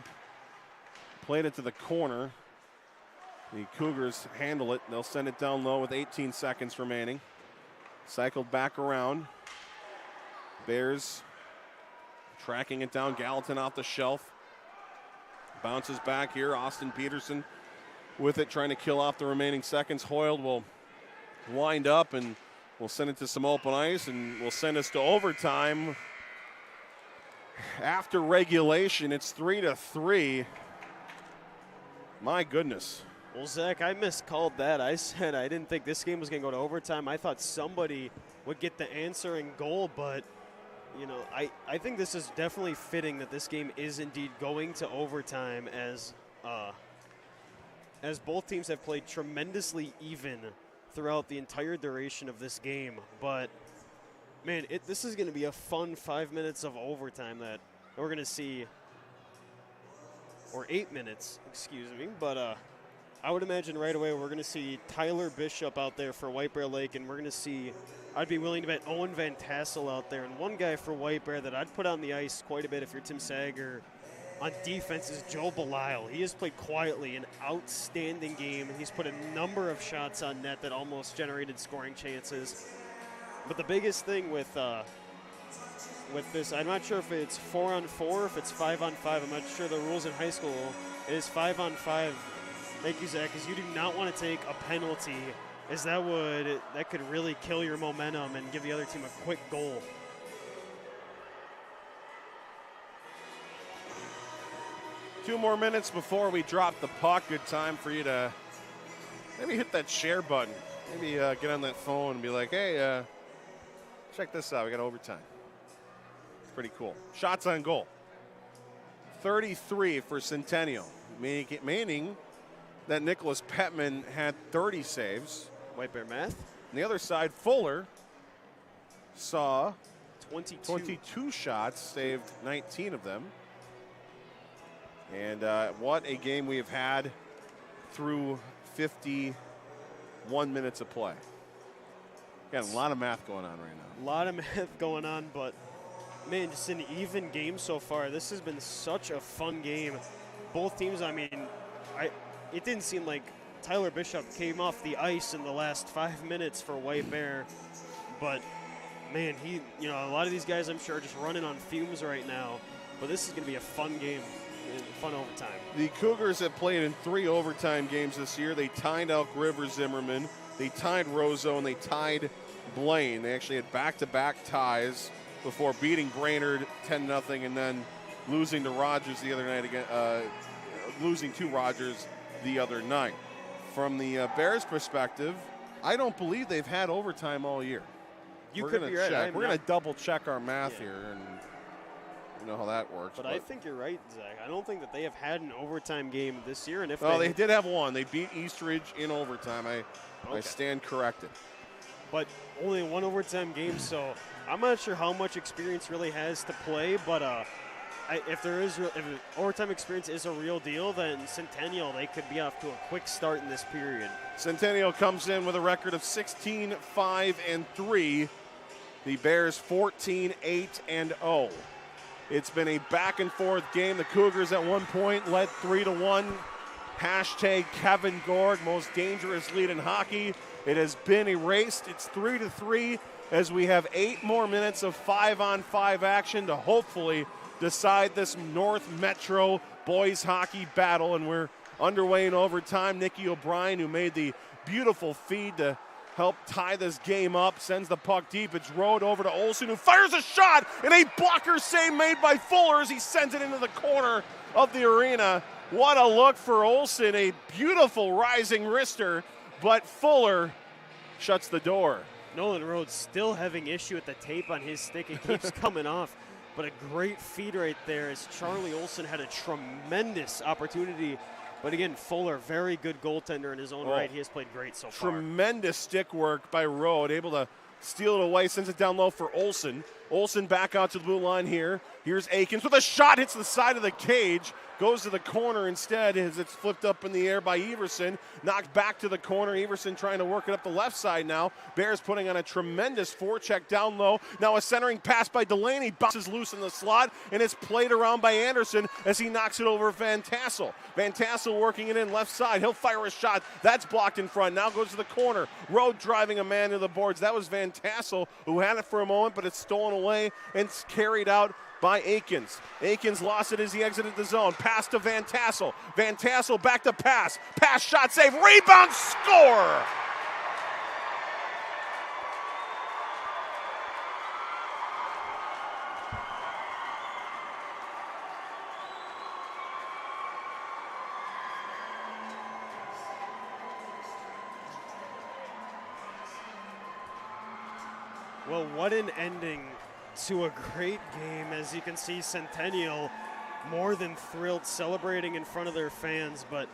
played it to the corner. The Cougars handle it. They'll send it down low with 18 seconds remaining. Cycled back around. Bears tracking it down. Gallatin off the shelf. Bounces back here. Austin Peterson with it, trying to kill off the remaining seconds. Hoyle will wind up and we'll send it to some open ice, and we'll send us to overtime. After regulation, it's 3-3. My goodness. Well, Zach, I miscalled that. I said I didn't think this game was going to go to overtime. I thought somebody would get the answering goal, but, you know, I think this is definitely fitting that this game is indeed going to overtime as both teams have played tremendously even throughout the entire duration of this game. But, man, this is going to be a fun 5 minutes of overtime that we're going to see, or 8 minutes, excuse me, but I would imagine right away we're going to see Tyler Bishop out there for White Bear Lake, and we're going to see, I'd be willing to bet Owen Van Tassel out there. And one guy for White Bear that I'd put on the ice quite a bit if you're Tim Sager on defense is Joe Belisle. He has played quietly an outstanding game. He's put a number of shots on net that almost generated scoring chances. But the biggest thing with this, I'm not sure if it's 4-on-4, if it's 5-on-5. I'm not sure the rules in high school. It is 5-on-5. Thank you, Zach, because you do not want to take a penalty, as that could really kill your momentum and give the other team a quick goal. Two more minutes before we drop the puck. Good time for you to maybe hit that share button. Maybe get on that phone and be like, hey, check this out. We got overtime. It's pretty cool. Shots on goal. 33 for Centennial, meaning that Nicholas Petman had 30 saves. White Bear math. On the other side, Fuller saw 22 shots, saved 19 of them. And what a game we have had through 51 minutes of play. Got a lot of math going on right now. A lot of math going on, but, man, just an even game so far. This has been such a fun game. Both teams, I mean, it didn't seem like Tyler Bishop came off the ice in the last 5 minutes for White Bear. But, man, a lot of these guys I'm sure are just running on fumes right now. But this is going to be a fun game. Fun overtime. The Cougars have played in 3 overtime games this year. They tied Elk River Zimmerman, they tied Roseau, and they tied Blaine. They actually had back-to-back ties before beating Brainerd 10-0 and then losing to Rogers the other night again. Losing to Rogers the other night. From the Bears' perspective, I don't believe they've had overtime all year. You could be right. We're going to double check our math here and. You know how that works. But I think you're right, Zach. I don't think that they have had an overtime game this year. And if they did have one. They beat Eastridge in overtime. I stand corrected. But only one overtime game, so I'm not sure how much experience really has to play. But if overtime experience is a real deal, then Centennial, they could be off to a quick start in this period. Centennial comes in with a record of 16-5-3. The Bears 14-8-0. It's been a back-and-forth game. The Cougars at one point led 3-1. Hashtag Kevin Gorg, most dangerous lead in hockey. It has been erased. It's 3-3 as we have 8 more minutes of 5-on-5 action to hopefully decide this North Metro boys hockey battle. And we're underway in overtime. Nikki O'Brien, who made the beautiful feed to help tie this game up, sends the puck deep. It's rowed over to Olsen, who fires a shot, and a blocker save made by Fuller as he sends it into the corner of the arena. What a look for Olsen, a beautiful rising wrister, but Fuller shuts the door. Nolan Rhodes still having issue with the tape on his stick. It keeps coming off, but a great feed right there as Charlie Olsen had a tremendous opportunity. But again, Fuller, very good goaltender in his own right. He has played great so far. Tremendous stick work by Rode, able to steal it away, sends it down low for Olsen. Olsen back out to the blue line here. Here's Akins with a shot, hits the side of the cage, goes to the corner instead as it's flipped up in the air by Everson. Knocked back to the corner. Everson trying to work it up the left side now. Bears putting on a tremendous forecheck down low. Now a centering pass by Delaney bounces loose in the slot, and it's played around by Anderson as he knocks it over Van Tassel. Van Tassel working it in left side. He'll fire a shot. That's blocked in front. Now goes to the corner. Road driving a man to the boards. That was Van Tassel who had it for a moment, but it's stolen away and it's carried out by Akins. Akins lost it as he exited the zone. Pass to Van Tassel. Van Tassel back to pass. Pass, shot, save, rebound, score! Well, what an ending to a great game. As you can see, Centennial more than thrilled, celebrating in front of their fans. But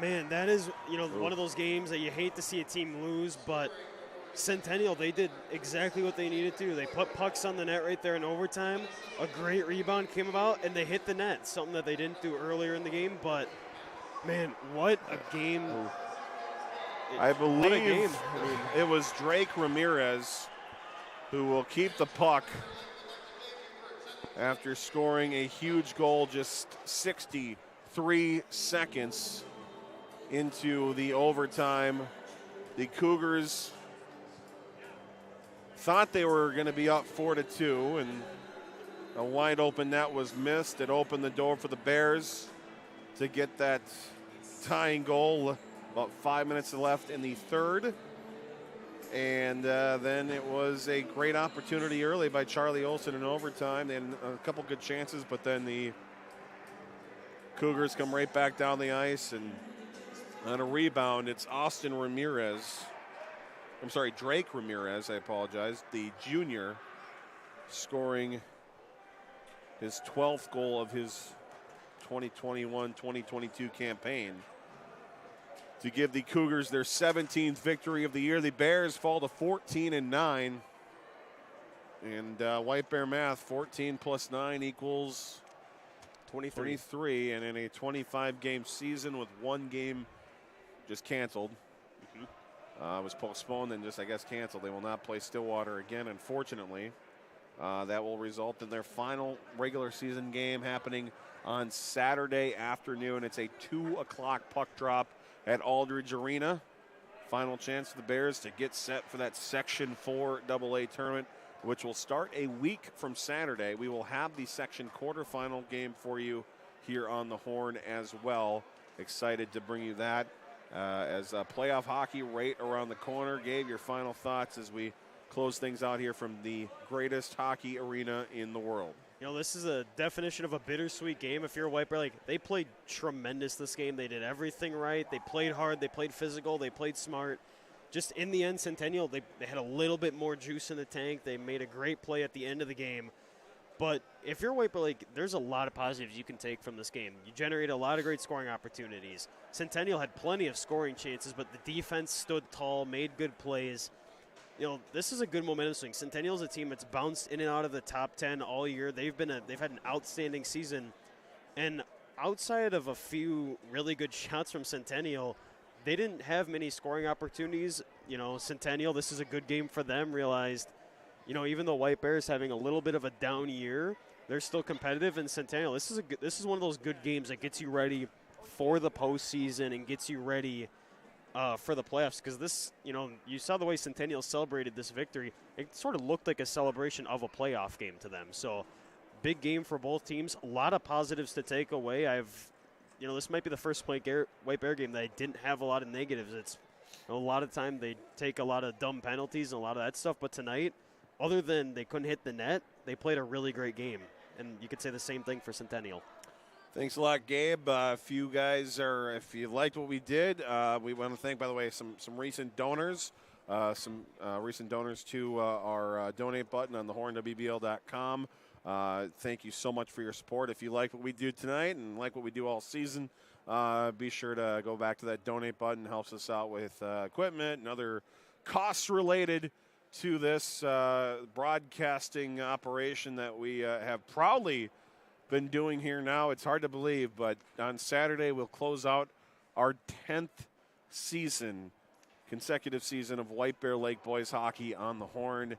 man, that is, one of those games that you hate to see a team lose, but Centennial, they did exactly what they needed to. They put pucks on the net right there in overtime. A great rebound came about, and they hit the net, something that they didn't do earlier in the game. But man, what a game. I believe it was Drake Ramirez who will keep the puck after scoring a huge goal just 63 seconds into the overtime. The Cougars thought they were going to be up 4-2, and a wide open net was missed. It opened the door for the Bears to get that tying goal. About 5 minutes left in the third. And then it was a great opportunity early by Charlie Olsen in overtime. They had a couple good chances, but then the Cougars come right back down the ice. And on a rebound, it's Drake Ramirez, I apologize, the junior, scoring his 12th goal of his 2021-2022 campaign to give the Cougars their 17th victory of the year. The Bears fall to 14-9. And White Bear math, 14 plus 9 equals 23. And in a 25-game season with one game just canceled, was postponed and just, I guess, canceled. They will not play Stillwater again, unfortunately. That will result in their final regular season game happening on Saturday afternoon. It's a 2 o'clock puck drop at Aldridge Arena. Final chance for the Bears to get set for that Section 4 AA tournament, which will start a week from Saturday. We will have the Section quarterfinal game for you here on the Horn as well. Excited to bring you that as playoff hockey right around the corner. Gabe, your final thoughts as we close things out here from the greatest hockey arena in the world. This is a definition of a bittersweet game. If you're a White Bear, they played tremendous this game. They did everything right. They played hard. They played physical. They played smart. Just in the end, Centennial, they had a little bit more juice in the tank. They made a great play at the end of the game. But if you're White Bear, there's a lot of positives you can take from this game. You generate a lot of great scoring opportunities. Centennial had plenty of scoring chances, but the defense stood tall, made good plays. This is a good momentum swing. Centennial is a team that's bounced in and out of the top 10 all year. They've had an outstanding season, and outside of a few really good shots from Centennial, they didn't have many scoring opportunities. Centennial, this is a good game for them. Realized, even though White Bear is having a little bit of a down year, they're still competitive. And Centennial, this is one of those good games that gets you ready for the postseason and gets you ready for the playoffs, because this, you saw the way Centennial celebrated this victory. It sort of looked like a celebration of a playoff game to them. So, big game for both teams. A lot of positives to take away. This might be the first White Bear game that I didn't have a lot of negatives. It's a lot of time they take a lot of dumb penalties and a lot of that stuff. But tonight, other than they couldn't hit the net, they played a really great game. And you could say the same thing for Centennial. Thanks a lot, Gabe. If you liked what we did, we want to thank, by the way, some recent donors. Recent donors to our donate button on thehornwbl.com. Thank you so much for your support. If you like what we do tonight and like what we do all season, be sure to go back to that donate button. It helps us out with equipment and other costs related to this broadcasting operation that we have proudly been doing here now. It's hard to believe, but on Saturday we'll close out our 10th consecutive season of White Bear Lake boys hockey on the Horn.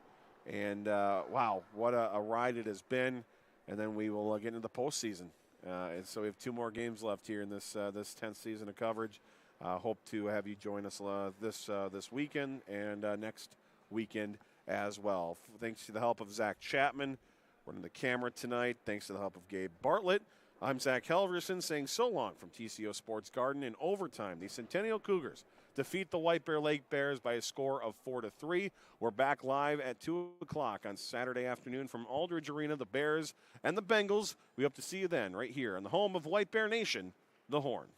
And, wow, what a ride it has been. And then we will get into the postseason. And so we have 2 more games left here in this 10th season of coverage. Hope to have you join us this weekend and next weekend as well. Thanks to the help of Zach Chapman running the camera tonight. Thanks to the help of Gabe Bartlett. I'm Zach Helverson saying so long from TCO Sports Garden. In overtime, the Centennial Cougars defeat the White Bear Lake Bears by a score of 4-3. We're back live at 2 o'clock on Saturday afternoon from Aldridge Arena, the Bears and the Bengals. We hope to see you then right here on the home of White Bear Nation, the Horn.